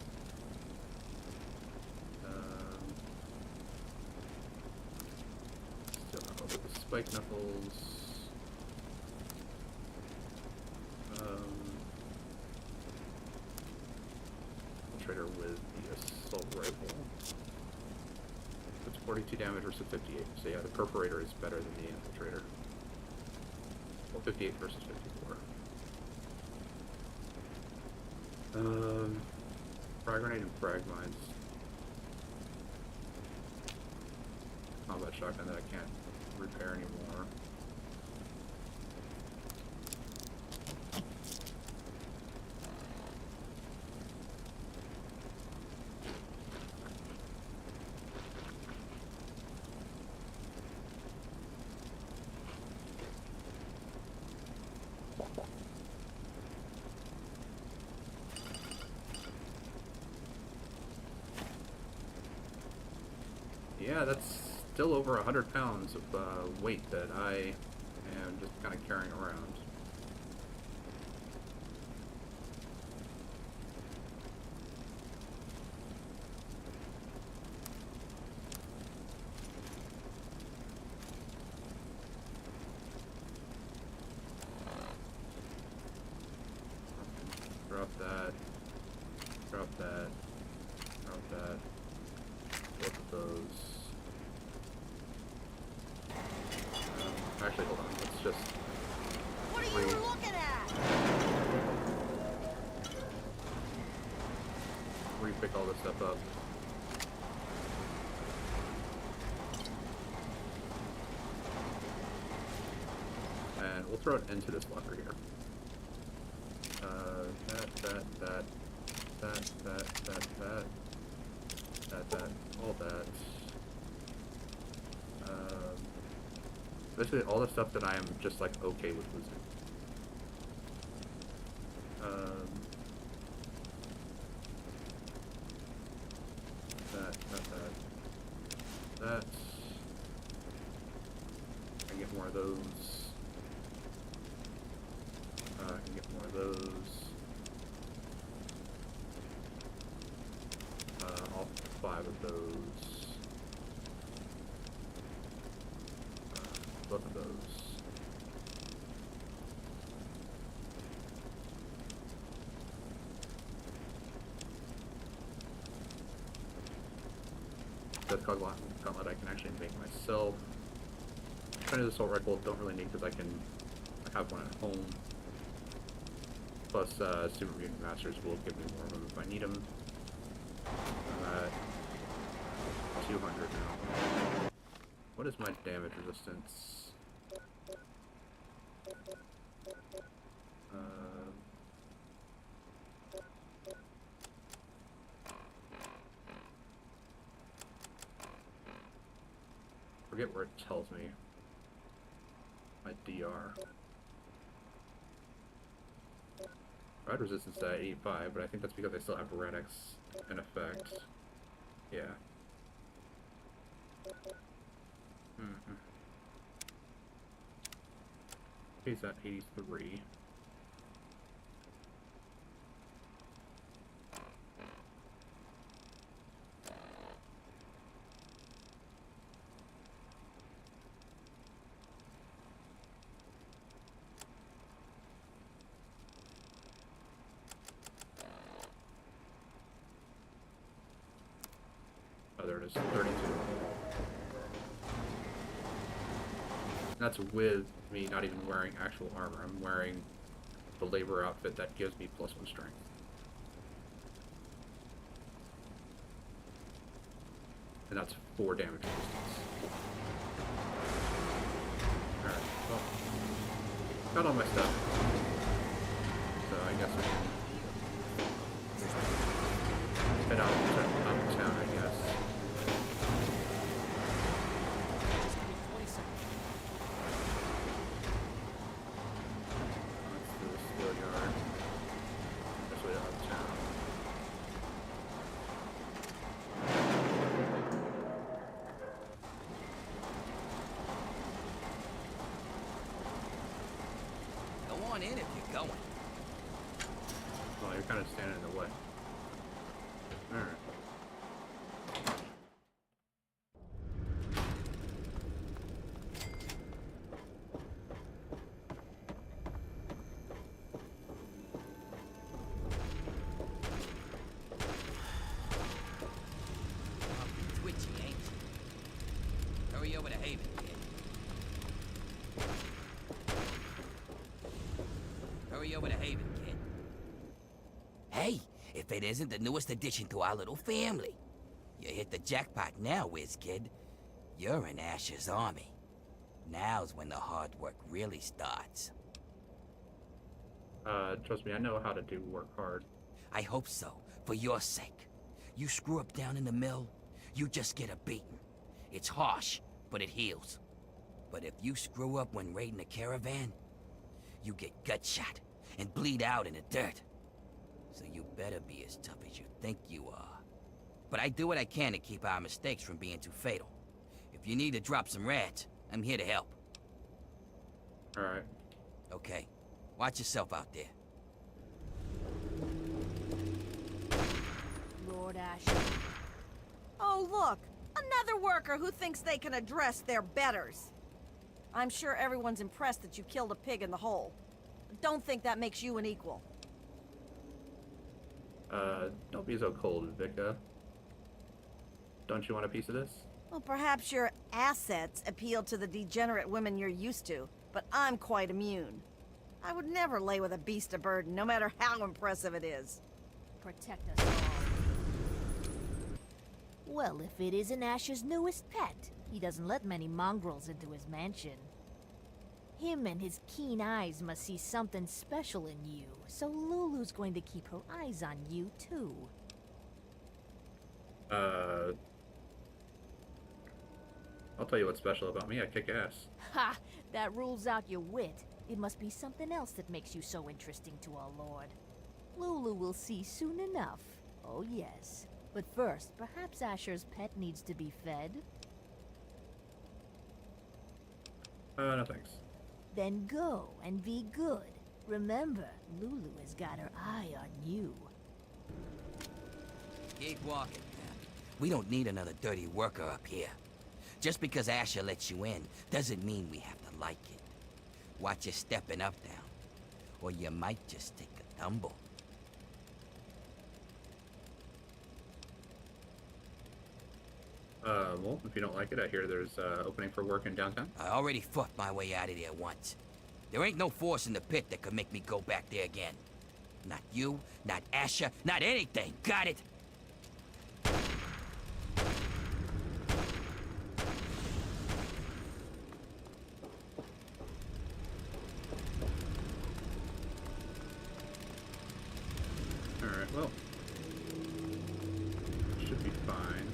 A: Still not over the spike knuckles. Infiltrator with the assault rifle. It's 42 damage versus 58. So yeah, the perforator is better than the infiltrator. Well, 58 versus 54. Frag grenade and frag mines. Combat shotgun that I can't repair anymore. Yeah, that's still over 100 pounds of weight that I am just kind of carrying around. Drop that. Drop that. Drop that. Both of those. Actually, hold on. Let's just.
H: What are you looking at?
A: Re-pick all this stuff up. And we'll throw it into this locker here. That, all that. Basically all the stuff that I am just like okay with losing. That. I can get more of those. I can get more of those. All 5 of those. Both of those. Death Gauntlet I can actually make myself. Chinese assault rifle don't really need because I have one at home. Plus, Super Mutant Masters will give me more of them if I need them. I'm at 200 now. What is my damage resistance? Forget where it tells me. My DR. Rod resistance at 85, but I think that's because I still have Redx in effect. Yeah. He's at 83. Oh, there it is, 32. That's with me not even wearing actual armor. I'm wearing the labor outfit that gives me +1 strength. And that's 4 damage resistance. Alright, well, got all my stuff. So I guess I can head out to town, I guess.
B: Go on in if you're going.
A: Well, you're kind of standing in the way. Alright.
B: Twitchy, ain't you? Hurry over to Haven, kid. Hurry over to Haven, kid. Hey, if it isn't the newest addition to our little family. You hit the jackpot now, whiz kid. You're in Asher's army. Now's when the hard work really starts.
A: Trust me, I know how to do work hard.
B: I hope so, for your sake. You screw up down in the mill, you just get a beating. It's harsh, but it heals. But if you screw up when raiding a caravan, you get gut shot and bleed out in the dirt. So you better be as tough as you think you are. But I do what I can to keep our mistakes from being too fatal. If you need to drop some rats, I'm here to help.
A: Alright.
B: Okay, watch yourself out there.
F: Lord Asher.
H: Oh, look! Another worker who thinks they can address their betters. I'm sure everyone's impressed that you killed a pig in the hole. Don't think that makes you an equal.
A: Don't be so cold, Vika. Don't you want a piece of this?
H: Well, perhaps your assets appeal to the degenerate women you're used to, but I'm quite immune. I would never lay with a beast of burden, no matter how impressive it is.
F: Protect us all. Well, if it isn't Asher's newest pet, he doesn't let many mongrels into his mansion. Him and his keen eyes must see something special in you, so Lulu's going to keep her eyes on you, too.
A: I'll tell you what's special about me. I kick ass.
F: Ha! That rules out your wit. It must be something else that makes you so interesting to our lord. Lulu will see soon enough. Oh, yes. But first, perhaps Asher's pet needs to be fed?
A: No thanks.
F: Then go and be good. Remember, Lulu has got her eye on you.
B: Keep walking, man. We don't need another dirty worker up here. Just because Asher lets you in doesn't mean we have to like it. Watch you stepping up now, or you might just take a tumble.
A: Well, if you don't like it, I hear there's opening for work in downtown.
B: I already fought my way out of there once. There ain't no force in the pit that could make me go back there again. Not you, not Asher, not anything. Got it?
A: Alright, well. Should be fine.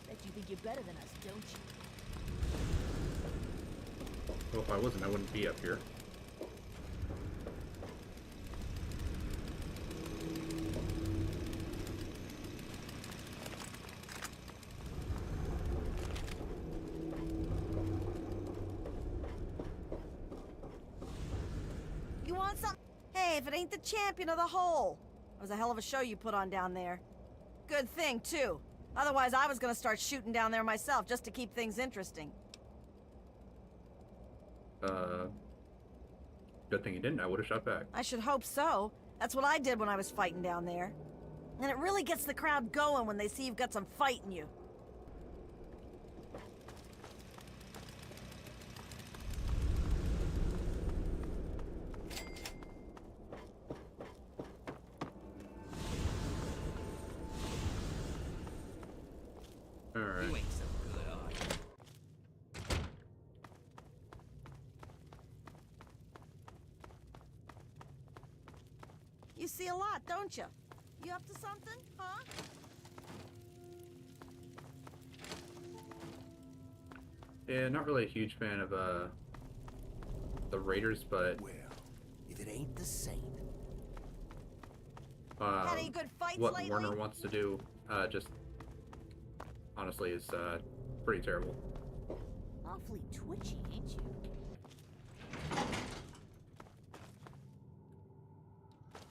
F: Bet you think you're better don't you?
A: Well, if I wasn't, I wouldn't be up here.
H: You want something? Hey, if it ain't the champion of the hole. That was a hell of a show you put on down there. Good thing, too. Otherwise, I was gonna start shooting down there myself just to keep things interesting.
A: Good thing you didn't. I would have shot back.
H: I should hope so. That's what I did when I was fighting down there. And it really gets the crowd going when they see you've got some fight in you.
A: Alright.
B: You ain't so good, are you?
H: You see a lot, don't you? You up to something, huh?
A: Yeah, not really a huge fan of the Raiders, but
D: Well, if it ain't the Saint.
H: Had any good fights
A: what
H: lately?
A: Werner wants to do, just honestly is pretty terrible.
F: Awfully twitchy, ain't you?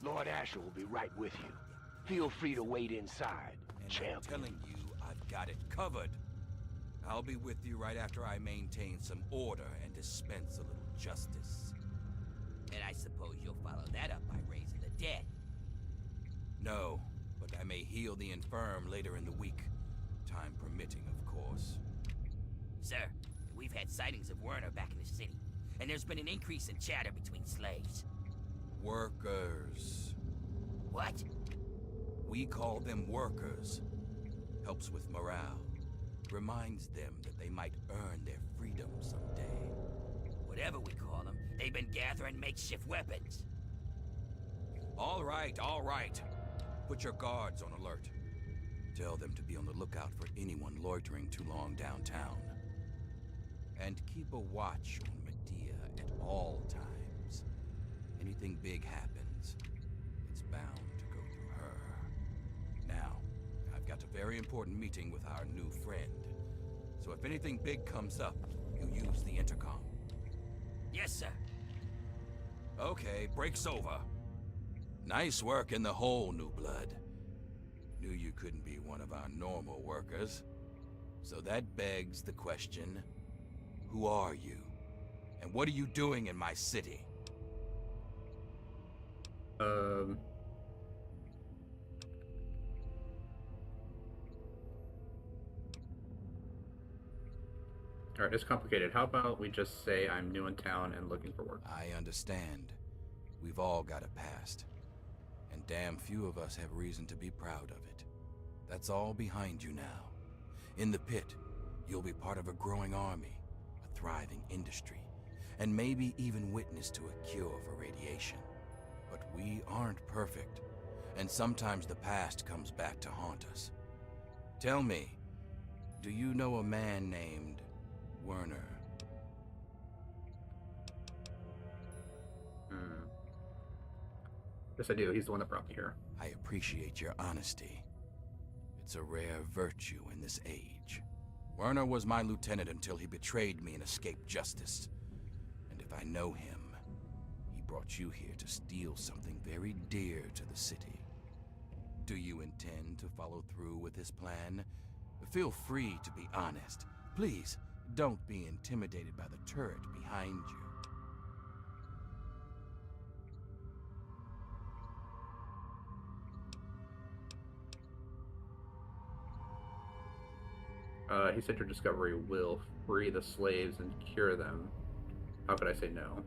K: Lord Asher will be right with you. Feel free to wait inside,
B: And
K: champ.
B: I'm telling you, I've got it covered. I'll be with you right after I maintain some order and dispense a little justice. And I suppose you'll follow that up by raising the dead. No, but I may heal the infirm later in the week. Time permitting, of course. Sir, we've had sightings of Werner back in the city, and there's been an increase in chatter between slaves. Workers. What? We call them workers. Helps with morale. Reminds them that they might earn their freedom someday. Whatever we call them, they've been gathering makeshift weapons. All right, all right. Put your guards on alert. Tell them to be on the lookout for anyone loitering too long downtown. And keep a watch on Medea at all times. Anything big happens, it's bound to go through her. Now, I've got a very important meeting with our new friend. So if anything big comes up, you use the intercom. Yes, sir. Okay, break's over. Nice work in the hole, New Blood. Knew you couldn't be one of our normal workers. So that begs the question, who are you? And what are you doing in my city?
A: Alright, it's complicated. How about we just say I'm new in town and looking for work?
B: I understand. We've all got a past. And damn few of us have reason to be proud of it. That's all behind you now. In the pit, you'll be part of a growing army, a thriving industry, and maybe even witness to a cure for radiation. But we aren't perfect, and sometimes the past comes back to haunt us. Tell me, do you know a man named Werner?
A: Yes, I do. He's the one that brought me here.
B: I appreciate your honesty. It's a rare virtue in this age. Werner was my lieutenant until he betrayed me and escaped justice. And if I know him, he brought you here to steal something very dear to the city. Do you intend to follow through with his plan? Feel free to be honest. Please, don't be intimidated by the turret behind you.
A: He said your discovery will free the slaves and cure them. How could I say no?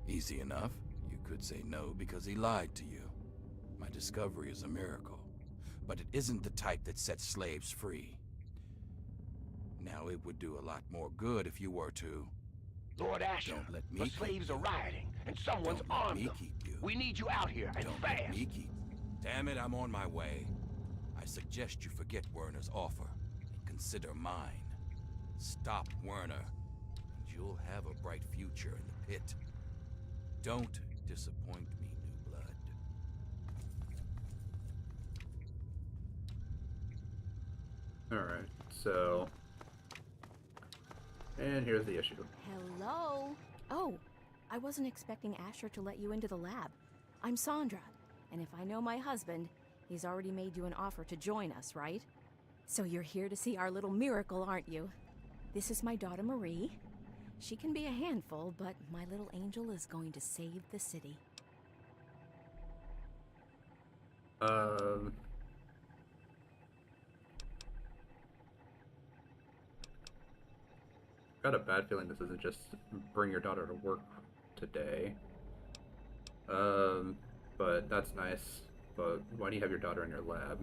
B: Easy enough. You could say no because he lied to you. My discovery is a miracle, but it isn't the type that sets slaves free. Now, it would do a lot more good if you were to...
K: Lord Asher,
B: Don't let me
K: the
B: keep
K: slaves
B: you.
K: are rioting, and someone's
B: Don't let
K: armed
B: me
K: them.
B: keep you.
K: We need you out here, and
B: Don't
K: fast.
B: let me keep... Damn it, I'm on my way. I suggest you forget Werner's offer. consider mine. Stop Werner, and you'll have a bright future in the pit. Don't disappoint me, New Blood.
A: Alright, so... And here's the issue.
L: Hello? Oh, I wasn't expecting Asher to let you into the lab. I'm Sandra, and if I know my husband, he's already made you an offer to join us, right? So you're here to see our little miracle, aren't you? This is my daughter Marie. She can be a handful, but my little angel is going to save the city.
A: Got a bad feeling this isn't just bring your daughter to work today. But that's nice. But why do you have your daughter in your lab?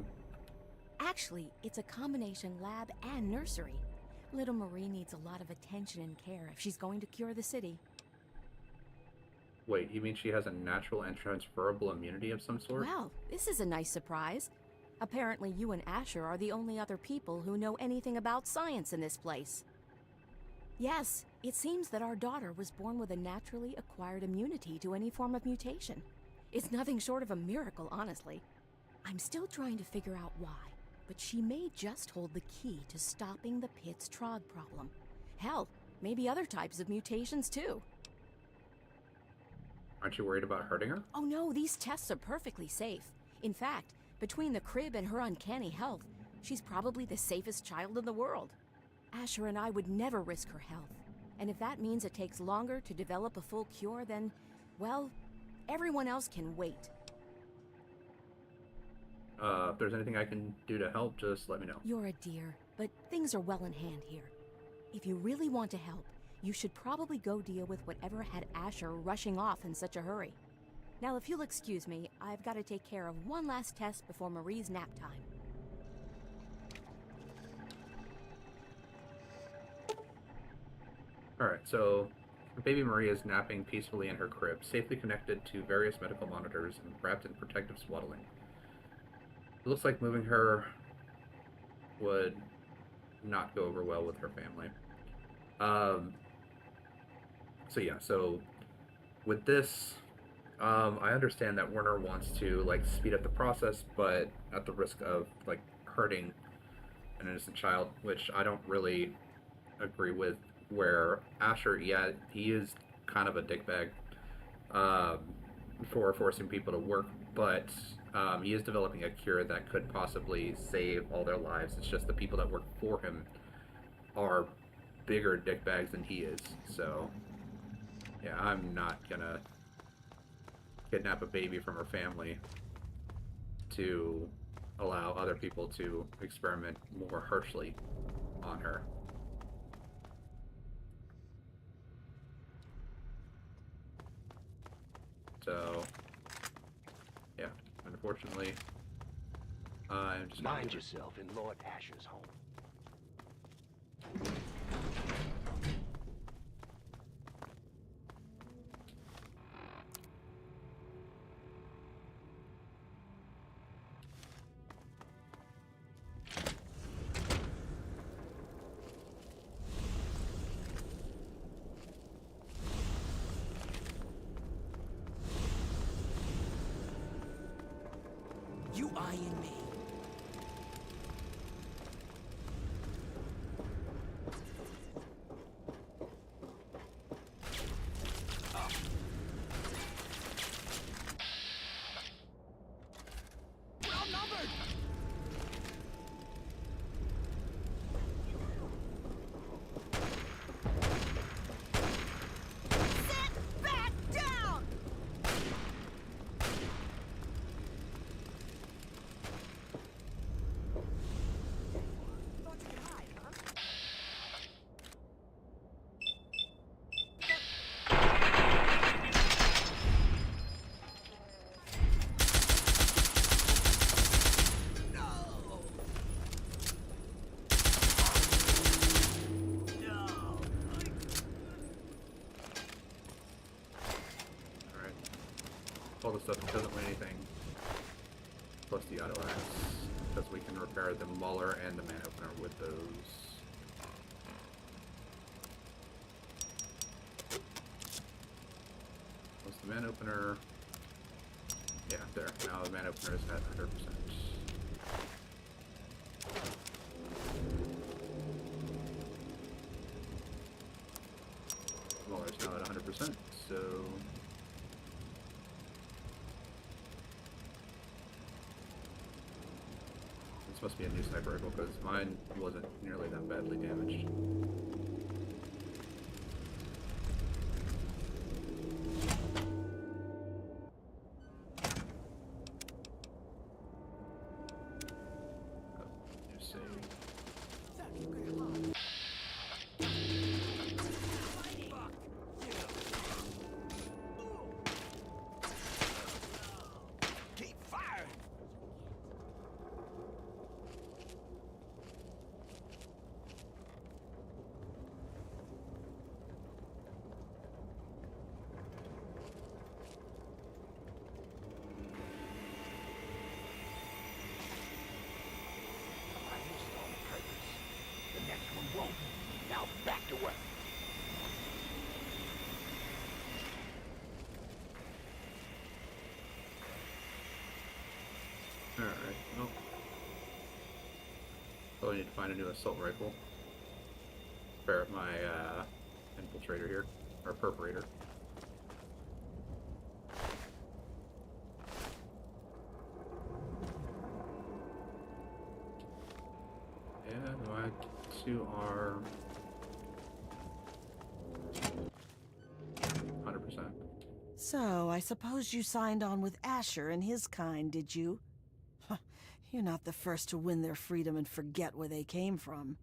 L: Actually, it's a combination lab and nursery. Little Marie needs a lot of attention and care if she's going to cure the city.
A: Wait, you mean she has a natural and transferable immunity of some sort?
L: Well, this is a nice surprise. Apparently you and Asher are the only other people who know anything about science in this place. Yes, it seems that our daughter was born with a naturally acquired immunity to any form of mutation. It's nothing short of a miracle, honestly. I'm still trying to figure out why, but she may just hold the key to stopping the Pitt's Trog problem. Hell, maybe other types of mutations too.
A: Aren't you worried about hurting her?
L: Oh no, these tests are perfectly safe. In fact, between the crib and her uncanny health, she's probably the safest child in the world. Asher and I would never risk her health. And if that means it takes longer to develop a full cure, then, well, everyone else can wait.
A: If there's anything I can do to help, just let me know.
L: You're a dear, but things are well in hand here. If you really want to help, you should probably go deal with whatever had Asher rushing off in such a hurry. Now, if you'll excuse me, I've got to take care of one last test before Marie's nap time.
A: Alright, so baby Marie is napping peacefully in her crib, safely connected to various medical monitors and wrapped in protective swaddling. It looks like moving her would not go over well with her family. So with this, I understand that Werner wants to, like, speed up the process, but at the risk of, like, hurting an innocent child, which I don't really agree with. Where Asher, yeah, he is kind of a dickbag for forcing people to work, but he is developing a cure that could possibly save all their lives. It's just the people that work for him are bigger dickbags than he is. So, yeah, I'm not gonna kidnap a baby from her family to allow other people to experiment more harshly on her. So, yeah, unfortunately, I'm just
K: Mind yourself in Lord Asher's home.
B: You eyeing me?
A: All the stuff that doesn't weigh anything, plus the auto axe, because we can repair the Mauler and the man opener start with those. What's the man opener? Yeah, there. Now the man opener is at 100%. Waller's now at 100%, so... This must be a new sniper rifle, because mine wasn't nearly that badly damaged. Just save.
I: Keep firing!
K: I missed on purpose. The next one won't. Now back to work.
A: Alright, well. Probably need to find a new assault rifle. Pair up my infiltrator here, or perforator. And my two are 100%.
C: So, I suppose you signed on with Asher and his kind, did you? Huh, you're not the first to win their freedom and forget where they came from.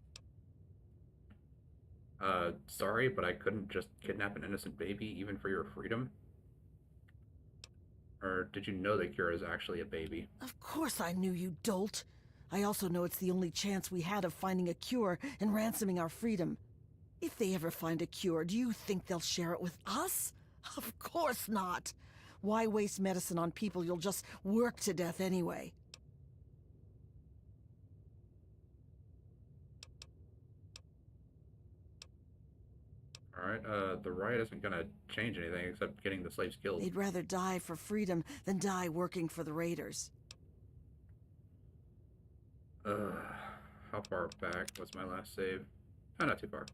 A: Sorry, but I couldn't just kidnap an innocent baby, even for your freedom? Or did you know that Kira's actually a baby?
C: Of course I knew, you dolt. I also know it's the only chance we had of finding a cure and ransoming our freedom. If they ever find a cure, do you think they'll share it with us? Of course not. Why waste medicine on people you'll just work to death anyway?
A: Alright, the riot isn't gonna change anything except getting the slaves killed.
C: They'd rather die for freedom than die working for the raiders.
A: How far back was my last save? Oh, not too far.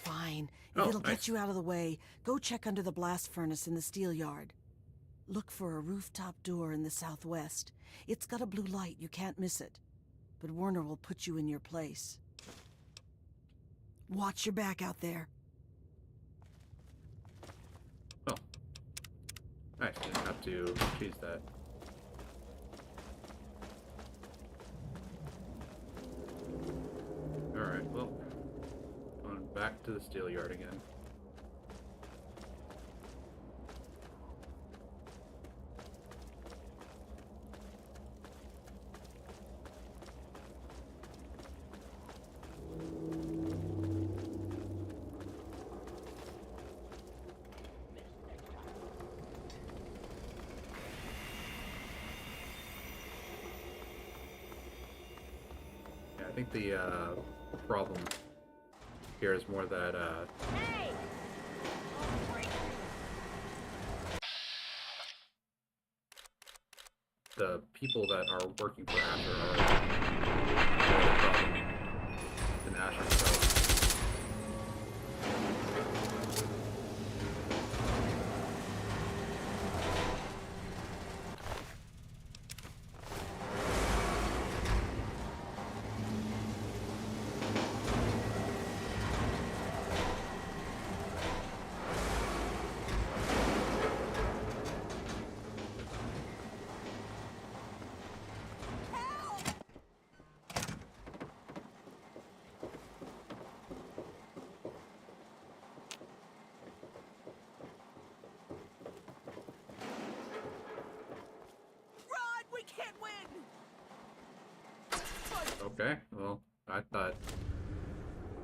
C: Fine. If
A: Oh,
C: it'll
A: nice.
C: get you out of the way, go check under the blast furnace in the steel yard. Look for a rooftop door in the southwest. It's got a blue light, you can't miss it. But Werner will put you in your place. Watch your back out there.
A: Oh. Nice, didn't have to choose that. Alright, well, going back to the steel yard again. Yeah, I think the problem here is more that
F: Hey!
A: the people that are working for Asher are more the problem than Asher himself.
E: Run! We can't win!
A: Okay, well, I thought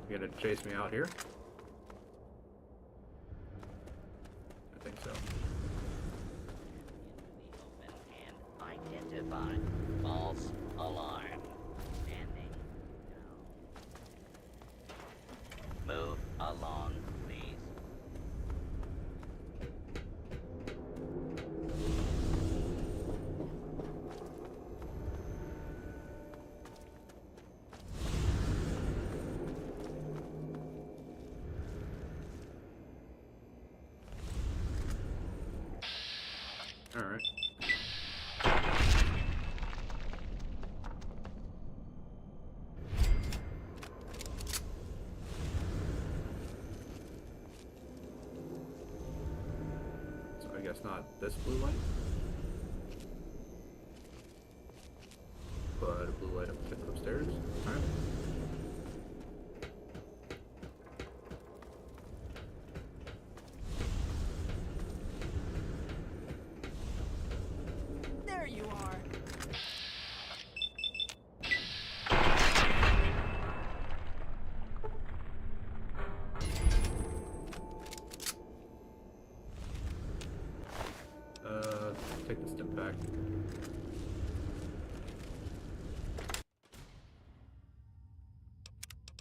A: you're gonna chase me out here. I think so.
G: Open and identify. False alarm. Standing along, please.
A: All right. So I guess not this blue light, but a blue light upstairs. All right.
E: There you are.
A: Take the step back.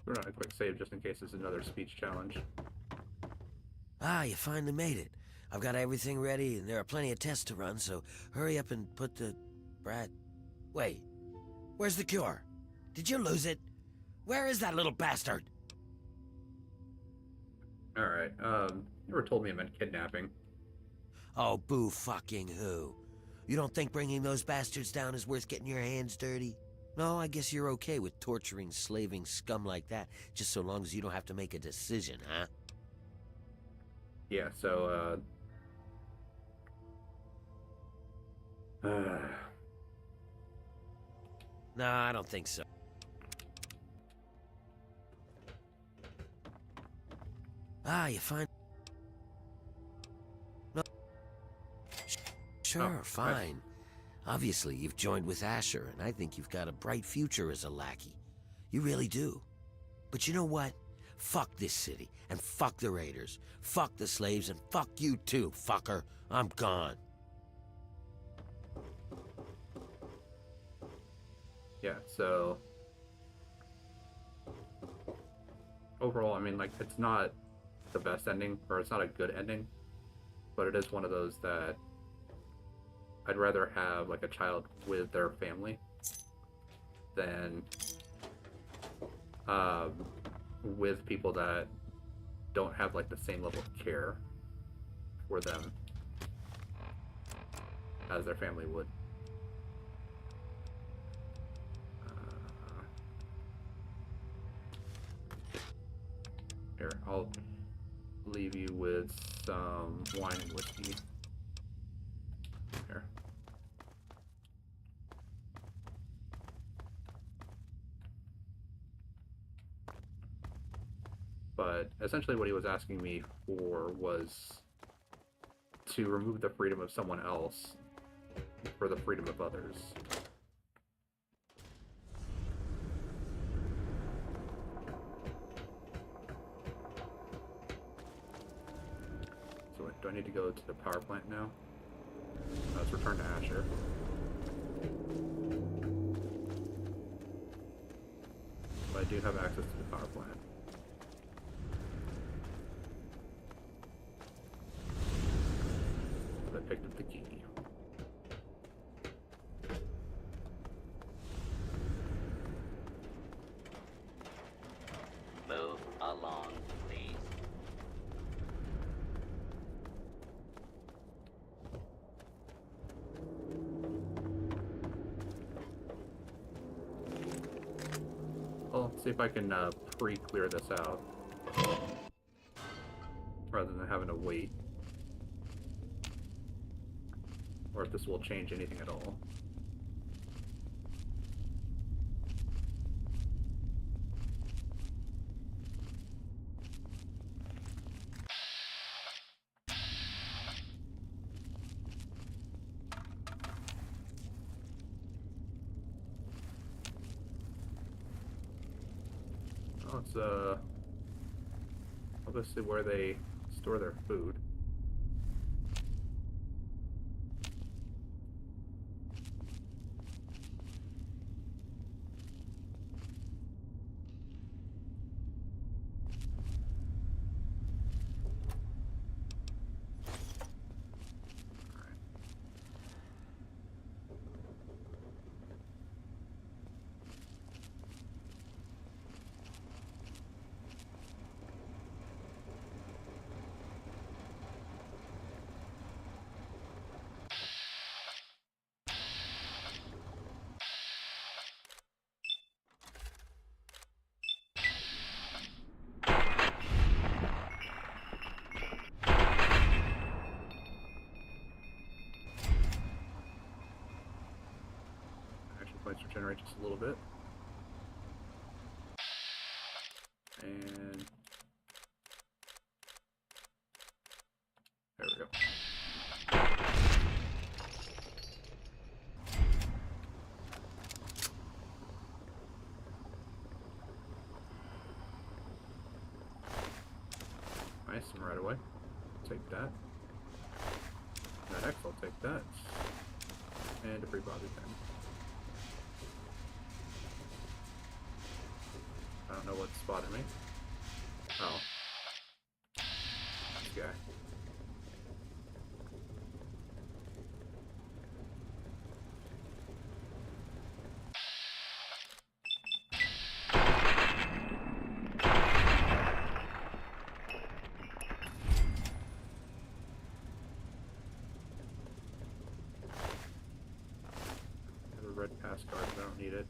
A: We're on a quick save just in case there's another speech challenge.
M: Ah, you finally made it. I've got everything ready, and there are plenty of tests to run, so hurry up and put the... Wait. Where's the cure? Did you lose it? Where is that little bastard?
A: Alright, never told me it meant kidnapping.
M: Oh, boo fucking who? You don't think bringing those bastards down is worth getting your hands dirty? No, I guess you're okay with torturing, slaving scum like that, just so long as you don't have to make a decision, huh?
A: Yeah, so,
M: No, I don't think so. Ah, you find... No. Sure,
A: Oh,
M: fine.
A: right.
M: Obviously, you've joined with Asher, and I think you've got a bright future as a lackey. You really do. But you know what? Fuck this city, and fuck the raiders. Fuck the slaves, and fuck you too, fucker. I'm gone.
A: yeah, so... Overall, I mean, like, it's not the best ending, or it's not a good ending, but it is one of those that I'd rather have, like, a child with their family than with people that don't have, like, the same level of care for them as their family would. Here, I'll leave you with some wine and whiskey. Here. But essentially what he was asking me for was to remove the freedom of someone else for the freedom of others. So do I need to go to the power plant now? Let's return to Asher. But I do have access to the power plant. I picked up the key.
G: Move along, please.
A: Well, let's see if I can pre-clear this out rather than having to wait. Or if this will change anything at all. Oh, it's obviously where they store their food. regenerate just a little bit. And there we go. Nice, and right away. Take that. That X, I'll take that. And a free body pen. I don't know what spotted me. Oh. This guy. Have a red pass card, but I don't need it.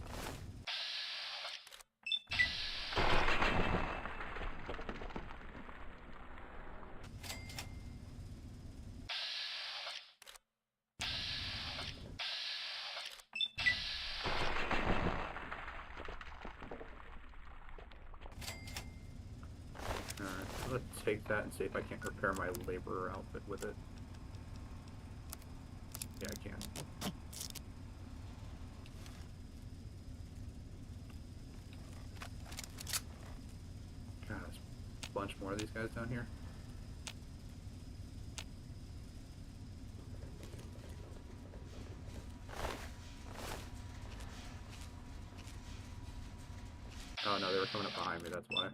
A: Let's take that and see if I can't repair my laborer outfit with it. Yeah, I can. God, there's a bunch more of these guys down here. Oh no, they were coming up behind me, that's why.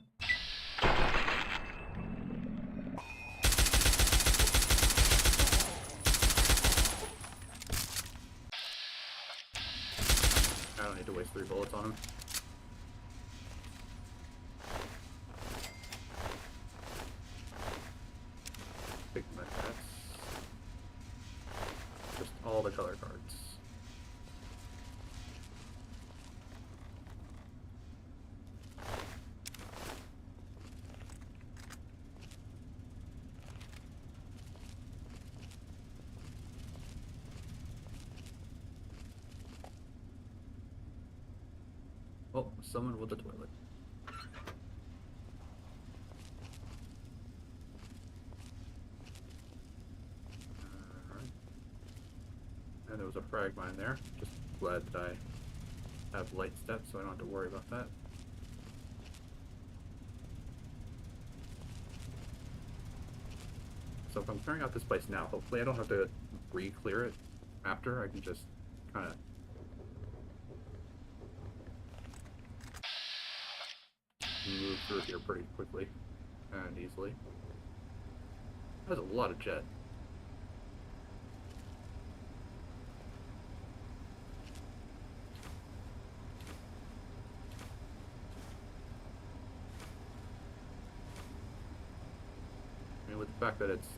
A: I don't need to waste 3 bullets on him. Big med packs. Just all the color cards. Oh, someone with a toilet. Alright. And there was a frag mine there. Just glad that I have light steps so I don't have to worry about that. So if I'm clearing out this place now, hopefully I don't have to re-clear it after. I can just kind of move through here pretty quickly and easily. That's a lot of jet. I mean, with the fact that it's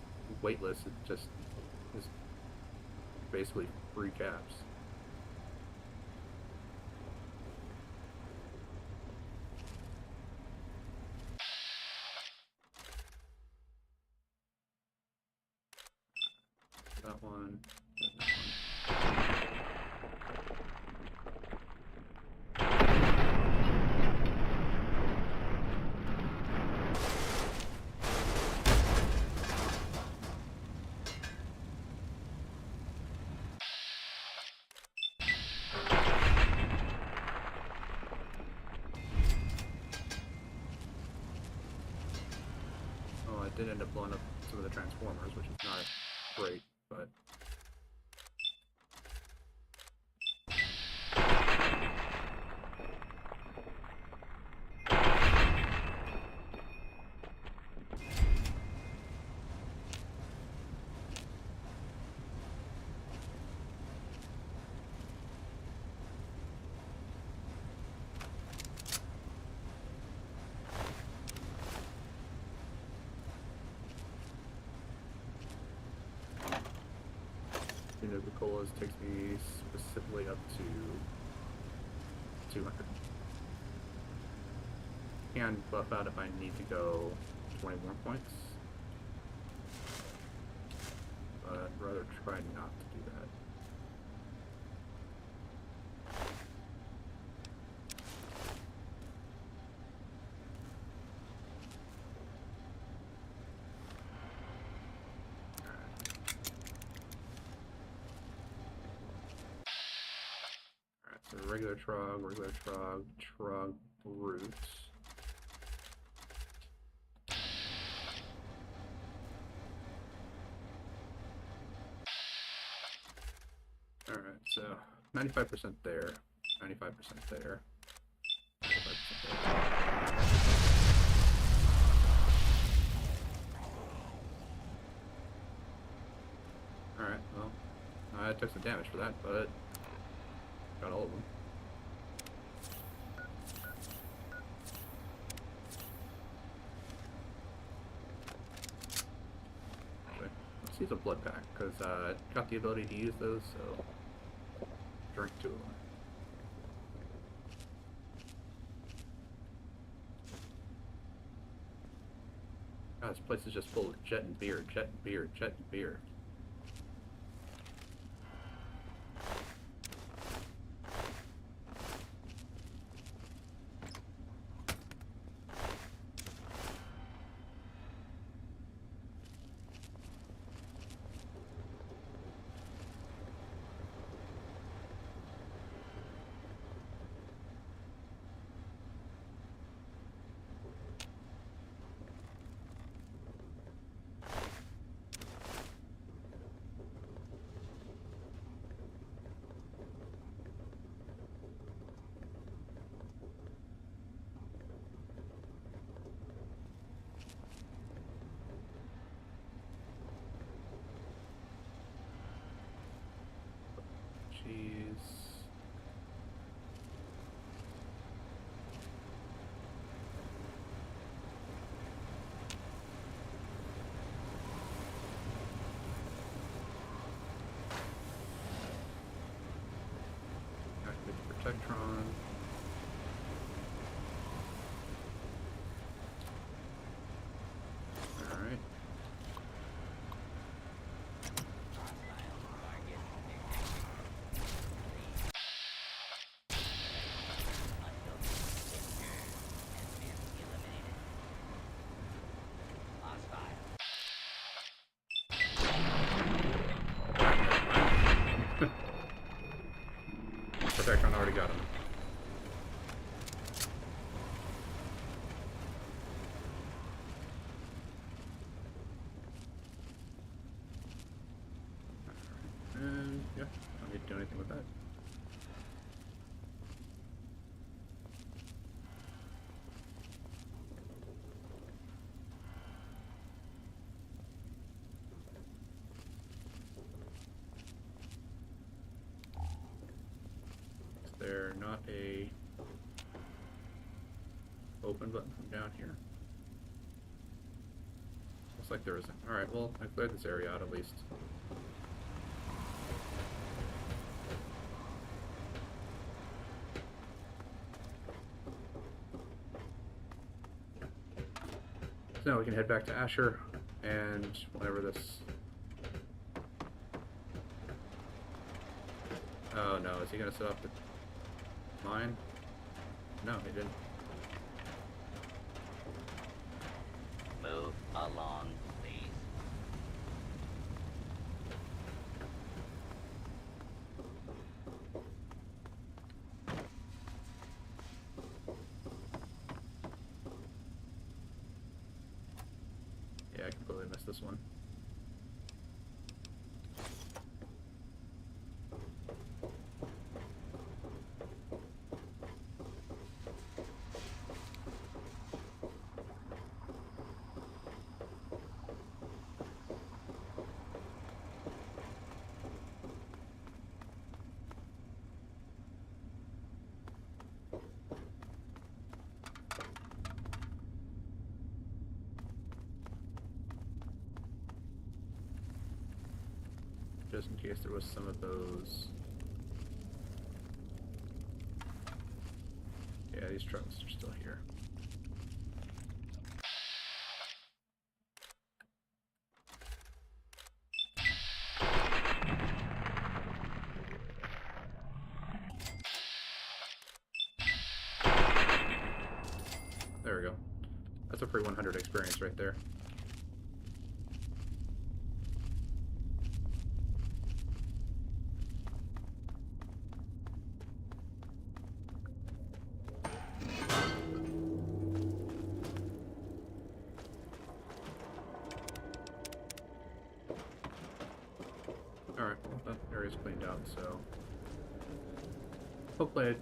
A: weightless, it just is basically free caps. That one, and that one. Oh, I did end up blowing up some of the transformers, which is not great, but Nuka-Colas takes me specifically up to 200. Can buff out if I need to go 20 more points, but I'd rather try not to do that. regular Trog, Trog brutes. Alright, so 95% there, 95% there, 95% there. Alright, well, I took some damage for that, but got all of them. Okay, let's use a blood pack, because I got the ability to use those, so drink 2 of them. God, this place is just full of jet and beer, jet and beer, jet and beer. Cheese. Activate the Protectron. Alright. Protectron already got him. And yeah, I don't need to do anything with that. Is there not a open button from down here? Looks like there isn't. Alright, well, I cleared this area out at least. So now we can head back to Asher, and whenever this... Oh no, is he gonna set up the mine? No, he didn't.
G: Move along, please.
A: Yeah, I completely missed this one. Just in case there was some of those. Yeah, these trucks are still here. There we go. That's a free 100 experience right there. that area's cleaned out, so hopefully I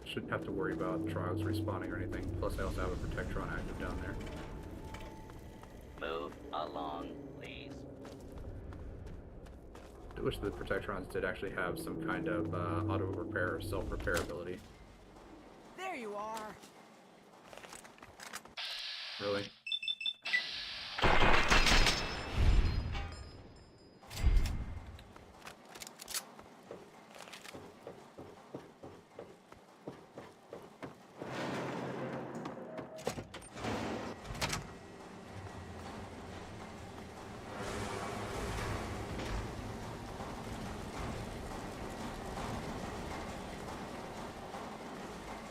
A: shouldn't have to worry about Trogs respawning or anything. Plus, I also have a Protectron active down there.
G: Move along, please.
A: I wish the Protectrons did actually have some kind of auto repair or self-repair ability.
E: There you are.
A: Really?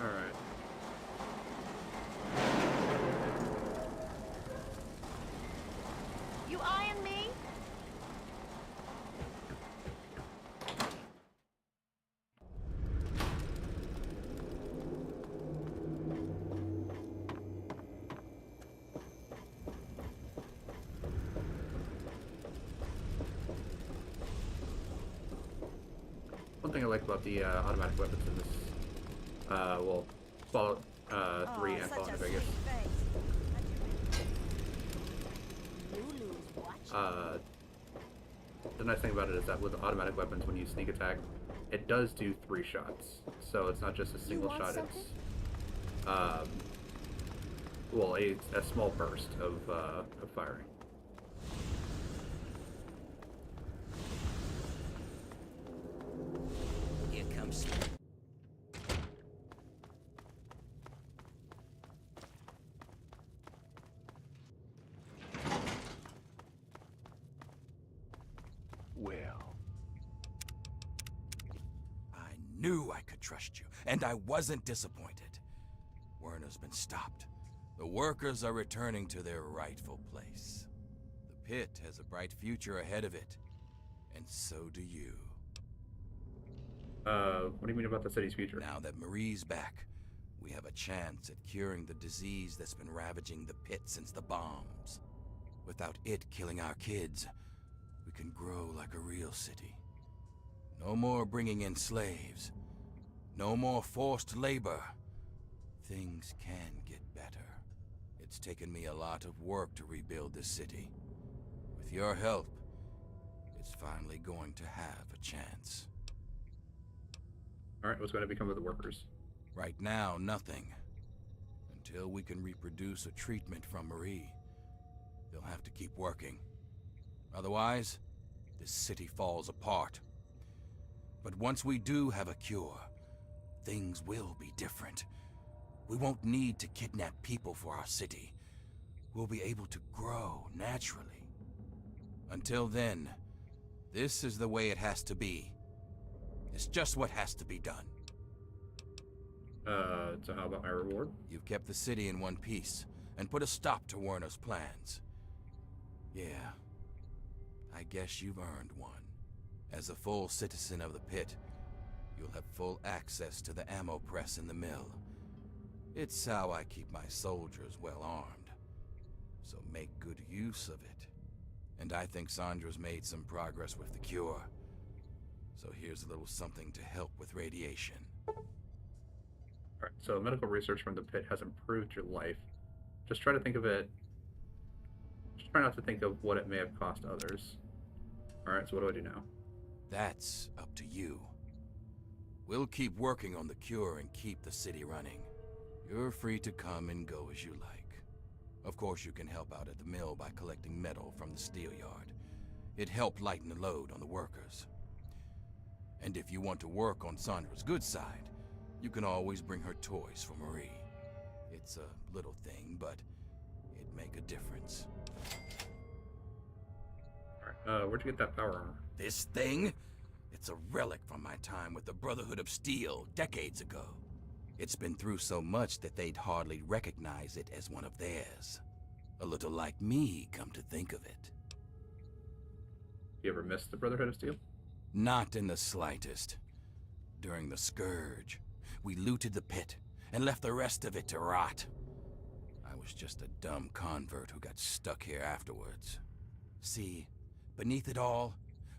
A: Alright.
H: You eyeing me?
A: One thing I like about the automatic weapons in this, well, Fallout 3 and Fallout New Vegas, the nice thing about it is that with automatic weapons, when you sneak attack, it does do 3 shots. So it's not just a single shot, it's, well, a small burst of firing.
B: Here comes.
K: Well,
I: I knew I could trust you, and I wasn't disappointed. Werner's been stopped. The workers are returning to their rightful place. The pit has a bright future ahead of it, and so do you.
A: What do you mean about the city's future?
I: Now that Marie's back, we have a chance at curing the disease that's been ravaging the pit since the bombs. Without it killing our kids, we can grow like a real city. No more bringing in slaves. No more forced labor. Things can get better. It's taken me a lot of work to rebuild this city. With your help, it's finally going to have a chance.
A: Alright, what's going to become of the workers?
I: Right now, nothing. Until we can reproduce a treatment from Marie, they'll have to keep working. Otherwise, this city falls apart. But once we do have a cure, things will be different. We won't need to kidnap people for our city. We'll be able to grow naturally. Until then, this is the way it has to be. It's just what has to be done.
A: So how about my reward?
I: You've kept the city in one piece and put a stop to Werner's plans. Yeah, I guess you've earned one. As a full citizen of the pit, you'll have full access to the ammo press in the mill. It's how I keep my soldiers well armed. So make good use of it. And I think Sandra's made some progress with the cure. So here's a little something to help with radiation.
A: Alright, so medical research from the pit has improved your life. Just try to think of it... Just try not to think of what it may have cost others. Alright, so what do I do now?
I: That's up to you. We'll keep working on the cure and keep the city running. You're free to come and go as you like. Of course, you can help out at the mill by collecting metal from the steel yard. It helped lighten the load on the workers. And if you want to work on Sandra's good side, you can always bring her toys for Marie. It's a little thing, but it'd make a difference.
A: Alright, where'd you get that power armor?
I: This thing? It's a relic from my time with the Brotherhood of Steel decades ago. It's been through so much that they'd hardly recognize it as one of theirs. A little like me, come to think of it.
A: You ever miss the Brotherhood of Steel?
I: Not in the slightest. During the Scourge, we looted the pit and left the rest of it to rot. I was just a dumb convert who got stuck here afterwards. See, beneath it all,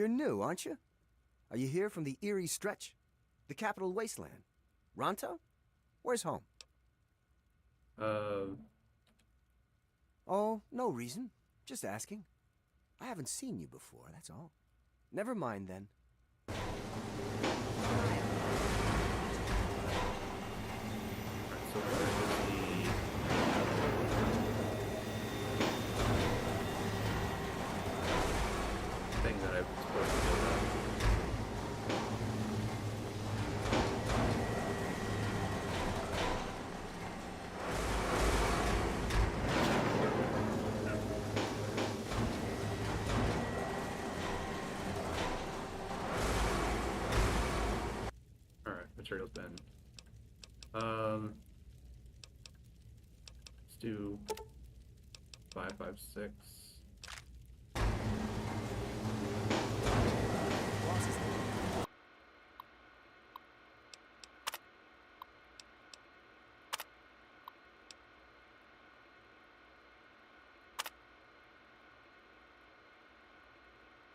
D: You're new, aren't you? Are you here from the Erie Stretch? The Capital Wasteland? Ronto? Where's home? Oh, no reason. Just asking. I haven't seen you before, that's all. Never mind, then.
A: So where is the thing that I'm supposed to do? Alright, materials bin. Let's do 556.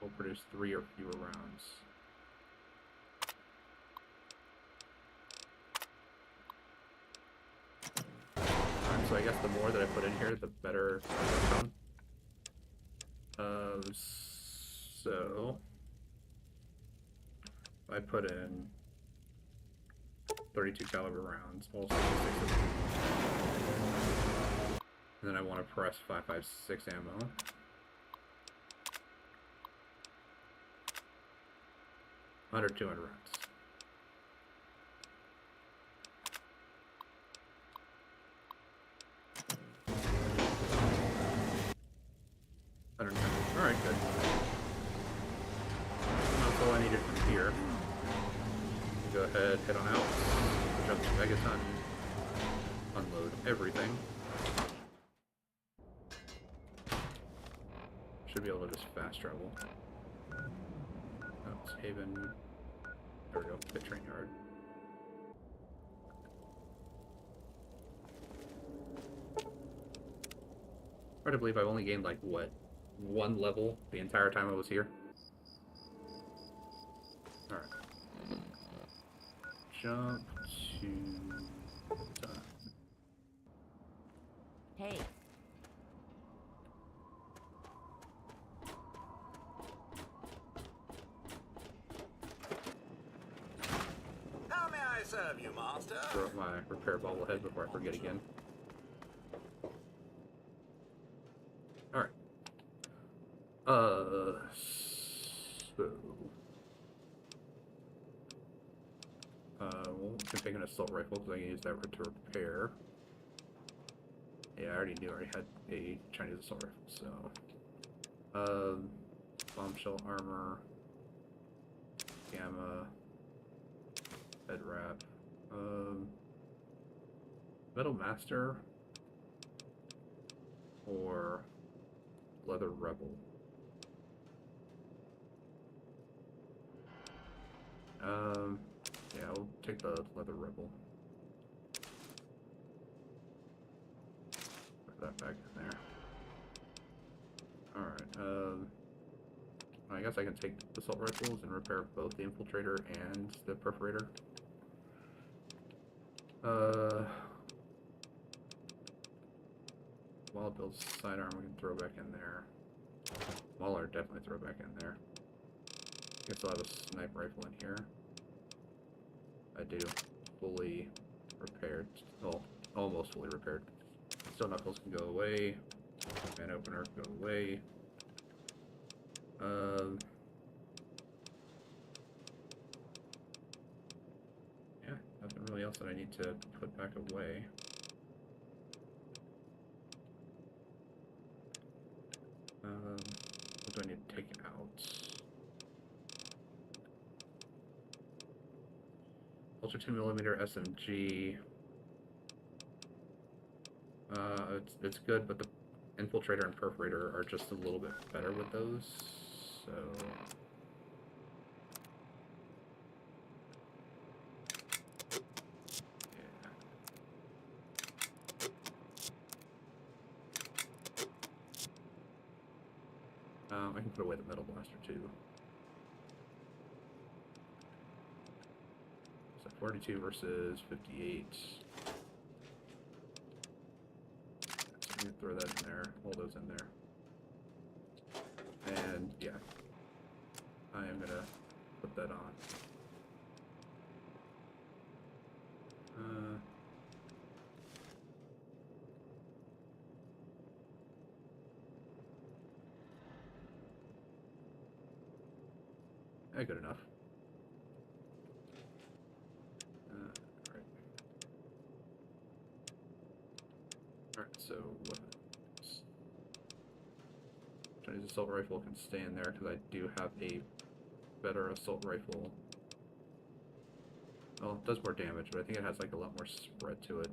A: Will produce 3 or fewer rounds. Alright, so I guess the more that I put in here, the better outcome. So I put in 32 caliber rounds, all 66 of them. And then I want to press 556 ammo. Under 200 rounds. Alright, good. That's all I needed from here. Go ahead, head on out, jump to Megaton, unload everything. Should be able to just fast travel. Oh, it's Haven. There we go, Pitt Train Yard. Hard to believe I've only gained like, what, 1 level the entire time I was here? Alright. Jump to...
F: Hey.
J: How may I serve you, master?
A: Throw up my repair bobblehead before I forget again. Alright. So... Well, I can take an assault rifle because I can use that to repair. Yeah, I already knew I already had a Chinese assault rifle, so... bombshell armor... Gamma... Head wrap... Metal Master... or... Leather Rebel. Yeah, I'll take the Leather Rebel. Put that back in there. Alright, I guess I can take the assault rifles and repair both the Infiltrator and the Perforator. Wild Bill's sidearm we can throw back in there. Mauler definitely throw back in there. I guess I'll have a sniper rifle in here. I do. Fully repaired. Well, almost fully repaired. Stone Knuckles can go away. Man Opener can go away. Yeah, nothing really else that I need to put back away. What do I need to take out? Ultra 2mm SMG. It's good, but the Infiltrator and Perforator are just a little bit better with those, so... I can put away the Metal Blaster too. 42 versus 58. So throw that in there, all those in there. And yeah, I am gonna put that on. Good enough. Alright, so Chinese assault rifle can stay in there because I do have a better assault rifle. Well, it does more damage, but I think it has like a lot more spread to it.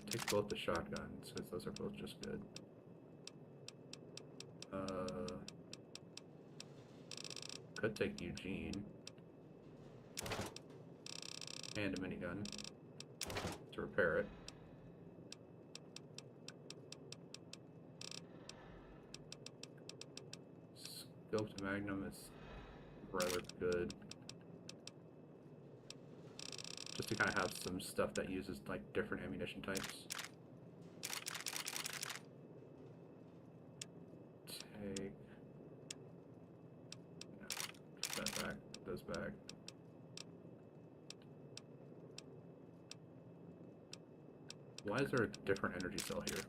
A: Take both the shotguns because those are both just good. Could take Eugene and a minigun to repair it. Scoped Magnum is rather good. Just to kind of have some stuff that uses like different ammunition types. Take that back, those back. Why is there a different energy cell here?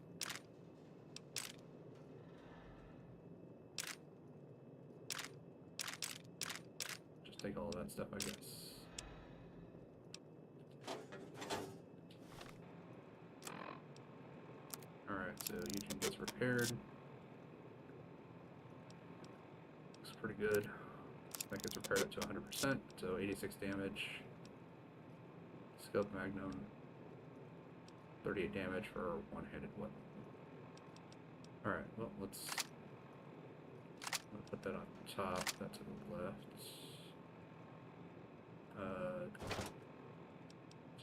A: Just take all of that stuff, I guess. Alright, so Eugene gets repaired. Looks pretty good. That gets repaired up to 100%, so 86 damage. Scope Magnum, 38 damage for a one-handed weapon. Alright, well, let's put that on top, that to the left.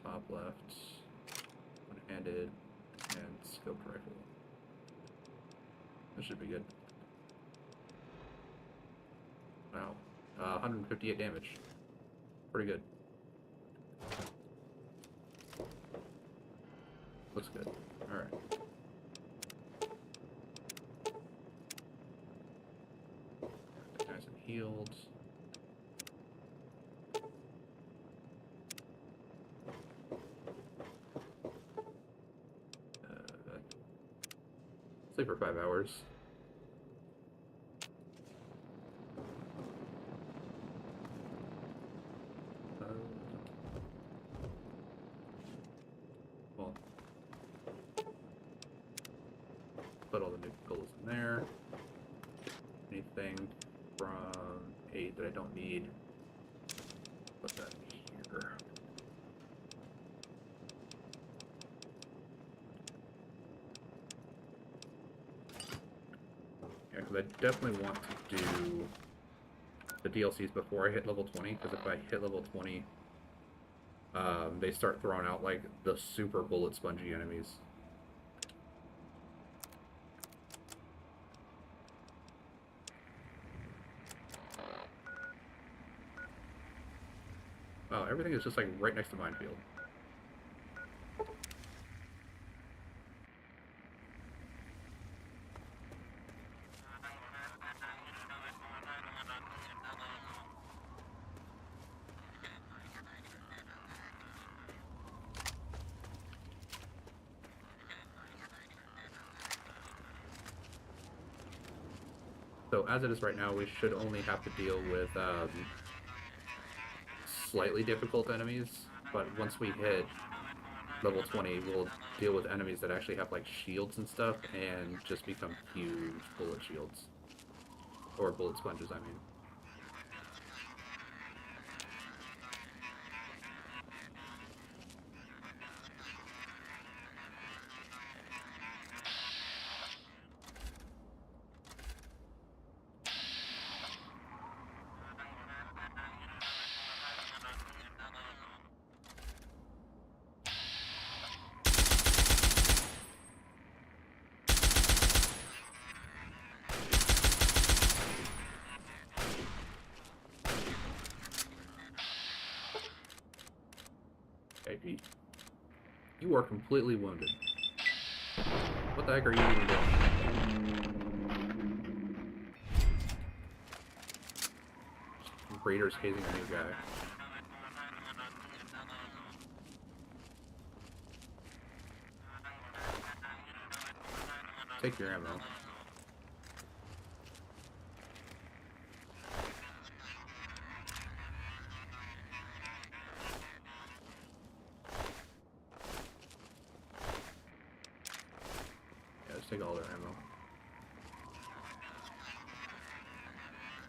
A: Top left, one-handed, and scoped rifle. That should be good. Wow. 158 damage. Pretty good. Looks good. Alright. Nice and healed. Sleep for 5 hours. Well, put all the new goals in there. Anything from aid that I don't need, put that here. Yeah, because I definitely want to do the DLCs before I hit level 20, because if I hit level 20, they start throwing out like the super bullet spongy enemies. Wow, everything is just like right next to minefield. So as it is right now, we should only have to deal with slightly difficult enemies, but once we hit level 20, we'll deal with enemies that actually have like shields and stuff and just become huge bullet shields. Or bullet sponges, I mean. You are completely wounded. What the heck are you even doing? Raiders hazing a new guy. Take your ammo. Yeah, just take all their ammo.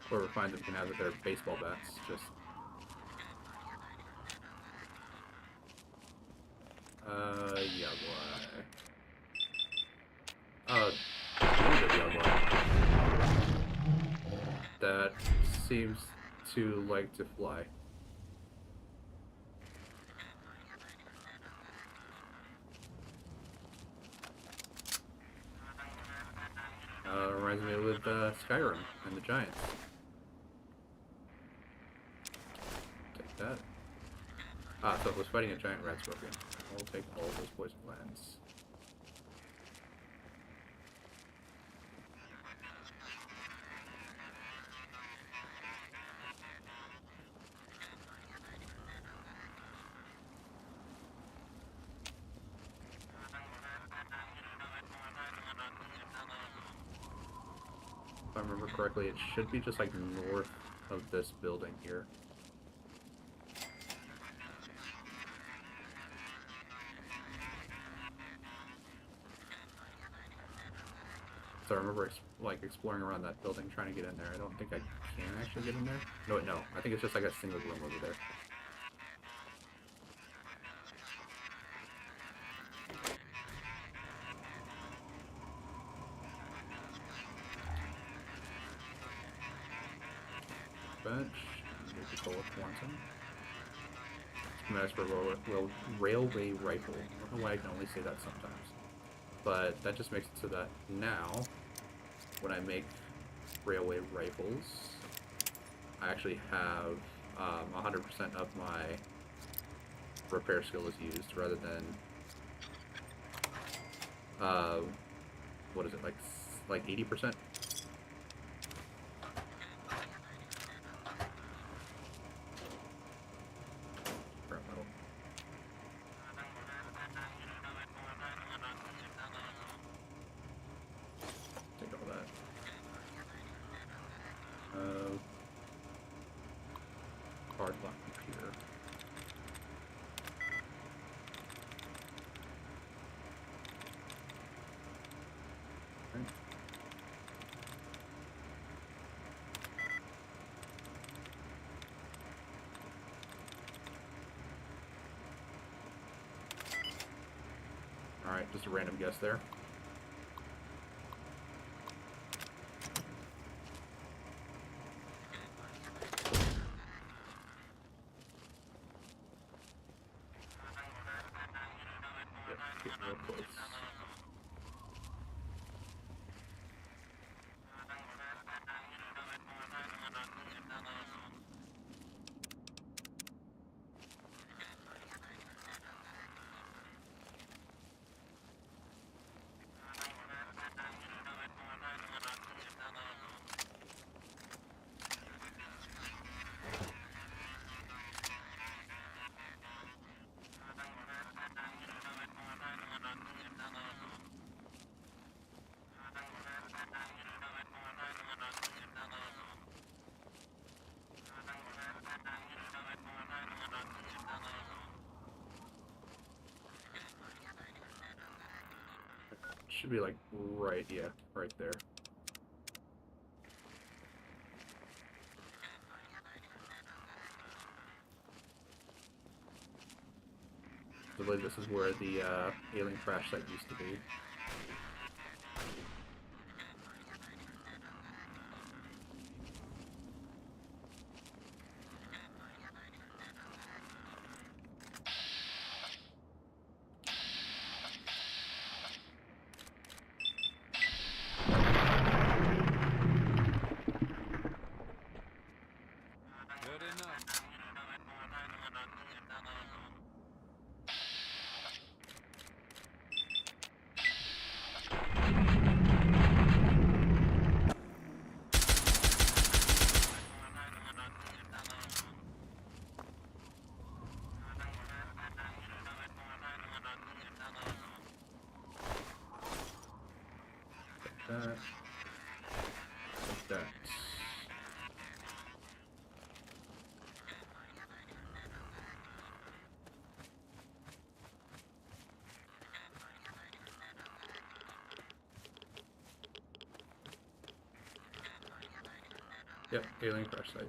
A: Whoever finds them can have their baseball bats. Just yeah, boy. Yeah, boy. That seems to like to fly. Reminds me with Skyrim and the Giants. Take that. Ah, so it was fighting a giant rat scorpion. I'll take all of those poison glands. If I remember correctly, it should be just like north of this building here. So I remember like exploring around that building trying to get in there. I don't think I can actually get in there. No, wait, no. I think it's just like a single room over there. Bench. Control of quantum. Schematics for railway rifle. I don't know why I can only say that sometimes. But that just makes it so that now, when I make railway rifles, I actually have 100% of my repair skill is used rather than what is it, like 80%? Card lock computer. Okay. All right, just a random guess there. Getting real close. Should be like right, yeah, right there. I believe this is where the alien crash site used to be. that. Take that. Yep, alien crash site.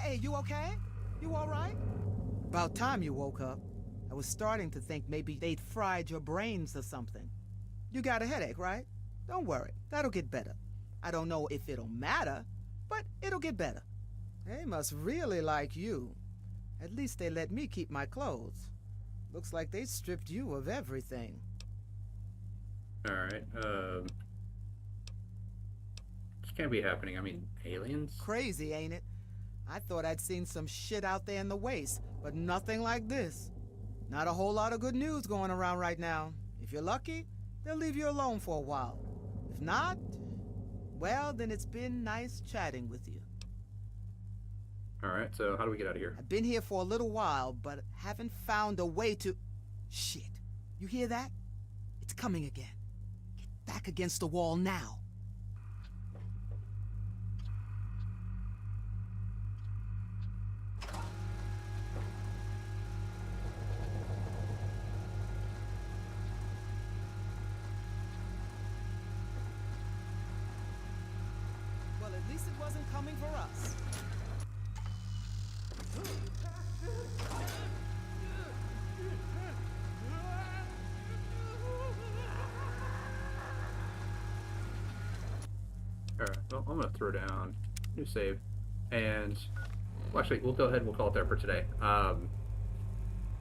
E: Hey, you okay? You alright? About time you woke up. I was starting to think maybe they'd fried your brains or something. You got a headache, right? Don't worry, that'll get better. I don't know if it'll matter, but it'll get better. They must really like you. At least they let me keep my clothes. Looks like they stripped you of everything.
A: Alright, this can't be happening. I mean, aliens?
E: Crazy, ain't it? I thought I'd seen some shit out there in the waste, but nothing like this. Not a whole lot of good news going around right now. If you're lucky, they'll leave you alone for a while. If not, well, then it's been nice chatting with you.
A: Alright, so how do we get out of here?
E: I've been here for a little while, but haven't found a way to... Shit. You hear that? It's coming again. Get back against the wall now. Well, at least it wasn't coming for us.
A: Alright, well, I'm gonna throw down new save, and well, actually, we'll go ahead and we'll call it there for today.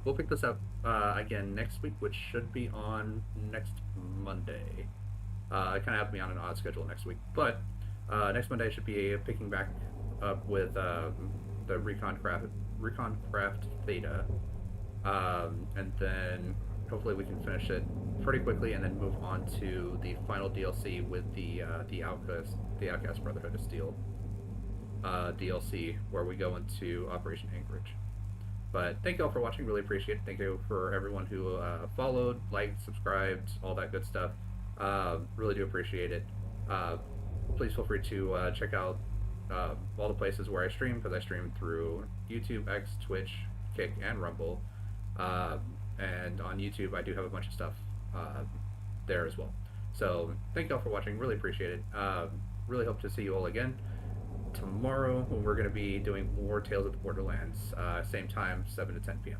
A: We'll pick this up again next week, which should be on next Monday. I kind of have to be on an odd schedule next week, but next Monday should be picking back up with the Recon Craft Theta, and then hopefully we can finish it pretty quickly and then move on to the final DLC with the Outcast Brotherhood of Steel DLC, where we go into Operation Anchorage. But thank you all for watching, really appreciate it. Thank you for everyone who followed, liked, subscribed, all that good stuff. Really do appreciate it. Please feel free to check out all the places where I stream, because I stream through YouTube, X, Twitch, Kick, and Rumble. And on YouTube, I do have a bunch of stuff there as well. So thank you all for watching, really appreciate it. Really hope to see you all again tomorrow, when we're going to be doing more Tales of the Borderlands, same time, 7 to 10 p.m.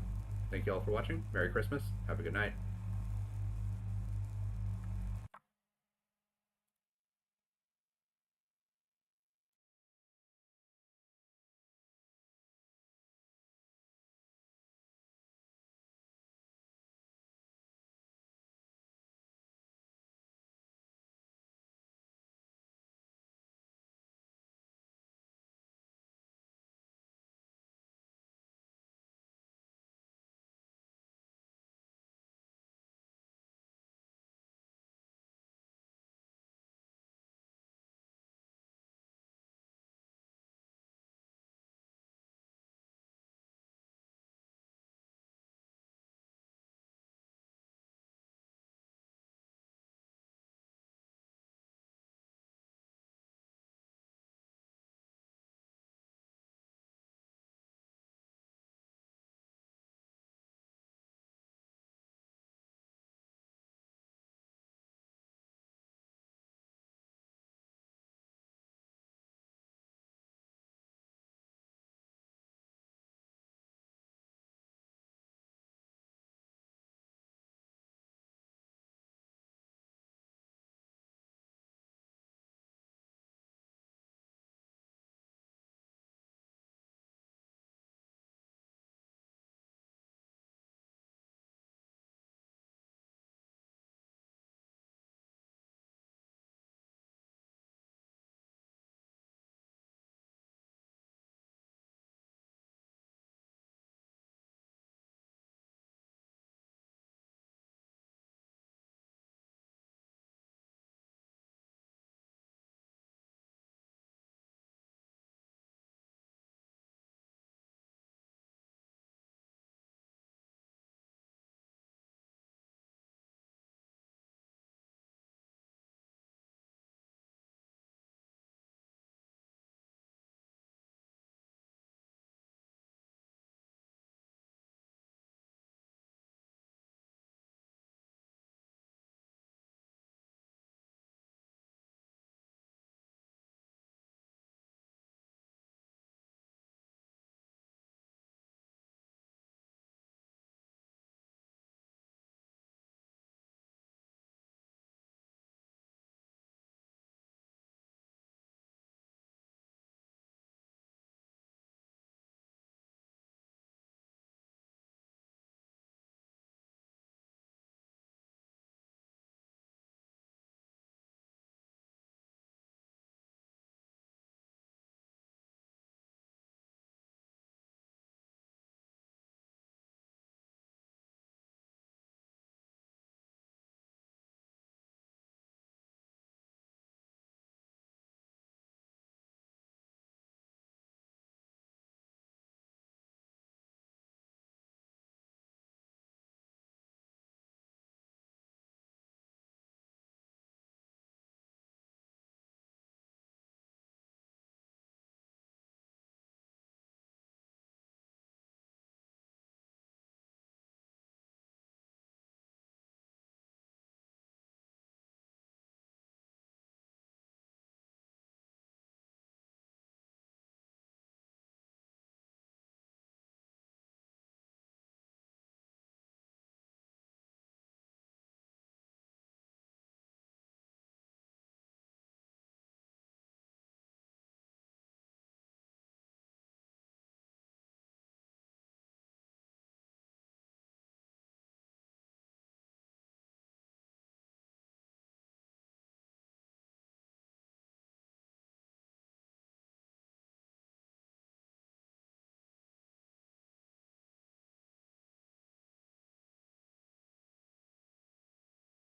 A: Thank you all for watching. Merry Christmas. Have a good night.